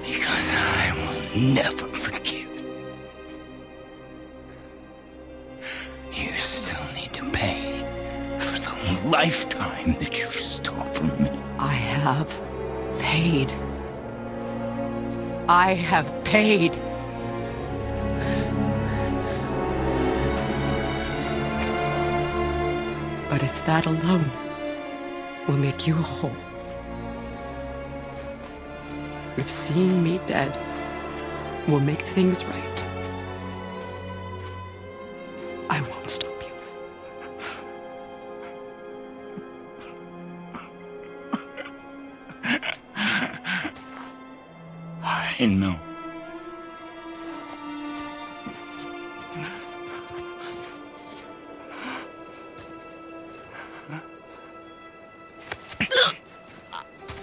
Speaker 10: Because I will never forgive. You still need to pay for the lifetime that you stole from me.
Speaker 5: I have paid. I have paid. But if that alone will make you whole, if seeing me dead will make things right, I won't stop you.
Speaker 10: I know.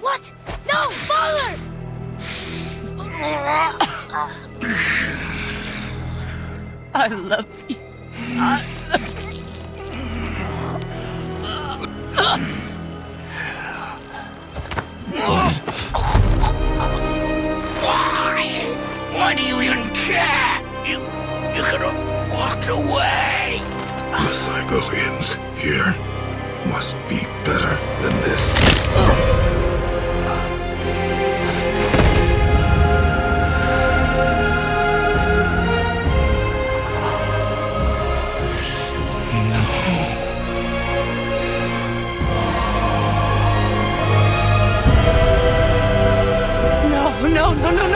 Speaker 8: What? No, Father!
Speaker 5: I love you.
Speaker 10: Why do you even care? You could have walked away.
Speaker 6: The cycle ends here. Must be better than this.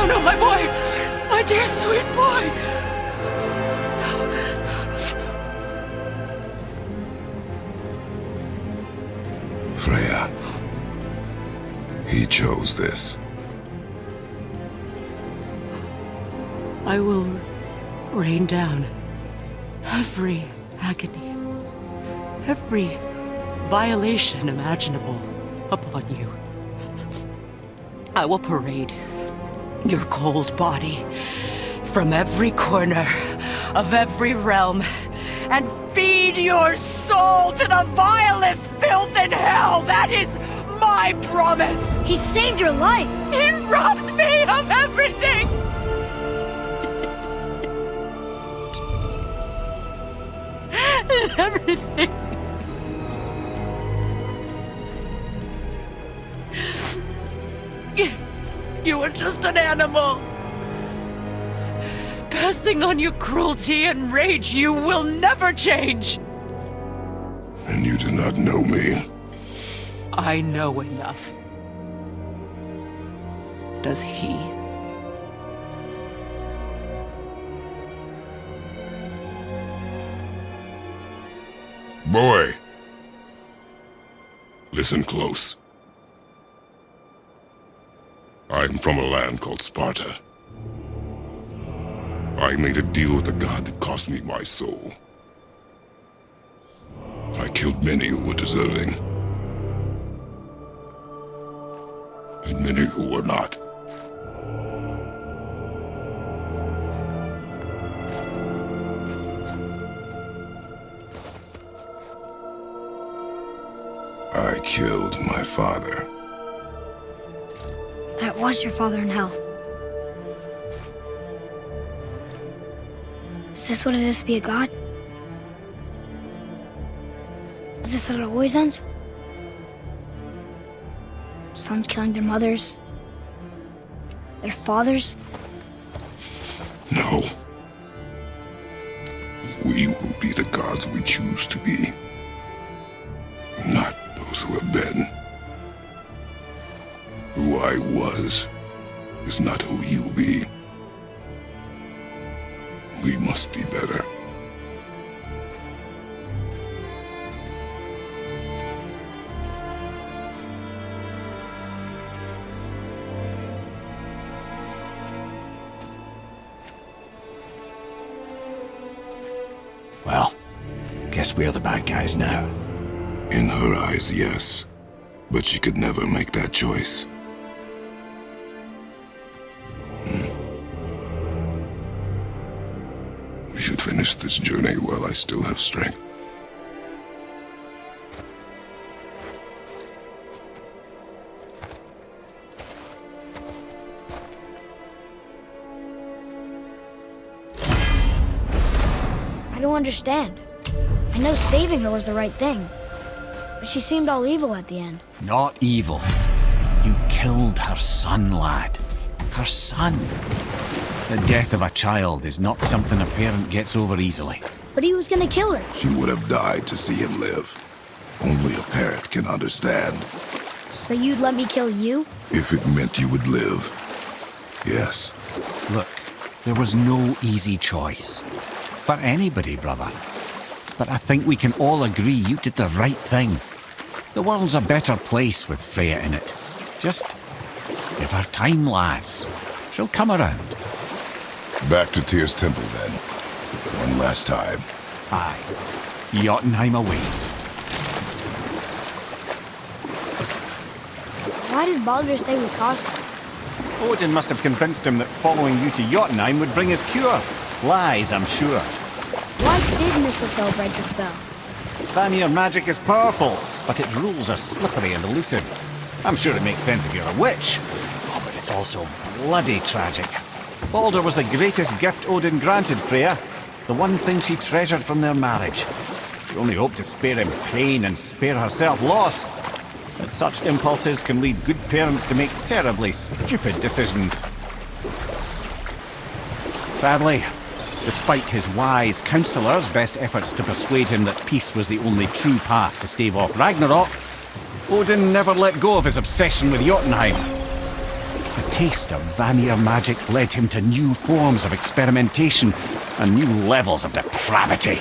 Speaker 5: No, my boy! My dear sweet boy!
Speaker 6: Freya. He chose this.
Speaker 5: I will rain down every agony, every violation imaginable upon you. I will parade your cold body from every corner of every realm and feed your soul to the vilest filth in hell. That is my promise.
Speaker 8: He saved your life.
Speaker 5: He robbed me of everything. Everything. You were just an animal. Passing on your cruelty and rage, you will never change.
Speaker 6: And you do not know me.
Speaker 5: I know enough. Does he?
Speaker 6: Boy. Listen close. I'm from a land called Sparta. I made a deal with the god that cost me my soul. I killed many who were deserving. And many who were not. I killed my father.
Speaker 8: That was your father in hell. Is this what it is to be a god? Is this how it always ends? Sons killing their mothers? Their fathers?
Speaker 6: No. We will be the gods we choose to be. Not those who have been. Who I was is not who you'll be. We must be better.
Speaker 3: Well, guess we're the bad guys now.
Speaker 6: In her eyes, yes. But she could never make that choice. We should finish this journey while I still have strength.
Speaker 8: I don't understand. I know saving her was the right thing. But she seemed all evil at the end.
Speaker 3: Not evil. You killed her son, lad. Her son. The death of a child is not something a parent gets over easily.
Speaker 8: But he was gonna kill her.
Speaker 6: She would have died to see him live. Only a parent can understand.
Speaker 8: So you'd let me kill you?
Speaker 6: If it meant you would live. Yes.
Speaker 3: Look, there was no easy choice. For anybody, brother. But I think we can all agree you did the right thing. The world's a better place with Freya in it. Just give her time, lads. She'll come around.
Speaker 6: Back to Tyr's temple, then. One last time.
Speaker 3: Aye. Jotunheim awaits.
Speaker 8: Why did Baldur say we caused it?
Speaker 3: Odin must have convinced him that following you to Jotunheim would bring his cure. Lies, I'm sure.
Speaker 8: Why did mistletoe break the spell?
Speaker 3: Vanir magic is powerful, but its rules are slippery and elusive. I'm sure it makes sense if you're a witch. Oh, but it's also bloody tragic. Baldur was the greatest gift Odin granted Freya. The one thing she treasured from their marriage. She only hoped to spare him pain and spare herself loss. But such impulses can lead good parents to make terribly stupid decisions. Sadly, despite his wise counsellors' best efforts to persuade him that peace was the only true path to stave off Ragnarok, Odin never let go of his obsession with Jotunheim. The taste of Vanir magic led him to new forms of experimentation and new levels of depravity.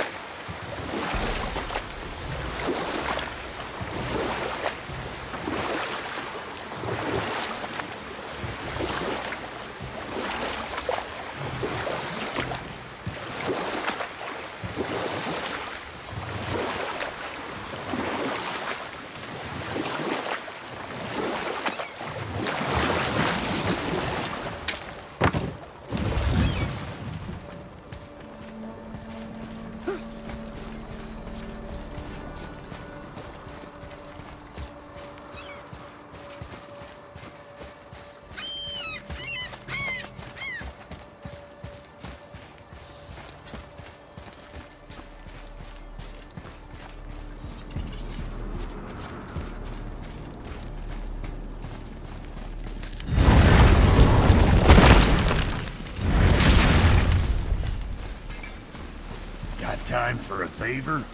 Speaker 11: Time for a favor?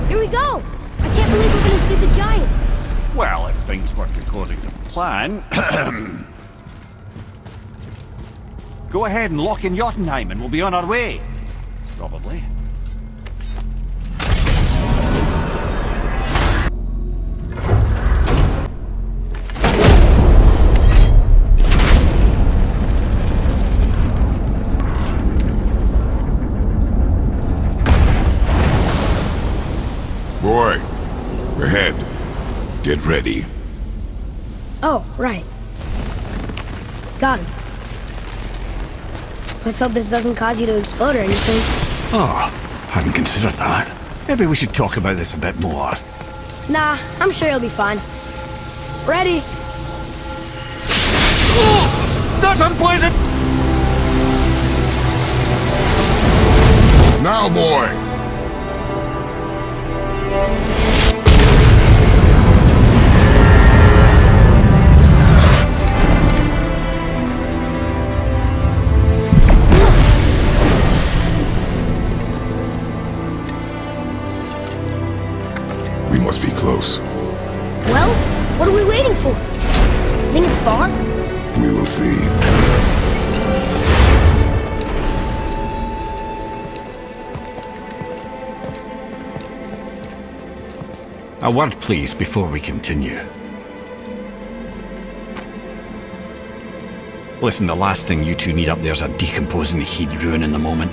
Speaker 8: Here we go! I can't believe we're gonna see the giants!
Speaker 3: Well, if things work according to plan... Go ahead and lock in Jotunheim and we'll be on our way. Probably.
Speaker 6: Boy, ahead. Get ready.
Speaker 8: Oh, right. Got him.
Speaker 2: Let's hope this doesn't cause you to explode or anything.
Speaker 3: Oh, hadn't considered that. Maybe we should talk about this a bit more.
Speaker 2: Nah, I'm sure you'll be fine. Ready?
Speaker 3: Oh, that's unpleasant!
Speaker 6: Now, boy! We must be close.
Speaker 2: Well, what are we waiting for? Think it's far?
Speaker 6: We will see.
Speaker 3: A word, please, before we continue. Listen, the last thing you two need up there's a decomposing heat ruining the moment.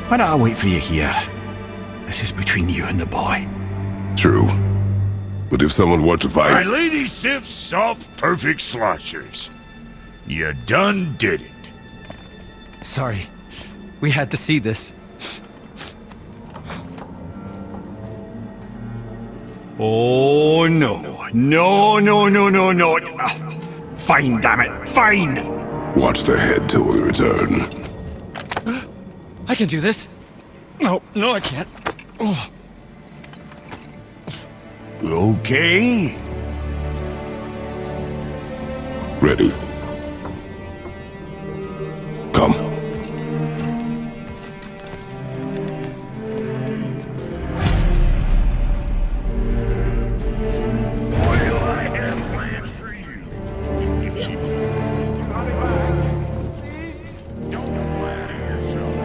Speaker 3: Why don't I wait for you here? This is between you and the boy.
Speaker 6: True. But if someone were to
Speaker 12: My
Speaker 6: fight...
Speaker 12: lady sips soft, perfect sloshers. You done did it.
Speaker 9: Sorry. We had to see this.
Speaker 3: Oh, no. No, no, no, no, no. Fine, damn it. Fine!
Speaker 6: Watch the head till we return.
Speaker 9: I can do this. No, no, I can't. Oh.
Speaker 12: Okay.
Speaker 6: Ready. Come.
Speaker 12: Boy, do I have plans for you. Don't flatter yourself.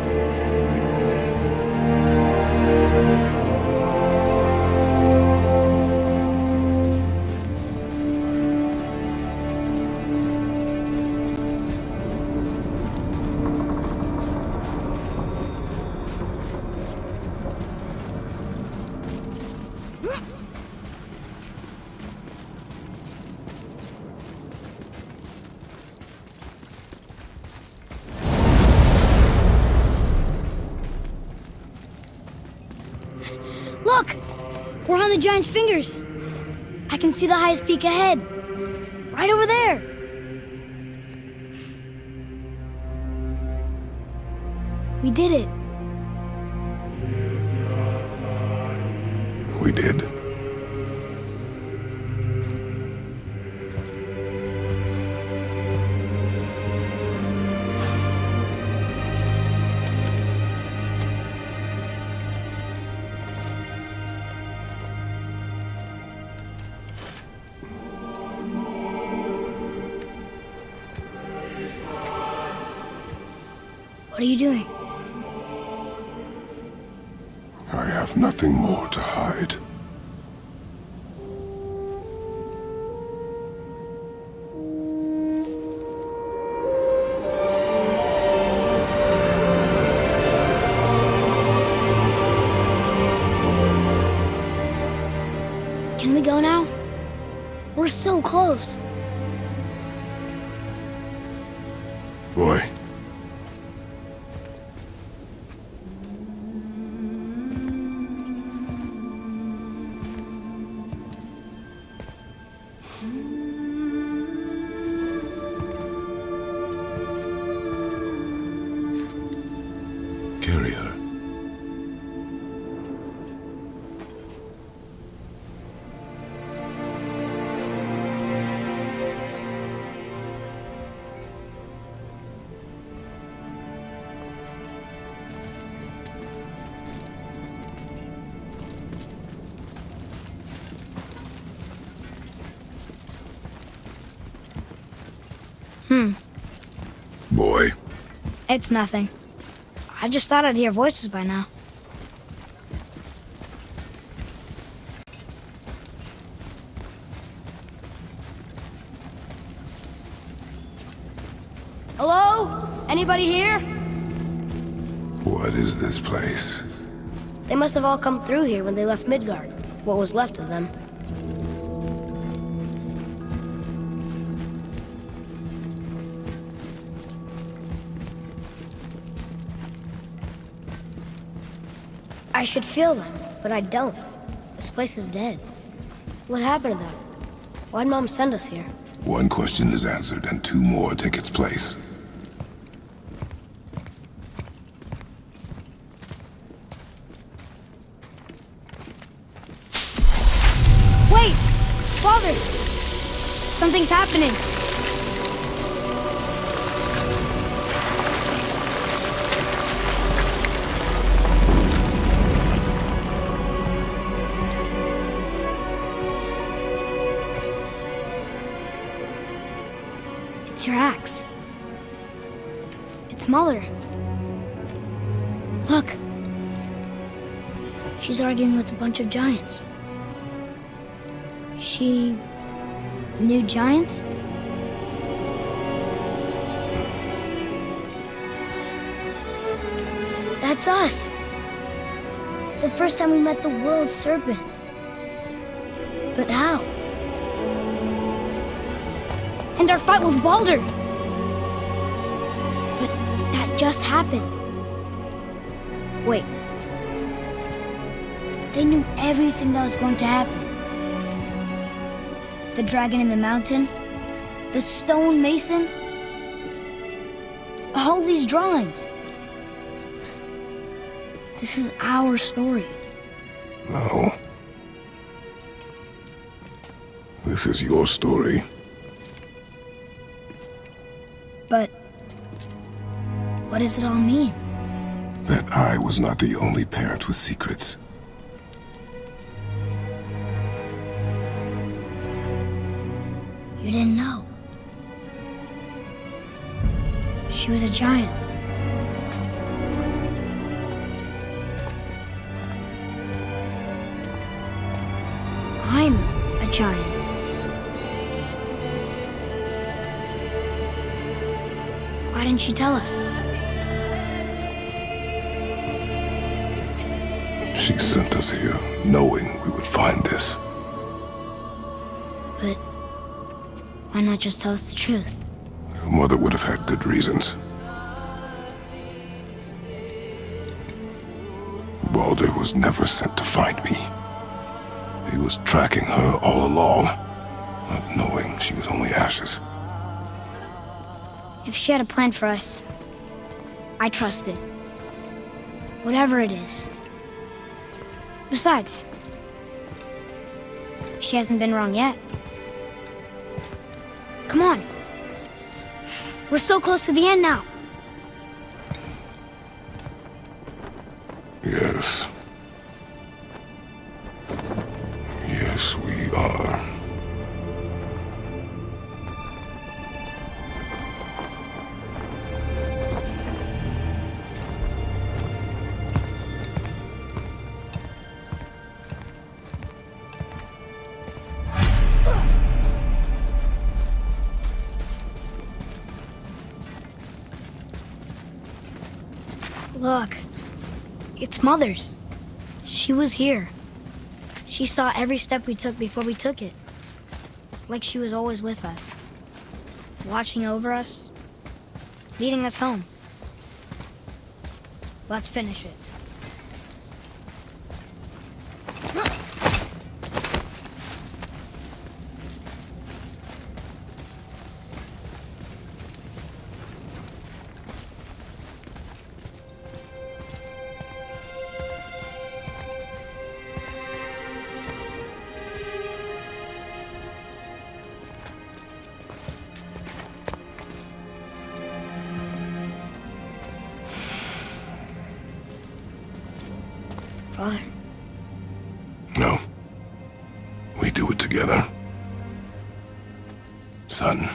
Speaker 8: Look! We're on the giant's fingers. I can see the highest peak ahead. Right over there. We did it.
Speaker 6: We did.
Speaker 8: What are you doing?
Speaker 6: I have nothing more to hide.
Speaker 8: Can we go now? We're so close.
Speaker 6: Boy. Carry her. Boy.
Speaker 8: It's nothing. I just thought I'd hear voices by now. Hello? Anybody here?
Speaker 6: What is this place?
Speaker 2: They must have all come through here when they left Midgard. What was left of them. I should feel them, but I don't. This place is dead. What happened to them? Why'd Mom send us here?
Speaker 6: One question is answered, and two more take its place.
Speaker 8: Wait! Father! Something's happening. It's your axe. It's Mother. Look. She's arguing with a bunch of giants. She knew giants? That's us. The first time we met the world serpent. But how? And our fight with Baldur. But that just happened. Wait. They knew everything that was going to happen. The dragon in the mountain, the stone mason, all these drawings. This is our story.
Speaker 6: No. This is your story.
Speaker 2: But what does it all mean?
Speaker 6: That I was not the only parent with secrets.
Speaker 2: You didn't know. She was a giant. I'm a giant. Why didn't she tell us?
Speaker 6: She sent us here, knowing we would find this.
Speaker 2: But why not just tell us the truth?
Speaker 6: Your mother would have had good reasons. Baldur was never sent to find me. He was tracking her all along, not knowing she was only ashes.
Speaker 2: If she had a plan for us, I trust it. Whatever it is. Besides, she hasn't been wrong yet. Come on. We're so close to the end now.
Speaker 6: Yes. Yes, we are.
Speaker 2: Look, it's Mother's. She was here. She saw every step we took before we took it. Like she was always with us. Watching over us. Leading us home. Let's finish it. Father.
Speaker 6: No. We do it together. Son.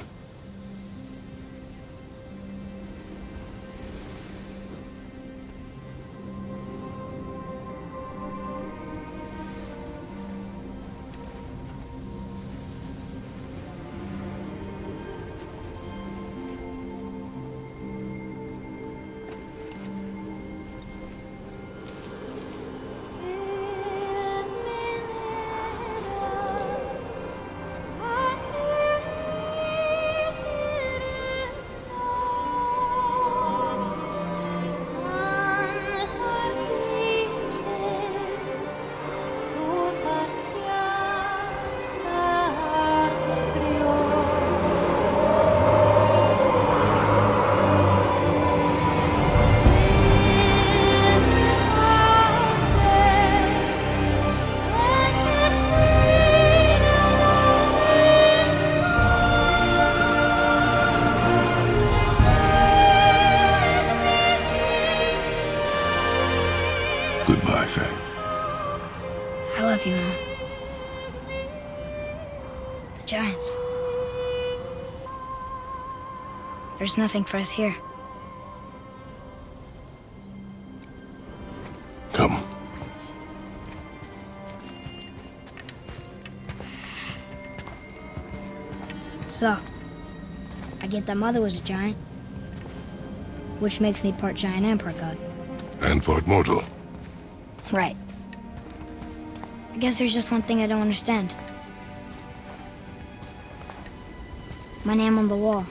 Speaker 8: There's nothing for us here.
Speaker 6: Come.
Speaker 8: So, I get that Mother was a giant, which makes me part giant and part god.
Speaker 6: And part mortal.
Speaker 8: Right. I guess there's just one thing I don't understand. My name on the wall.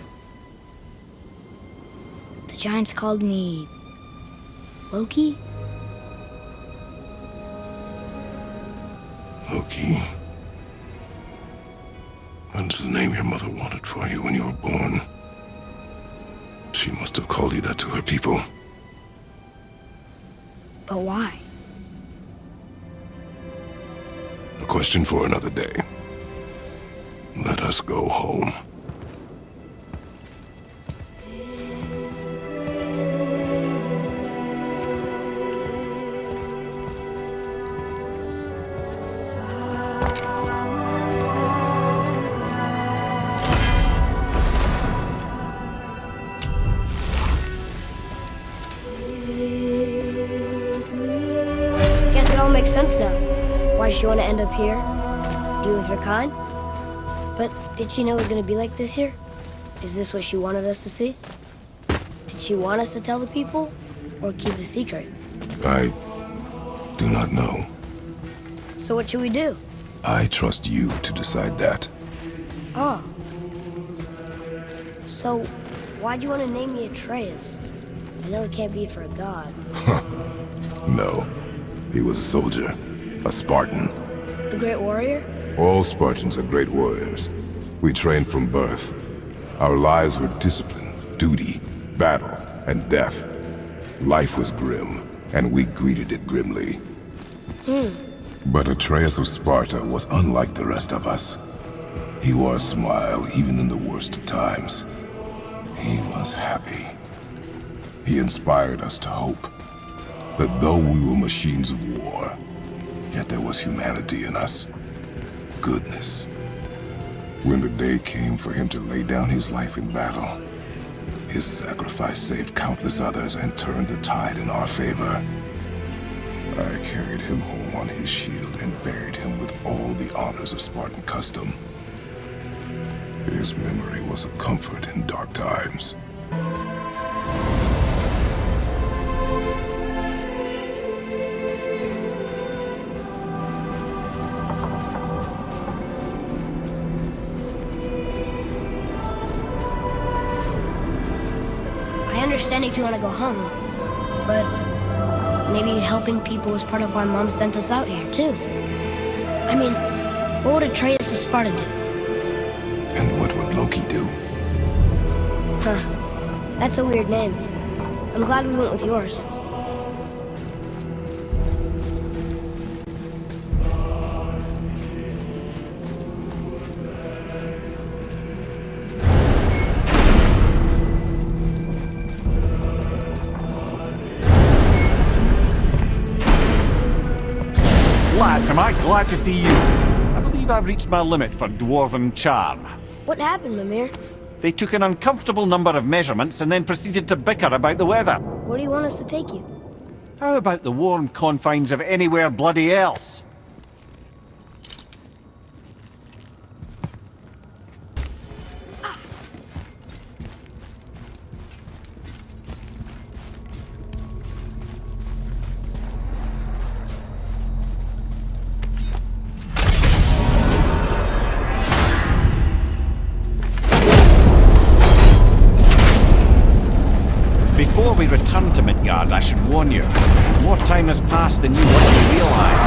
Speaker 8: The giants called me... Loki?
Speaker 6: Loki. That's the name your mother wanted for you when you were born. She must have called you that to her people.
Speaker 8: But why?
Speaker 6: A question for another day. Let us go home.
Speaker 2: Guess it all makes sense now. Why she want to end up here? Be with her kind? But did she know it was going to be like this here? Is this what she wanted us to see? Did she want us to tell the people? Or keep it a secret?
Speaker 6: I do not know.
Speaker 2: So what should we do?
Speaker 6: I trust you to decide that.
Speaker 2: Oh. So, why'd you want to name me Atreus? I know it can't be for a god.
Speaker 6: No. He was a soldier. A Spartan.
Speaker 2: The Great Warrior?
Speaker 6: All Spartans are great warriors. We trained from birth. Our lives were discipline, duty, battle, and death. Life was grim, and we greeted it grimly. But Atreus of Sparta was unlike the rest of us. He wore a smile even in the worst of times. He was happy. He inspired us to hope that though we were machines of war, yet there was humanity in us. Goodness. When the day came for him to lay down his life in battle, his sacrifice saved countless others and turned the tide in our favor. I carried him home on his shield and buried him with all the honors of Spartan custom. His memory was a comfort in dark times.
Speaker 2: I understand if you want to go home, but maybe helping people is part of why Mom sent us out here, too. I mean, what would Atreus of Sparta do?
Speaker 6: And what would Loki do?
Speaker 2: Huh. That's a weird name. I'm glad we went with yours.
Speaker 3: Lads, am I glad to see you. I believe I've reached my limit for dwarven charm.
Speaker 2: What happened, Mimir?
Speaker 3: They took an uncomfortable number of measurements and then proceeded to bicker about the weather.
Speaker 2: Where do you want us to take you?
Speaker 3: How about the warm confines of anywhere bloody else? Before we return to Midgard, I should warn you, more time has passed than you likely realize.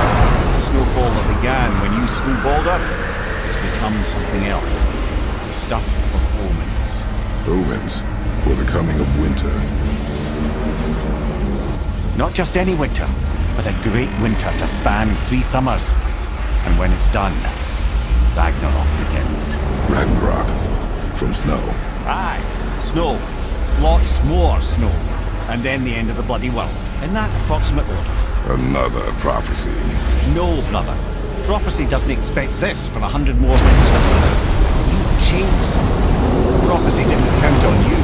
Speaker 3: The snowfall that began when you slew Baldur has become something else. The stuff of omens.
Speaker 6: Omens for the coming of winter.
Speaker 3: Not just any winter, but a great winter to span 3 summers. And when it's done, Ragnarok begins.
Speaker 6: Ragnarok. From snow.
Speaker 3: Aye, snow. Lots more snow. And then the end of the bloody world. In that approximate order.
Speaker 6: Another prophecy.
Speaker 3: No, brother. Prophecy doesn't expect this for 100 more winters. You've changed something. Prophecy didn't count on you.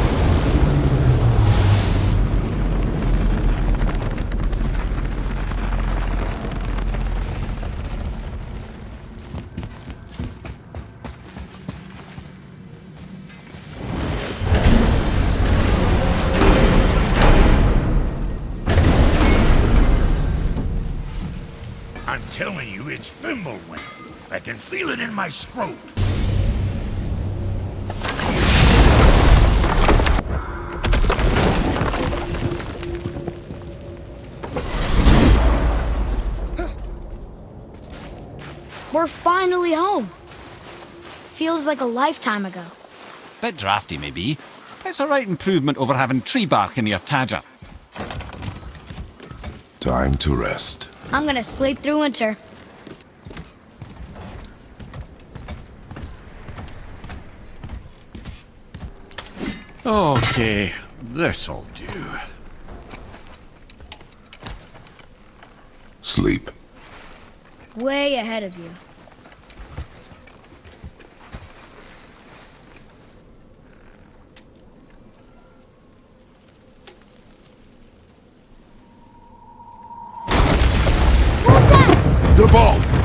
Speaker 11: telling you, it's Fimblewind. I can feel it in my scrot.
Speaker 8: We're finally home. Feels like a lifetime ago.
Speaker 3: Bit drafty, maybe. It's a right improvement over having tree bark in your tadger.
Speaker 6: Time to rest.
Speaker 8: I'm gonna sleep through winter.
Speaker 3: Okay, this'll do.
Speaker 6: Sleep.
Speaker 8: Way ahead of you.
Speaker 6: The ball!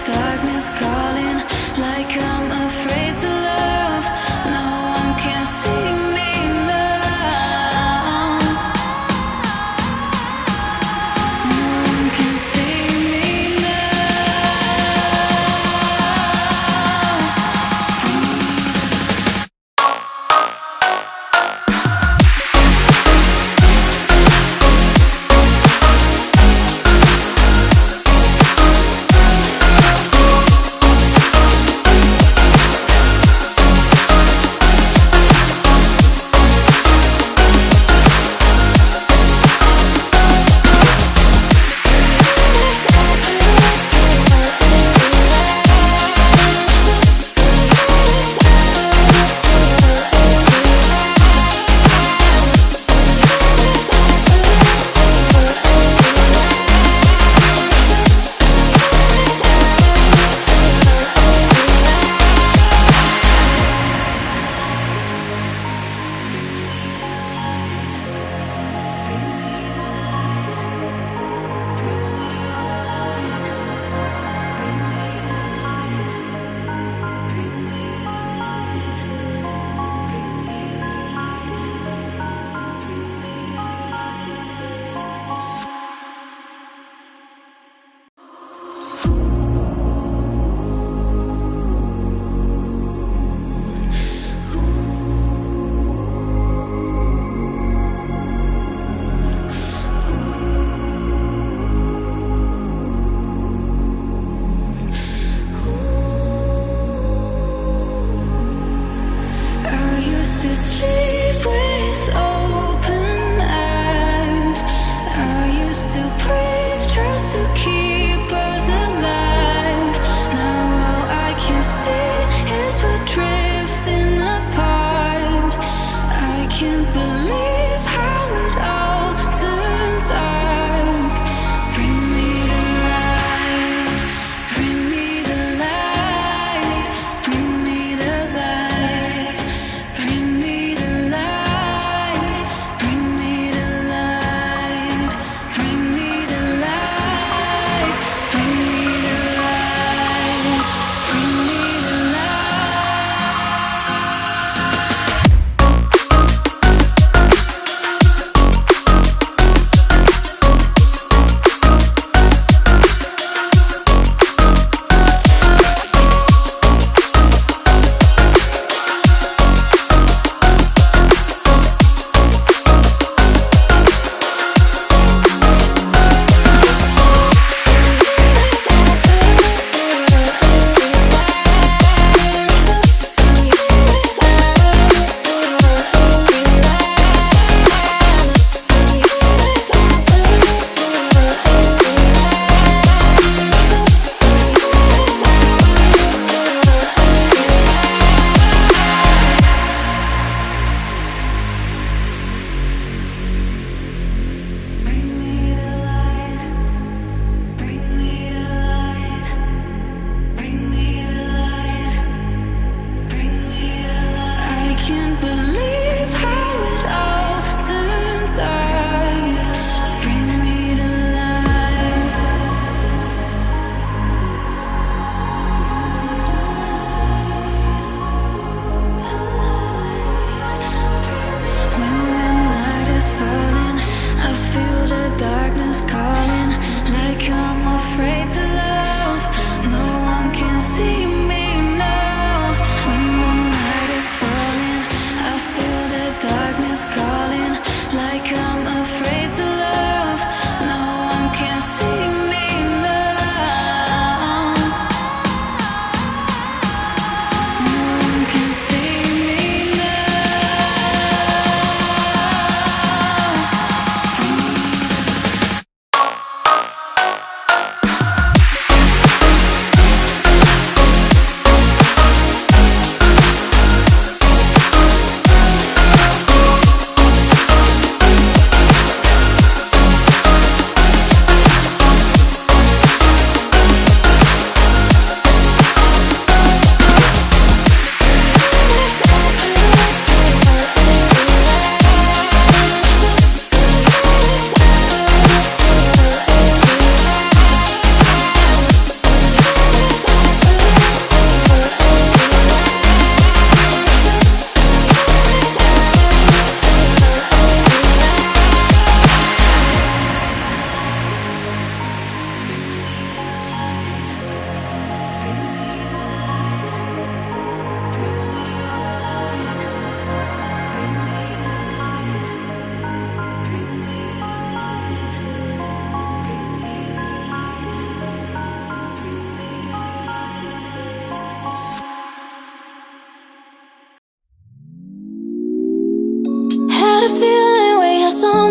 Speaker 13: dark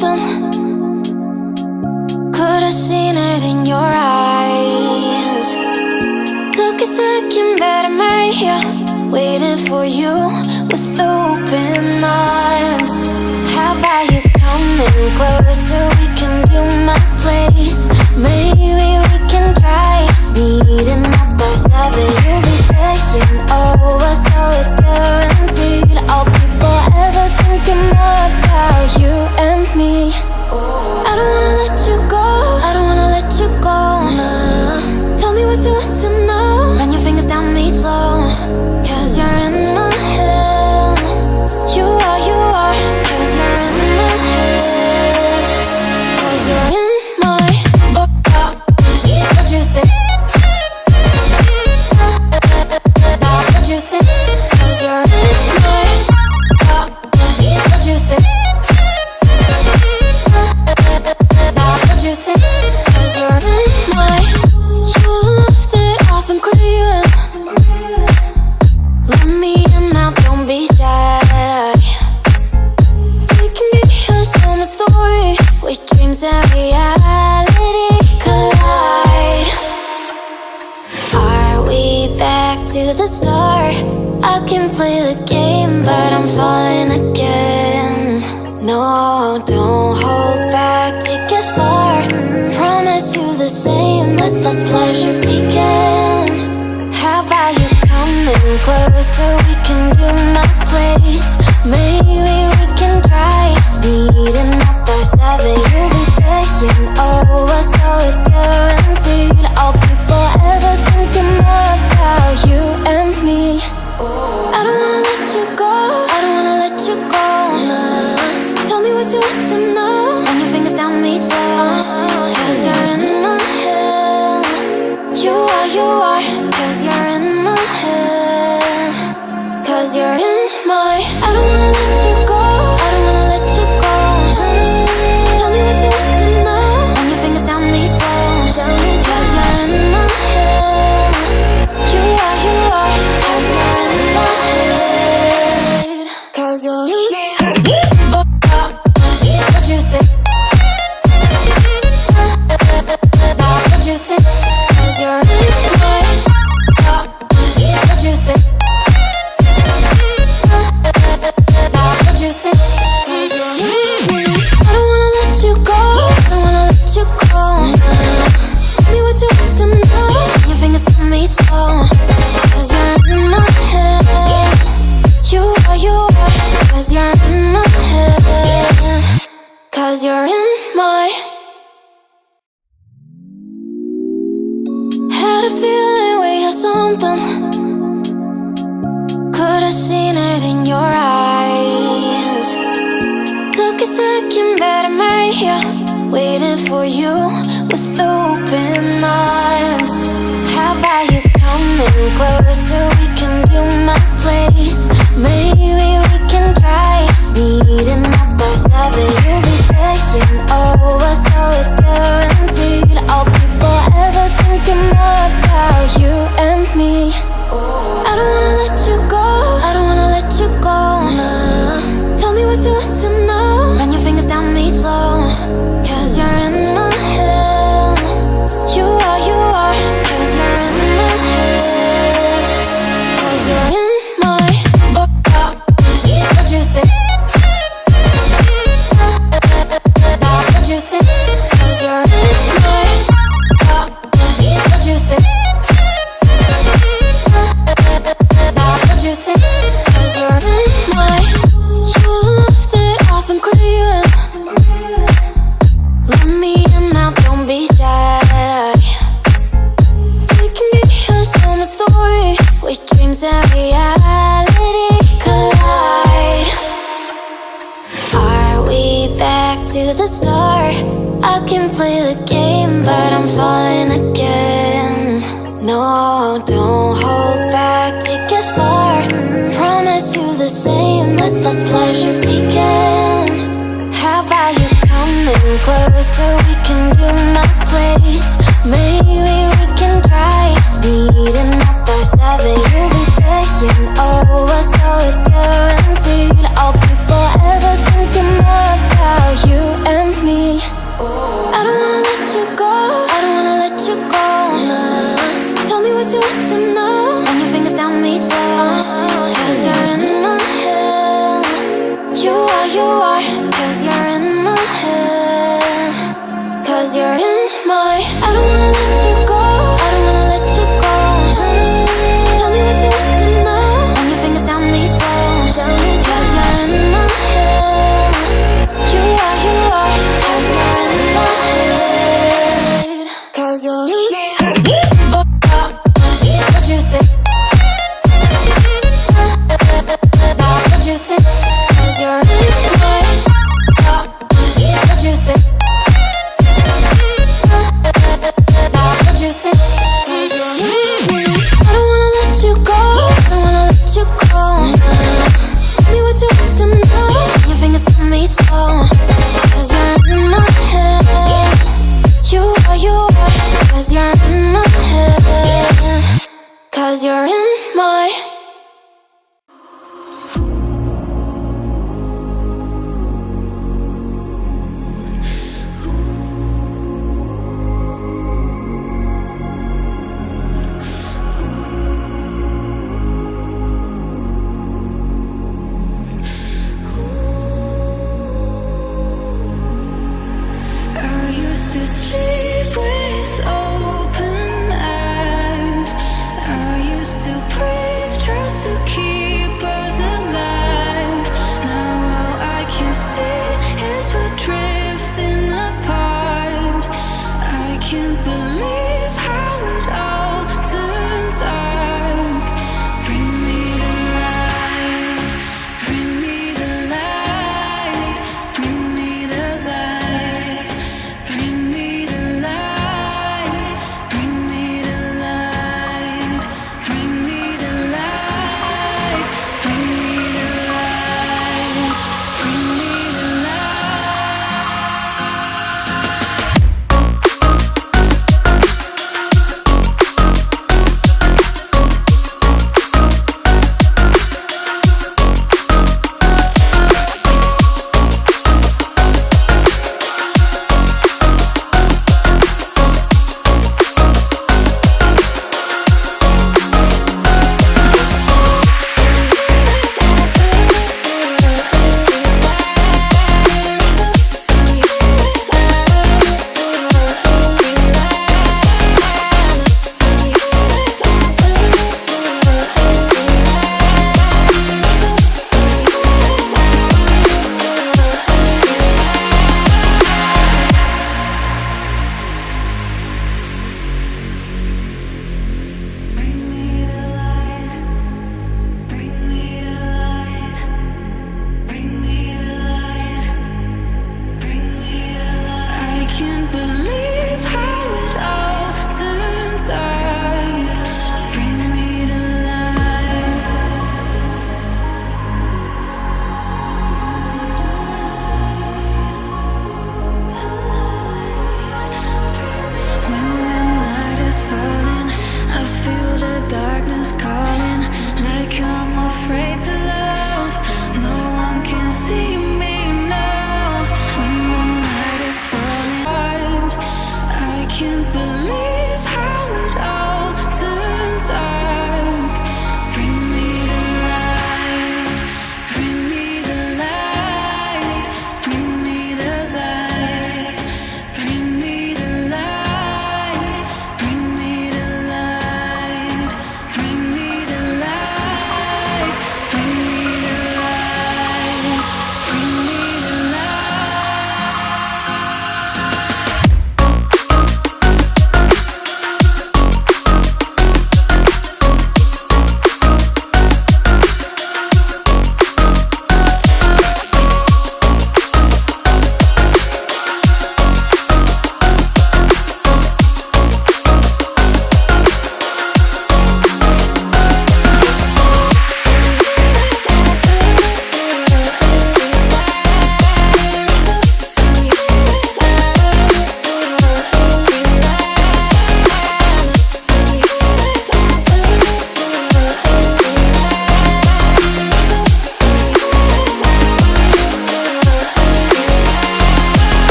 Speaker 13: something. Could've seen it in your eyes. Took a second, but I'm right here, waiting for you with open arms. How about you coming closer? We can do my place. Maybe we can try meeting up by 7. You'll be saying over, so it's guaranteed. I'll be forever thinking more about you and me. I don't wanna let you go, I don't wanna let you go. Tell me what you want to know. Run your fingers down me slow, 'cause you're in my head. You are, 'cause you're in my head. 'Cause you're in my what you think? What you think? 'Cause you're in my what you think? What you think? 'Cause you're in my you love that I've been craving. Let me in now, don't be shy. We can be a summer story where dreams and reality collide. Are we back to the start? I can play the game, but I'm falling again. No, don't hold back, take it far. Promise you the same, let the pleasure begin. How about you coming closer? We can do my place. Maybe we can try meeting up by 7. You'll be saying over, so it's guaranteed. I'll be forever thinking more about you and me. I don't wanna let you go, I don't wanna let you go. Tell me what you want to know. Run your fingers down me slow, 'cause you're in my head. You are, 'cause you're in my head. 'Cause you're in my I don't wanna let you go, I don't wanna let you go. Tell me what you want to know. Run your fingers down me slow, 'cause you're in my head. You are, 'cause you're in my head. 'Cause you're in my head. What you think? What you think? 'Cause you're in my what you think? What you think? 'Cause you're in my I don't wanna let you go, I don't wanna let you go. Tell me what you want to know. Your fingers on me slow, 'cause you're in my head. You are, 'cause you're in my head. 'Cause you're in my had a feeling we had something. Could've seen it in your eyes. Took a second, but I'm right here, waiting for you with open arms. How about you coming closer? We can do my place. Maybe we can try meeting up by 7. You'll be saying over, so it's guaranteed. I'll be forever thinking more about you and me. I don't wanna let you go, I don't wanna let you go. Tell me what you want to know. Run your fingers down me slow, 'cause you're in my head. You are, 'cause you're in my head. 'Cause you're in my what you think? What you think? 'Cause you're in my what you think? What you think? 'Cause you're in my you love that I've been craving. Let me in now, don't be shy. We can be a summer story where dreams and reality collide. Are we back to the start? I can play the game, but I'm falling again. No, don't hold back, take it far. Promise you the same, let the pleasure begin. How about you coming closer? We can do my place. Maybe we can try meeting up by 7. You'll be saying over, so it's guaranteed. I'll be forever thinking more about you 'cause you're in